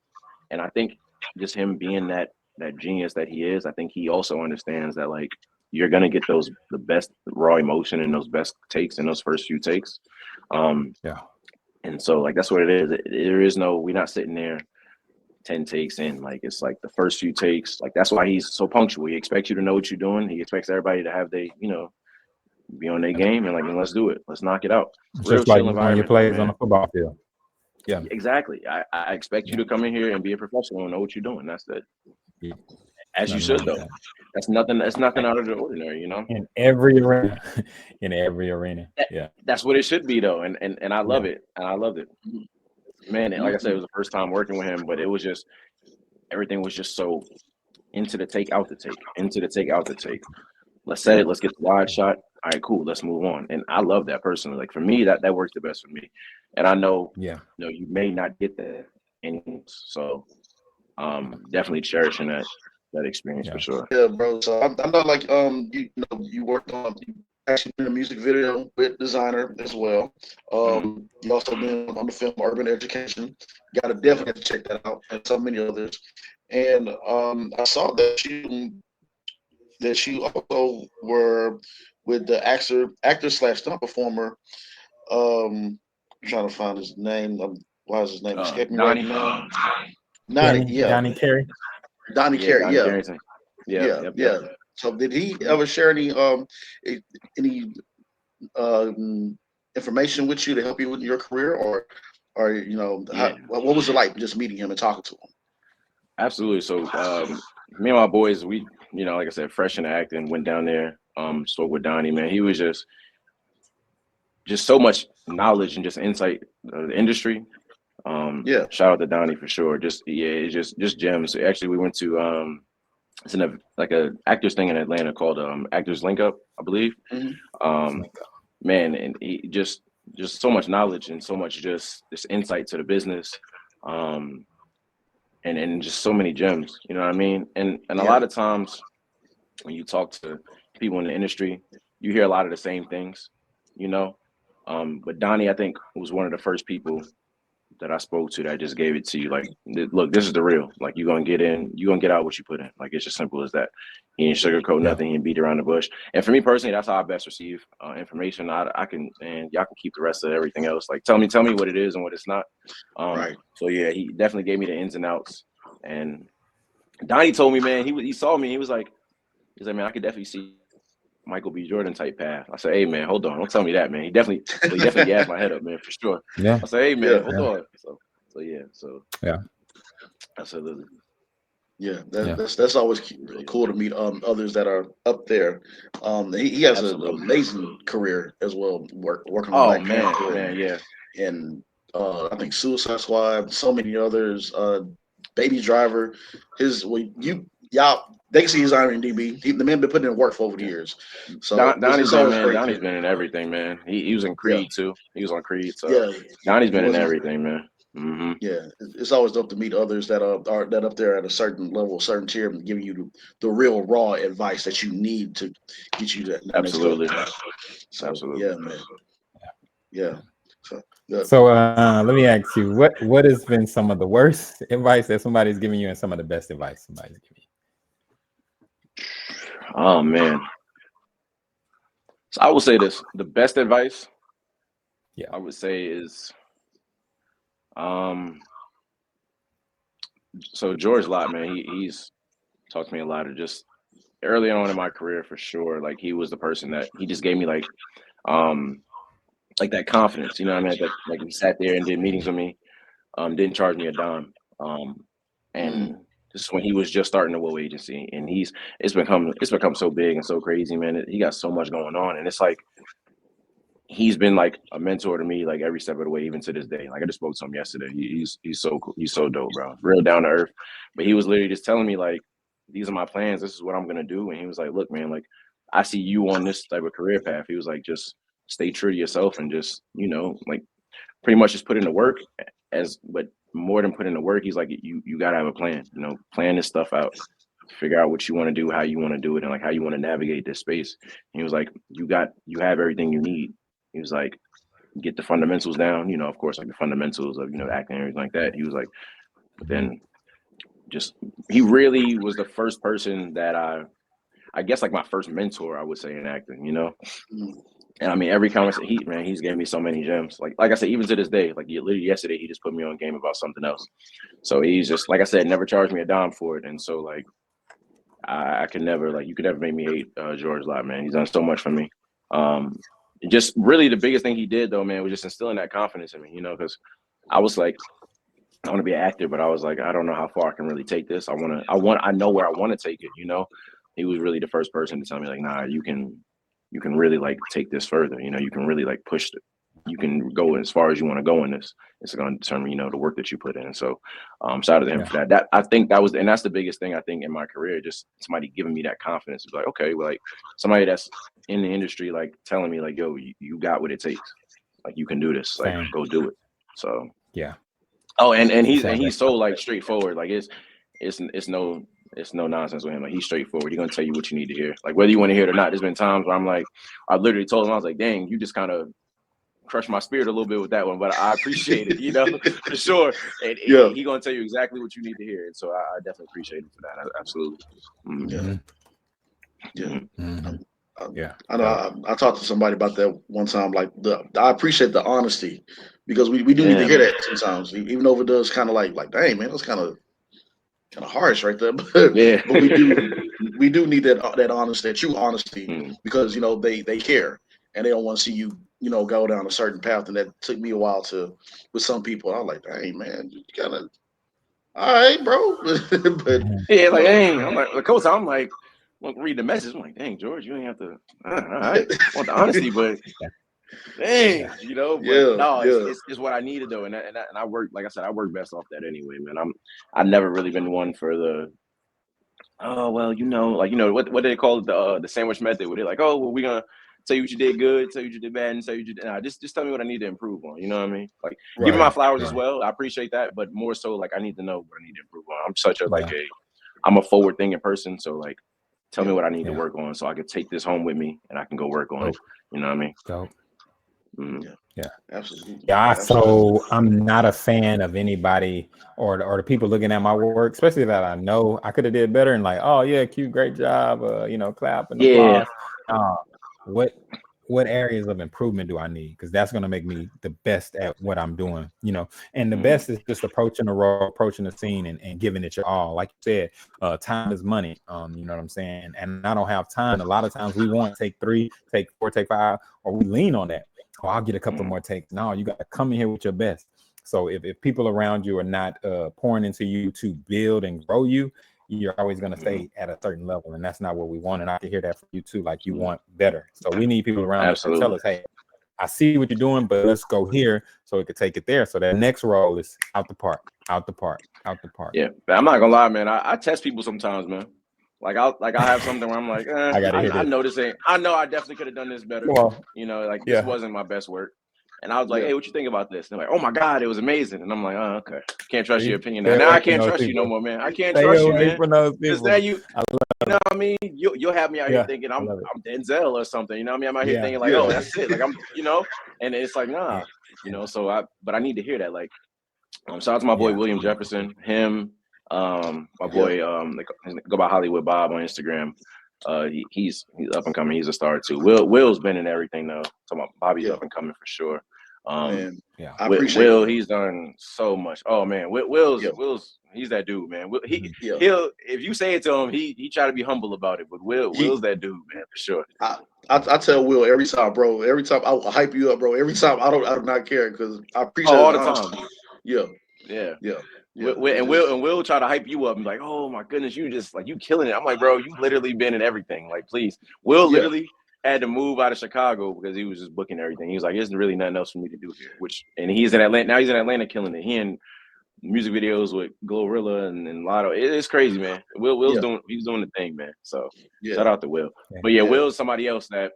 And I think just him being that genius that he is, I think he also understands that like you're gonna get the best raw emotion and those best takes in those first few takes. And so like that's what it is. There is no, we're not sitting there 10 takes in. Like it's like the first few takes. Like that's why he's so punctual. He expects you to know what you're doing. He expects everybody to have they, be on their game and like, let's do it. Let's knock it out. Just like when you play on the football field. Yeah, exactly. I expect you to come in here and be a professional and know what you're doing. That's it. Yeah. As you should though. That's nothing out of the ordinary, In every arena. In every arena. That's what it should be though. And I love it. And I loved it. Man, and like I said, it was the first time working with him, but it was just everything was just so into the take, out the take, into the take, out the take. Let's set it, let's get the wide shot. All right, cool, let's move on. And I love that personally. Like for me, that works the best for me. And I know you may not get that anymore. So definitely cherishing that experience for sure. Yeah, bro. So I'm not like you worked on actually in a music video with designer as well. You also been on the film Urban Education. Gotta definitely check that out, and so many others. And I saw that you also were with the actor / stunt performer. I'm trying to find his name. Why is his name escaping me right now? Donnie Carey. Donnie Carey, yeah. So did he ever share any information with you to help you with your career, or what was it like just meeting him and talking to him? Absolutely. So me and my boys, we like I said, fresh in acting, went down there, spoke with Donnie. Man, he was just so much knowledge and just insight of the industry. Shout out to Donnie for sure. It's just gems. Actually, we went to it's in a actors thing in Atlanta called Actors Link Up, I believe. Man, and he just so much knowledge and so much just this insight to the business, and just so many gems. You know what I mean? And a lot of times when you talk to people in the industry, you hear a lot of the same things, But Donnie, I think, was one of the first people that I spoke to that just gave it to you. Like, look, this is the real. Like, you're gonna get in, you're gonna get out what you put in. Like, it's just simple as that. He ain't sugarcoat nothing. He ain't beat around the bush. And for me personally, that's how I best receive information. I can, and y'all can keep the rest of everything else. Like, tell me what it is and what it's not. So yeah, he definitely gave me the ins and outs. And Donnie told me, man, he saw me. He was like, man, I could definitely see Michael B. Jordan type path. I said, hey man, hold on, don't tell me that, man. He definitely gassed my head up, man, for sure. Yeah. I said, hey man, hold on. So absolutely. Yeah, that's always cool to meet others that are up there. He has an amazing career as well, working on Black Panther. Man, yeah. And I think Suicide Squad, so many others. Baby Driver, they can see his IMDb. The man been putting in work for over the years. So Donnie's been in everything, man. He was in Creed too. He was on Creed. So Donnie's been in everything, man. Mm-hmm. Yeah, it's always dope to meet others that are that up there at a certain level, certain tier, and giving you the real raw advice that you need to get you to absolutely. So, absolutely. Yeah, man. Yeah. So let me ask you, what has been some of the worst advice that somebody's giving you and some of the best advice somebody's giving you? Oh man. So I will say this. The best advice I would say is so George Lott, man, he's talked to me a lot of just early on in my career for sure. Like he was the person that he just gave me like that confidence, you know what I mean? Like he sat there and did meetings with me, didn't charge me a dime. And this is when he was just starting the WOA agency, and it's become so big and so crazy, man. He got so much going on, and it's like he's been like a mentor to me like every step of the way, even to this day. Like I just spoke to him yesterday. He's so cool. He's so dope, bro. Real down to earth. But he was literally just telling me like, these are my plans. This is what I'm gonna do. And he was like, look, man, like I see you on this type of career path. He was like, just stay true to yourself and just, you know, like pretty much just put in the work but more than put in the work, he's like, you gotta have a plan, you know, plan this stuff out, figure out what you want to do, how you want to do it, and like how you want to navigate this space. And he was like, you have everything you need. He was like, get the fundamentals down, you know, of course, like the fundamentals of, you know, acting and everything like that. He was like, but then just, he really was the first person that I guess like my first mentor, I would say, in acting, you know. And I mean, every conversation, he's gave me so many gems. Like I said, even to this day, like literally yesterday, he just put me on game about something else. So he's just, like I said, never charged me a dime for it. And so like, I could never, like, you could never make me hate George Lott, man. He's done so much for me. Just really the biggest thing he did though, man, was just instilling that confidence in me, you know, because I was like, I want to be an actor, but I was like, I don't know how far I can really take this. I know where I want to take it, you know. He was really the first person to tell me like, nah, you can really like take this further, you know, you can really like push it. You can go as far as you want to go in this. It's going to determine, you know, the work that you put in. And so shout out to him for that. That I think that was, and that's the biggest thing I think in my career, just somebody giving me that confidence. It's like, okay, well, like somebody that's in the industry, like telling me like, yo, you got what it takes. Like you can do this, like go do it. So yeah. Oh, and he's so like straightforward. Like it's no nonsense with him. Like he's straightforward. He's gonna tell you what you need to hear. Like whether you want to hear it or not. There's been times where I'm like, I literally told him, I was like, dang, you just kind of crushed my spirit a little bit with that one, but I appreciate it, you know, for sure. And he's gonna tell you exactly what you need to hear. And so I definitely appreciate him for that. Absolutely. I know I talked to somebody about that one time. Like I appreciate the honesty because we do need to hear that sometimes, even though it does kind of like dang man, that's kind of harsh right there. But we do need that true honesty because you know they care and they don't want to see you go down a certain path. And that took me a while with some people. I was like, dang man, you gotta, all right, bro. But yeah, like dang, I'm like the coach. I'm like. Read the message. I'm like, dang, George, you ain't have to. All right, I want the honesty, but dang, you know. But it's what I needed though, and I work. Like I said, I work best off that anyway, man. I've never really been one for the. Oh well, you know, like what do they call it, the sandwich method? Where they're like, oh well, we're gonna tell you what you did good, tell you what you did bad, and tell you what you did. Just tell me what I need to improve on. You know what I mean? Like give me my flowers as well. I appreciate that, but more so like I need to know what I need to improve on. I'm such a I'm a forward thinking person, so like. Tell me what I need to work on so I can take this home with me and I can go work on it. You know what I mean? Dope. Yeah, absolutely. Yeah, so I'm not a fan of anybody or the people looking at my work, especially that I know I could have did better and like, oh yeah, cute, great job, clap and applause. What areas of improvement do I need? Because that's going to make me the best at what I'm doing, and the best is just approaching the role, approaching the scene and giving it your all. Like you said, time is money. You know what I'm saying? And I don't have time. A lot of times we want to take 3, take 4, take 5, or we lean on that. Oh, I'll get a couple more takes. No, you got to come in here with your best. So if people around you are not pouring into you to build and grow you, you're always going to stay at a certain level, and that's not what we want. And I can hear that from you too. Like you want better. So we need people around us to tell us, hey, I see what you're doing, but let's go here so we can take it there. So that next role is out the park. Yeah, but I'm not gonna lie, man. I test people sometimes, man. Like I have something where I'm like, I know this ain't. I know I definitely could have done this better. This wasn't my best work. And I was like, hey, what you think about this? And they're like, oh my God, it was amazing. And I'm like, oh, okay. Can't trust your opinion now. Now I can't trust you no more, man. I can't trust you, man. Because now you know what I mean? You'll have me out here thinking I'm Denzel or something. You know what I mean? I'm out here thinking like, oh, that's it. Like I'm, and it's like, nah, so but I need to hear that. Like, shout out to my boy William Jefferson, him, my boy, go by Hollywood Bob on Instagram. He's up and coming. He's a star too. Will's been in everything though. Talking about Bobby's up and coming for sure. I appreciate Will. He's done so much. Oh man, Will's he's that dude, man. He'll if you say it to him, he try to be humble about it, but Will's that dude, man, for sure. I tell Will every time, bro. Every time I will hype you up, bro. Every time I do not care because I appreciate all the time. Yeah. Will try to hype you up and be like, oh my goodness, you just like you killing it. I'm like, bro, you literally been in everything. Like, please. Will literally had to move out of Chicago because he was just booking everything. He was like, "There's really nothing else for me to do here." And he's in Atlanta now. He's in Atlanta killing it. He in music videos with Glorilla and Lotto. It's crazy, man. Will's he's doing the thing, man. So shout out to Will. But Will's somebody else that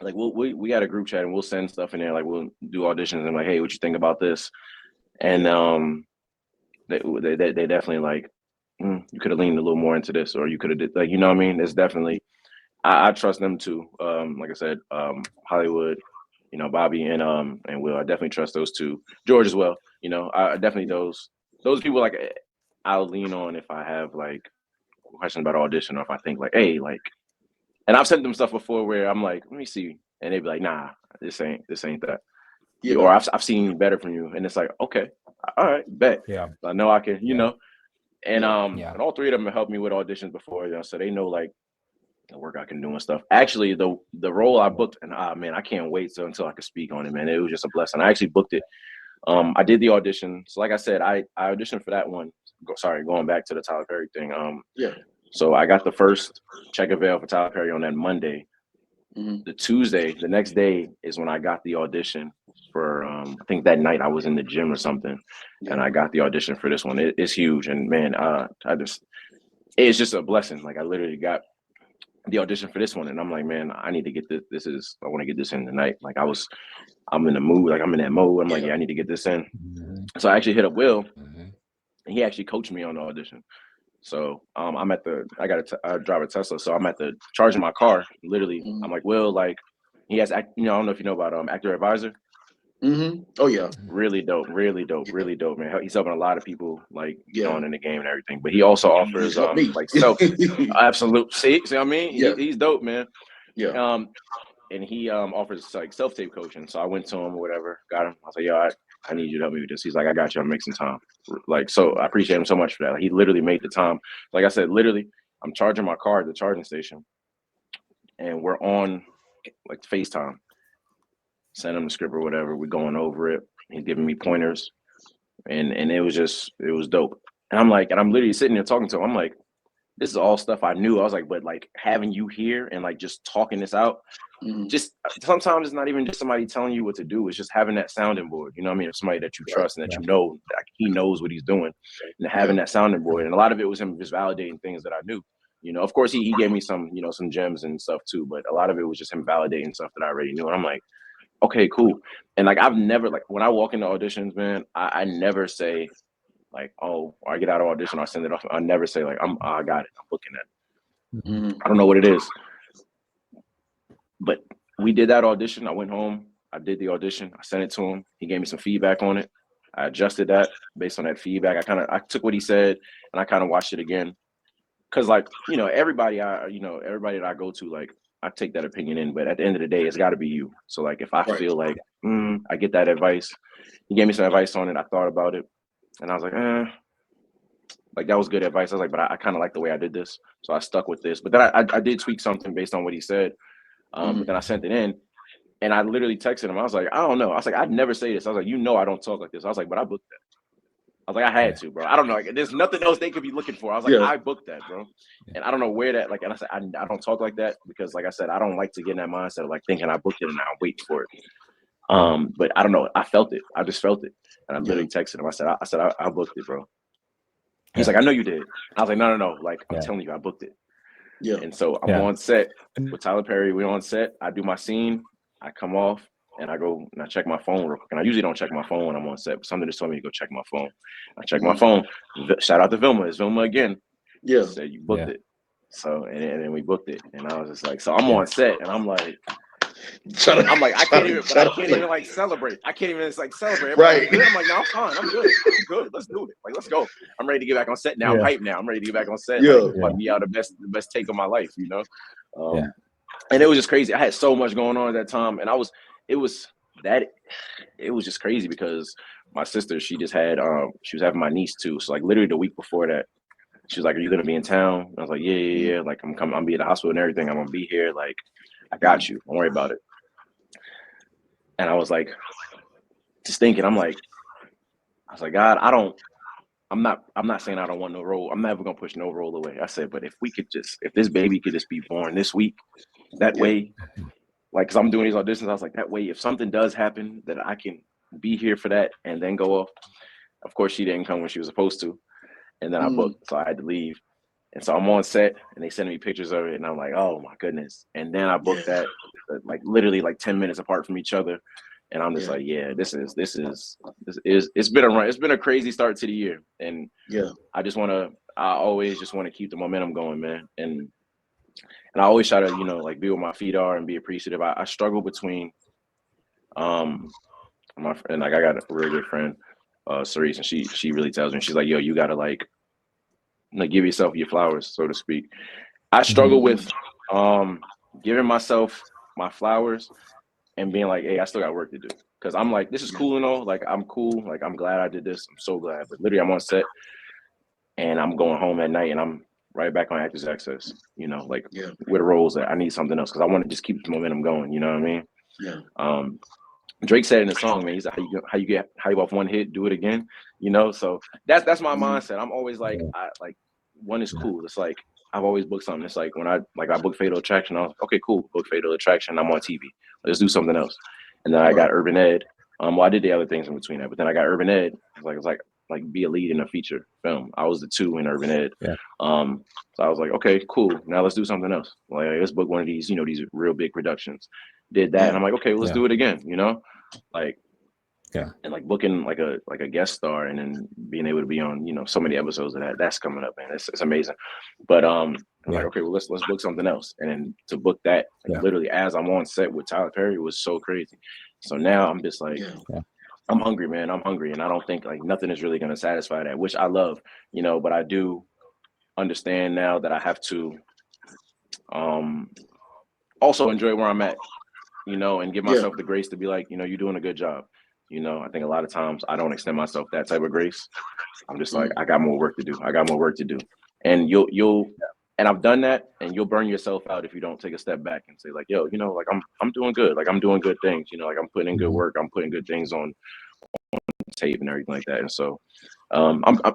like we got a group chat and we'll send stuff in there. Like we'll do auditions and like, hey, what you think about this? And they definitely like, you could have leaned a little more into this, or you could have did like, you know what I mean? It's definitely I trust them too. Like I said, Hollywood, Bobby and Will. I definitely trust those two. George as well. I definitely those people like I'll lean on if I have like a question about audition, or if I think like, hey, like. And I've sent them stuff before where I'm like, let me see, and they'd be like, nah, this ain't that. Or I've seen better from you, and it's like, okay, all right, bet. Yeah, I know I can, and and all three of them have helped me with auditions before, so they know like the work I can do and stuff. Actually, the role I booked, and man, I can't wait until I can speak on it, man. It was just a blessing. I actually booked it. I did the audition. So like I said, I auditioned for that one. Going back to the Tyler Perry thing. So I got the first check avail for Tyler Perry on that Monday. The Tuesday, the next day is when I got the audition for, I think that night I was in the gym or something, and I got the audition for this one. It's huge. And man, it's just a blessing. Like I literally got the audition for this one, and I'm like, man, I need to get this. I want to get this in tonight. Like I'm in the mood. Like I'm in that mode. I'm like, I need to get this in. So I actually hit up Will, and he actually coached me on the audition. So I'm at I drive a Tesla, so I'm at the charging my car. Literally, I'm like, Will, like he has, I don't know if you know about Actor Advisor. Oh yeah, really dope, man. He's helping a lot of people like get on in the game and everything. But he also offers like self, absolute. See what I mean? He's dope, man. And he offers like self-tape coaching. So I went to him or whatever, got him. I was like, yo, I need you to help me with this. He's like, I got you. I'm making some time. Like, so I appreciate him so much for that. Like, he literally made the time. Like I said, literally, I'm charging my car at the charging station, and we're on like FaceTime. Send him the script or whatever. We're going over it. He's giving me pointers, and it was dope. And I'm like, and I'm literally sitting there talking to him. I'm like, this is all stuff I knew. I was like, but like having you here and like just talking this out. Just sometimes it's not even just somebody telling you what to do. It's just having that sounding board. You know what I mean? It's somebody that you trust and that like he knows what he's doing, and having that sounding board. And a lot of it was him just validating things that I knew. Of course he gave me some, some gems and stuff too, but a lot of it was just him validating stuff that I already knew. And I'm like, okay, cool. And like I've never, like when I walk into auditions, man, I never say like, oh, or I get out of audition, I send it off. I never say like, I got it. I'm looking at it. I don't know what it is. But we did that audition. I went home. I did the audition. I sent it to him. He gave me some feedback on it. I adjusted that based on that feedback. I took what he said and I kind of watched it again. Cause like, everybody that I go to, like I take that opinion in, but at the end of the day, it's gotta be you. So like, if I feel like, I get that advice, he gave me some advice on it. I thought about it and I was like, like that was good advice. I was like, but I kind of like the way I did this. So I stuck with this, but then I did tweak something based on what he said. But then I sent it in and I literally texted him. I was like, I don't know. I was like, I'd never say this. I was like, I don't talk like this. I was like, but I booked that. I was like, I had to, bro. I don't know. Like, there's nothing else they could be looking for. I was like, I booked that, bro. And I don't know where that, like, and I said, I don't talk like that because, like I said, I don't like to get in that mindset of like thinking I booked it and I'm waiting for it. But I don't know. I felt it. I just felt it. And I literally texted him. I said, I booked it, bro. He's like, I know you did. I was like, no. Like, I'm telling you, I booked it. And so I'm on set with Tyler Perry. We're on set. I do my scene. I come off and I go and I check my phone real quick. And I usually don't check my phone when I'm on set, but something just told me to go check my phone. I check my phone. Shout out to Vilma. It's Vilma again. Yeah. Said you booked it. So and then we booked it. And I was just like, so I'm on set and I'm like, I can't even like celebrate. I can't even like celebrate. Right. I'm like, no, I'm fine. I'm good. Let's do it. Like, let's go. I'm ready to get back on set now. I'm hyped now. I'm ready to get back on set. Like me out the best take of my life, And it was just crazy. I had so much going on at that time. And it was just crazy because my sister, she just had she was having my niece too. So like literally the week before that, she was like, are you gonna be in town? And I was like, yeah. Like I'm coming, I'll be at the hospital and everything. I'm gonna be here. Like, I got you. Don't worry about it. And I was like, just thinking, I was like, God, I'm not saying I don't want no role. I'm never gonna push no role away. I said, but if this baby could just be born this week, that way, like, cause I'm doing these auditions, I was like, that way, if something does happen, that I can be here for that and then go off. Of course, she didn't come when she was supposed to, and then I booked, so I had to leave. And so I'm on set, and they send me pictures of it, and I'm like, oh my goodness. And then I booked that, like literally like 10 minutes apart from each other, and I'm just like, yeah, this is it's been a crazy start to the year, and I always just want to keep the momentum going, man, and I always try to, you know, like be where my feet are and be appreciative. I struggle between my friend, like I got a really good friend, Cerise, and she really tells me, she's like, yo, you gotta like give yourself your flowers, so to speak. I struggle with giving myself my flowers and being like, hey, I still got work to do. Because I'm like, this is cool and all. Like, I'm cool. Like, I'm glad I did this. I'm so glad. But literally, I'm on set and I'm going home at night and I'm right back on Actors Access, you know, like with the roles that I need something else because I want to just keep the momentum going. You know what I mean? Yeah. Drake said in the song, man, he's like, how you off one hit, do it again, you know. So that's my mindset. I'm always like, one is cool. It's like I've always booked something. It's like when I booked Fatal Attraction, I was okay, cool, book Fatal Attraction. I'm on TV. Let's do something else. And then I got Urban Ed. Well, I did the other things in between that, but then I got Urban Ed. It's like be a lead in a feature film. I was the 2 in Urban Ed. So I was like, okay, cool. Now let's do something else. Like let's book one of these, you know, these real big productions. Did that, and I'm like, okay, well, let's do it again. You know, like, and like booking like a guest star, and then being able to be on, you know, so many episodes of that. That's coming up, man. It's amazing. But I'm like, okay, well, let's book something else, and then to book that, like, literally as I'm on set with Tyler Perry was so crazy. So now I'm just like, I'm hungry, man. I'm hungry, and I don't think like nothing is really gonna satisfy that, which I love, you know. But I do understand now that I have to also enjoy where I'm at, you know, and give myself the grace to be like, you know, you're doing a good job. You know, I think a lot of times I don't extend myself that type of grace. I'm just like, I got more work to do. I got more work to do. And and I've done that, and you'll burn yourself out if you don't take a step back and say like, yo, you know, like I'm doing good. Like I'm doing good things, you know, like I'm putting in good work. I'm putting good things on tape and everything like that. And so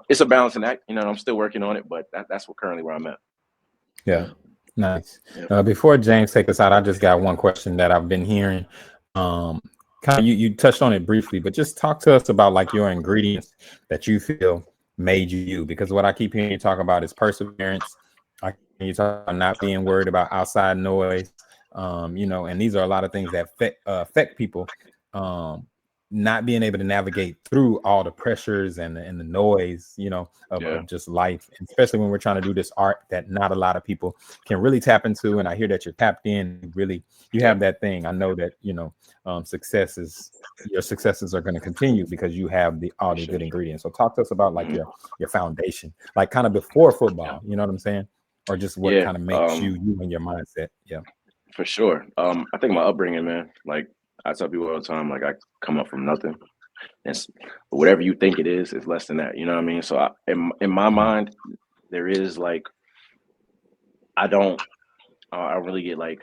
it's a balancing act, you know, and I'm still working on it, but that's currently where I'm at. Yeah. Nice. Before James take us out, I just got one question that I've been hearing. Kind of you touched on it briefly, but just talk to us about like your ingredients that you feel made you, because what I keep hearing you talk about is perseverance. You talk about not being worried about outside noise, you know, and these are a lot of things that affect people. Not being able to navigate through all the pressures and the noise, you know, of just life, and especially when we're trying to do this art that not a lot of people can really tap into. And I hear that you're tapped in. Really, you have that thing. I know that, you know, your successes are going to continue because you have all the good ingredients. So talk to us about like your foundation, like kind of before football. You know what I'm saying? Or just what kind of makes you and your mindset. Yeah, for sure. I think my upbringing, man, like I tell people all the time, like I come up from nothing, and whatever you think it is less than that. You know what I mean? So in my mind, there is like, I don't really get like,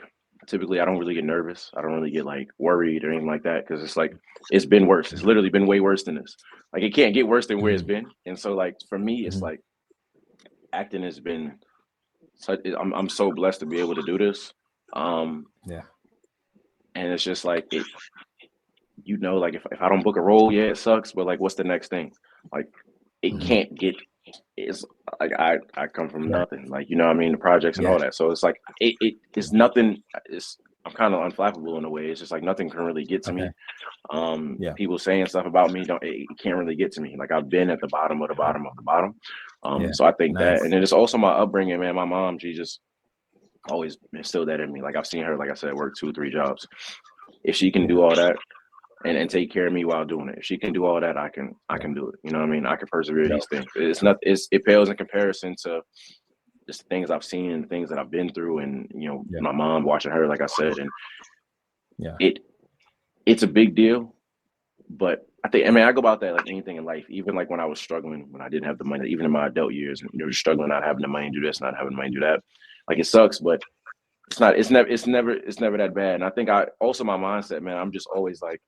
typically I don't really get nervous. I don't really get like worried or anything like that, because it's like it's been worse. It's literally been way worse than this. Like it can't get worse than where it's been. And so like for me, it's like acting has been. I'm so blessed to be able to do this. And it's just like you know, like if I don't book a role, it sucks, but like what's the next thing? Like it can't get, it's like I come from nothing, like, you know what I mean, the projects and all that. So it's like it's nothing. I'm kind of unflappable in a way. It's just like nothing can really get to me. People saying stuff about me it can't really get to me. Like I've been at the bottom of the bottom of the bottom. So I think that, and then it's also my upbringing, man. My mom, she just always instilled that in me. Like I've seen her, like I said, work 2-3 jobs. If she can do all that and take care of me while doing it, if she can do all that, I can do it. You know what I mean? I can persevere these things. It pales in comparison to just things I've seen and things that I've been through, and you know, my mom watching her, like I said, and it's a big deal. But I go about that like anything in life. Even like when I was struggling, when I didn't have the money, even in my adult years, you know, struggling, not having the money to do this, not having the money to do that. Like it sucks, but it's never that bad. And I think my mindset, man, I'm just always like,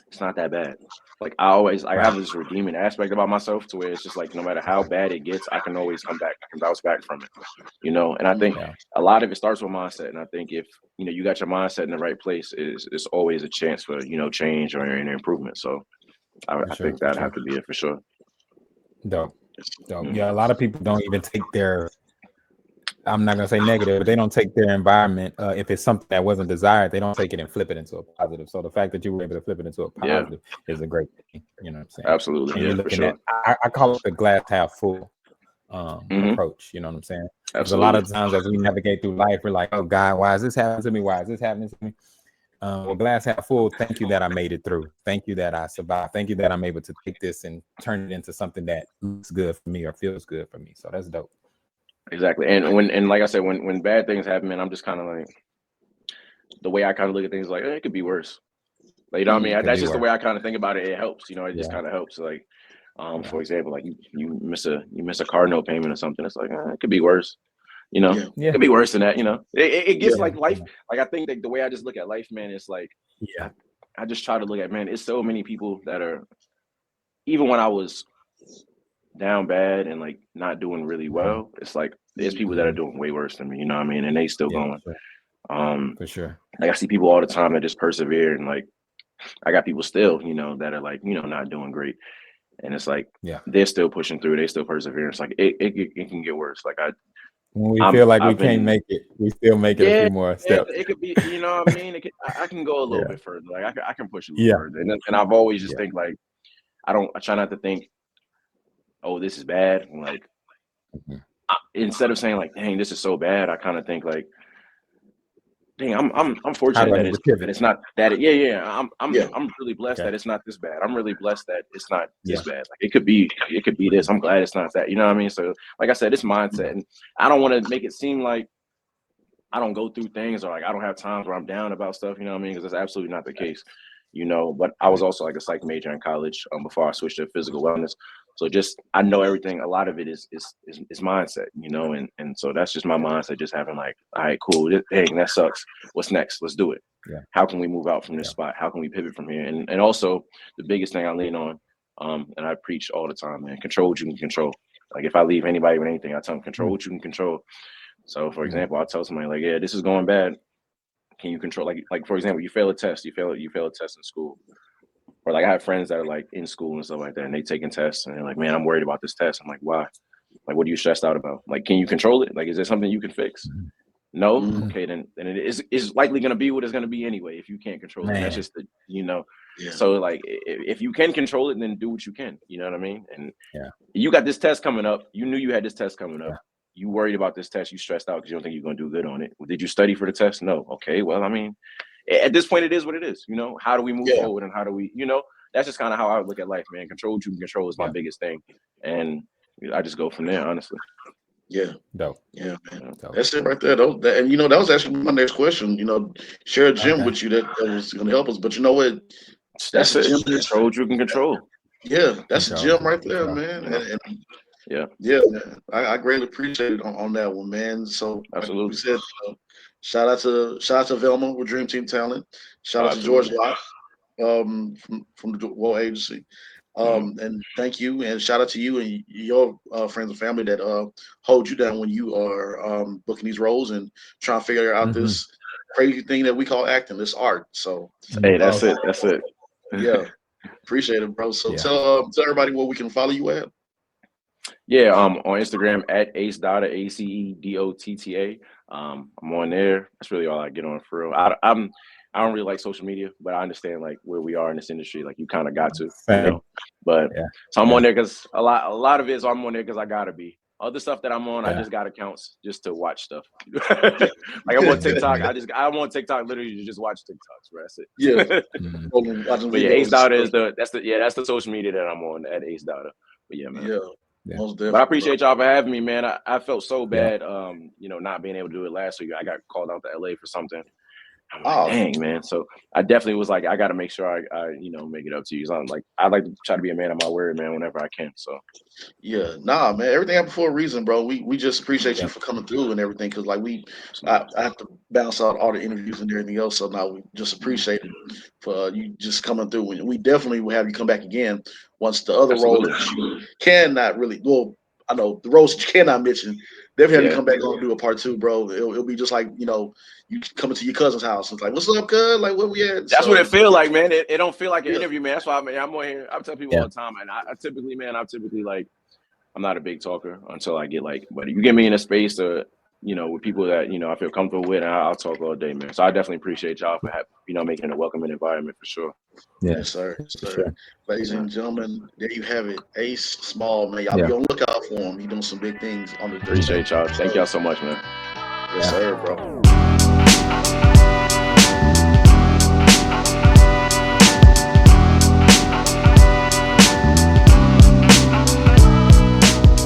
it's not that bad. Like I have this redeeming aspect about myself to where it's just like no matter how bad it gets, I can always come back. I can bounce back from it, you know. And I think a lot of it starts with mindset. And I think if you got your mindset in the right place, is always a chance for change or an improvement. So I think that'd have to be it for sure. Dope. Yeah, a lot of people don't even take their. I'm not gonna say negative, but they don't take their environment. If it's something that wasn't desired, they don't take it and flip it into a positive. So the fact that you were able to flip it into a positive is a great thing. You know what I'm saying? Absolutely. And you're looking at. I call it the glass half full approach. You know what I'm saying? Because a lot of times as we navigate through life, we're like, "Oh God, why is this happening to me? Why is this happening to me?" Well, glass half full. Thank you that I made it through. Thank you that I survived. Thank you that I'm able to take this and turn it into something that looks good for me or feels good for me. So that's dope. Exactly. And like I said, when bad things happen, man, I'm just kind of like, the way I kind of look at things, like it could be worse. Like, you know what I mean? That's just the way I kind of think about it. It helps, it just kind of helps. Like, for example, like you miss a car note payment or something. It's like it could be worse. It could be worse than that. It gets like life. Like I think that the way I just look at life, man, it's like I just try to look at, man, it's so many people that are, even when I was down bad and like not doing really well, it's like there's people that are doing way worse than me, you know what I mean? And they still going. For sure. Like I see people all the time that just persevere, and like I got people still, that are like, not doing great. And it's like they're still pushing through, they still persevere. It's like it can get worse. Like when we feel like we can't make it, we still make it a few more steps. It could be, you know what I mean? I can go a little bit further. Like I can push a little further. And I've always just think like I try not to think, oh, this is bad. Like instead of saying like, dang, this is so bad, I kind of think like, dang, I'm fortunate that it's not that. I'm really blessed that it's not this bad. I'm really blessed that it's not this bad. Like it could be this. I'm glad it's not that. You know what I mean? So like I said, it's mindset, and I don't want to make it seem like I don't go through things or like I don't have times where I'm down about stuff. You know what I mean? Because that's absolutely not the case. But I was also like a psych major in college before I switched to physical wellness. So just I know everything. A lot of it is mindset, and so that's just my mindset. Just having like, all right, cool. Dang, that sucks. What's next? Let's do it. How can we move out from this spot? How can we pivot from here? And also the biggest thing I lean on, and I preach all the time, man. Control what you can control. Like if I leave anybody with anything, I tell them control what you can control. So for example, I'll tell somebody like, yeah, this is going bad. Can you control, like for example, you fail a test, you fail a test in school, or like I have friends that are like in school and stuff like that, and they taking tests and they're like, man, I'm worried about this test. I'm like, why? Like, what are you stressed out about? Like, can you control it? Like, is there something you can fix? No? Okay, then it is likely going to be what it's going to be anyway if you can't control it. That's just So like if you can control it, then do what you can. You know what I mean? And you got this test coming up. You knew you had this test coming up. You worried about this test, you stressed out because you don't think you're going to do good on it. Did you study for the test? No. Okay, well, I mean, at this point, it is what it is. How do we move forward, and how do we, that's just kind of how I look at life, man. Control what you can control is my biggest thing. And I just go from there, honestly. Yeah. Dope. Yeah, man. That's it right there. And that was actually my next question. Share a gym with you that was going to help us. But you know what? That's it. Control what you can control. Yeah, that's a gym right there, man. And man. I greatly appreciate it on that one, man. So absolutely. Like we said, shout out to Velma with Dream Team Talent. Shout out to George Locke from the World Agency. And thank you, and shout out to you and your friends and family that hold you down when you are booking these roles and trying to figure out this crazy thing that we call acting, this art. So hey, that's it. That's it. Yeah, appreciate it, bro. So tell everybody where we can follow you at. Yeah, on Instagram at AceDotta, ACEDOTTA. I'm on there. That's really all I get on for real. I don't really like social media, but I understand like where we are in this industry. Like you kind of got to, But so I'm on there because a lot of it is I'm on there because I gotta be. Other stuff that I'm on, I just got accounts just to watch stuff. Like I'm on TikTok. I'm on TikTok literally to just watch TikToks, bro. That's it. Yeah. But yeah, AceDotta is that's the social media that I'm on at AceDotta. But yeah, man. Yeah. But I appreciate y'all for having me, man. I felt so bad, not being able to do it last week. I got called out to LA for something. I'm like, dang, man. So I definitely was like, I got to make sure I make it up to you. So I'm like, I like to try to be a man of my word, man, whenever I can. So yeah, nah, man. Everything happened for a reason, bro. We just appreciate you for coming through and everything, because like I have to bounce out all the interviews and everything else. So now we just appreciate it. for you just coming through. And we definitely will have you come back again once the other role Absolutely. that you cannot really. Well, I know the roles that you cannot mention. Definitely have you Yeah. come back on and do a part 2, bro. It'll be just like you coming to your cousin's house. It's like, what's up, cuz? Like, where we at? That's So, what it feel like, man. It don't feel like an Yeah. interview, man. That's why I'm on here. I tell people all the time, and I typically like, I'm not a big talker until I get like, but you get me in a space to, with people that, I feel comfortable with, and I'll talk all day, man. So I definitely appreciate y'all for making it a welcoming environment for sure. Yes, sir. Sure. Ladies and gentlemen, there you have it. Ace Small, man. Y'all be on the lookout for him. He's doing some big things on the Appreciate y'all. Thank y'all so much, man. Yes, sir, bro.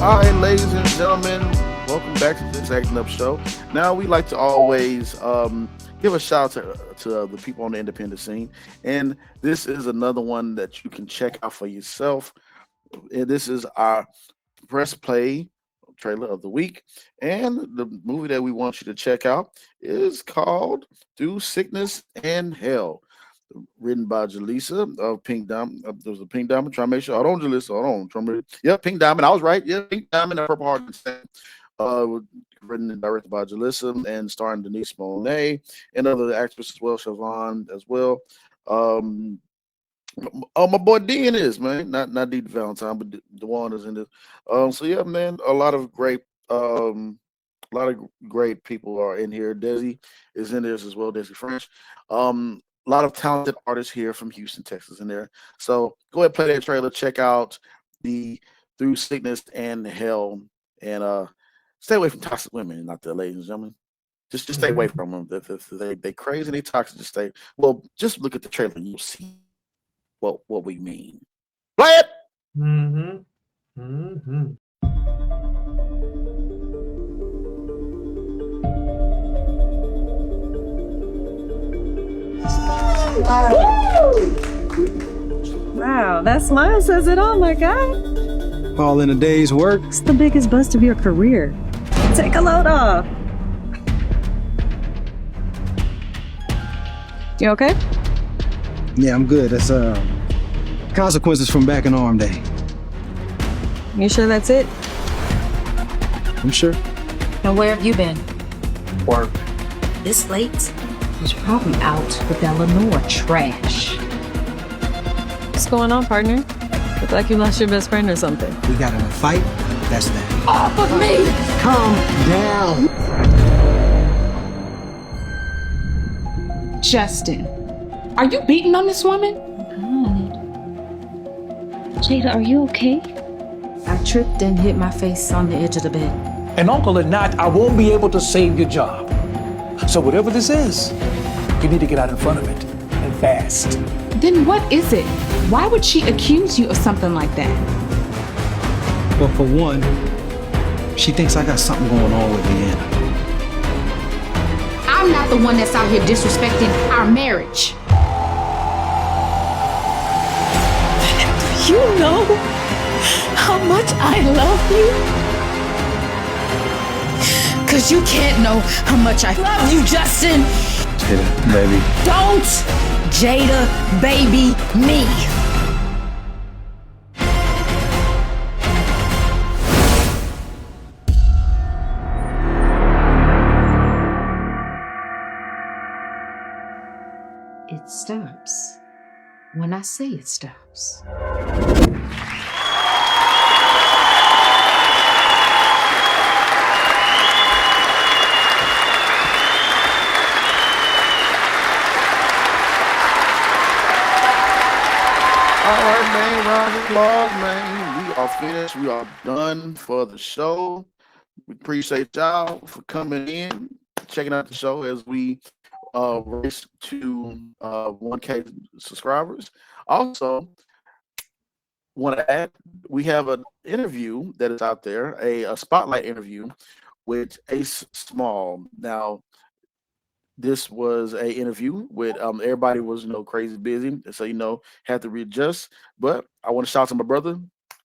All right, ladies and gentlemen, welcome back to this Acting Up Show. Now, we like to always give a shout out to the people on the independent scene. And this is another one that you can check out for yourself. And this is our press play trailer of the week. And the movie that we want you to check out is called Through Sickness and Hell. Written by Jaleesa of Pink Diamond. There was a Pink Diamond. Try to make sure. Hold on, Jaleesa. Hold on. Yep, Pink Diamond. I was right. Yeah, Pink Diamond and Purple Heart. Written and directed by Jaleesa and starring Denise Monet and other actresses as well, Siobhan as well. My boy D in this, man. Not D Valentine, but Dewan is in this. So yeah, man, a lot of great people are in here. Desi is in this as well, Desi French. A lot of talented artists here from Houston, Texas in there. So go ahead, play that trailer, check out the Through Sickness and Hell, and stay away from toxic women out there, ladies and gentlemen. Just stay away from them. They crazy, they toxic. Just look at the trailer and you'll see what we mean. Play it. Wow, that smile says it all, my guy. All in a day's work. It's the biggest bust of your career. Take a load off. You okay? Yeah, I'm good. That's consequences from back in arm day. You sure that's it? I'm sure. And where have you been? Work. This late? He's probably out with Eleanor trash. What's going on, partner? Look like you lost your best friend or something. We got in a fight. That's that. Off of me! Calm down. Justin, are you beating on this woman? Jada, are you okay? I tripped and hit my face on the edge of the bed. And uncle or not, I won't be able to save your job. So whatever this is, you need to get out in front of it, and fast. Then what is it? Why would she accuse you of something like that? Well, for one, she thinks I got something going on with Leanna. I'm not the one that's out here disrespecting our marriage. You know how much I love you? 'Cause you can't know how much I love you, Justin. Jada, baby. Don't Jada, baby, me. It stops when I say it stops. All right, man. Round of applause, man. We are finished. We are done for the show. We appreciate y'all for coming in, checking out the show as we race to 1K subscribers. Also, want to add, we have an interview that is out there, a spotlight interview with Ace Small. Now, this was a interview with everybody was crazy busy, so had to readjust. But I want to shout out to my brother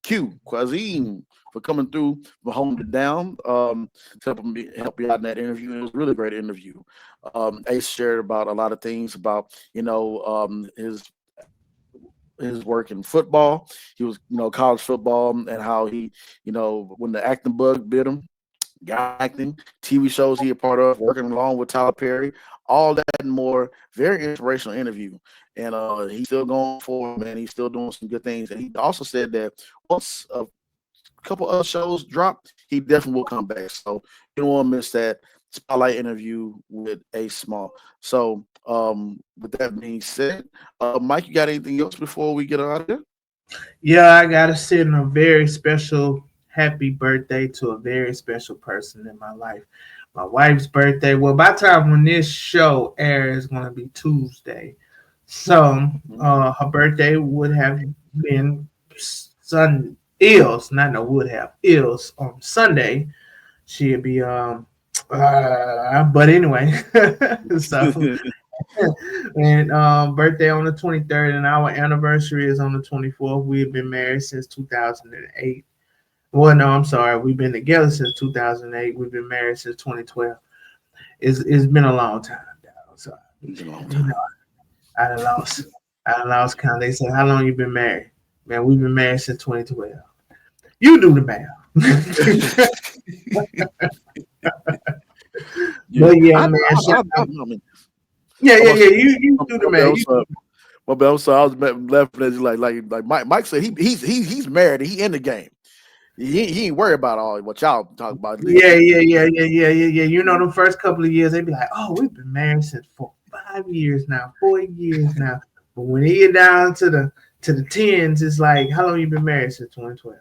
Q, Quazine, for coming through, for holding it down, to help me out in that interview. It was a really great interview. Ace shared about a lot of things about his work in football. He was college football, and how he when the acting bug bit him, got acting, TV shows he a part of, working along with Tyler Perry, all that and more. Very inspirational interview. And he's still going forward, man. He's still doing some good things. And he also said that once a couple other shows drop, he definitely will come back. So you don't want to miss that spotlight interview with Ace Small. So with that being said, Mike, you got anything else before we get out of here? Yeah, I gotta send a very special happy birthday to a very special person in my life. My wife's birthday. Well, by the time when this show airs, it's gonna be Tuesday. So her birthday would have been on Sunday. She'd be but anyway, so and birthday on the 23rd, and our anniversary is on the 24th. We've been married since 2008. Well, no, I'm sorry. We've been together since 2008. We've been married since 2012. It's been a long time, dog. So I done lost count. They said, "How long you been married?" Man, we've been married since 2012. You do the math. But yeah, man. Yeah. You do the math. Well, I'm sorry. I was laughing at you like Mike said. He's married. He in the game. He ain't worried about all what y'all talk about. Yeah. You know, the first couple of years, they be like, "Oh, we've been married since 5 years now, 4 years now." But when they get down to the tens, it's like, "How long you been married since 2012?"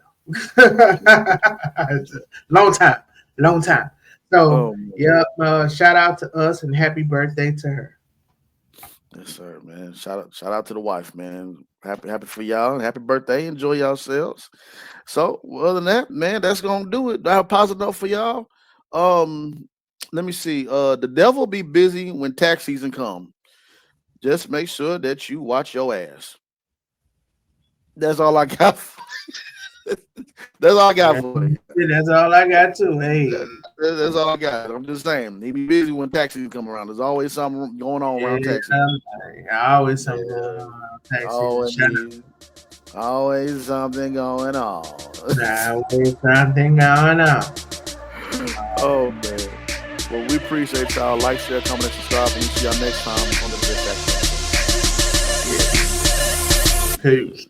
long time. So shout out to us and happy birthday to her. Yes, sir, man. Shout out to the wife, man. Happy for y'all. Happy birthday. Enjoy yourselves. So other than that, man, that's gonna do it. I have positive note for y'all. Let me see. The devil be busy when tax season comes. Just make sure that you watch your ass. That's all I got. That's all I got for you. That's all I got too. Hey, that's all I got. I'm just saying, he be busy when tax season come around. There's always something going on around tax season. Always something going on around tax season. Always something going on. Always something going on. Oh man. Well, we appreciate y'all. Like, share, comment, and subscribe, and we'll see y'all next time on the Just Acting. Peace.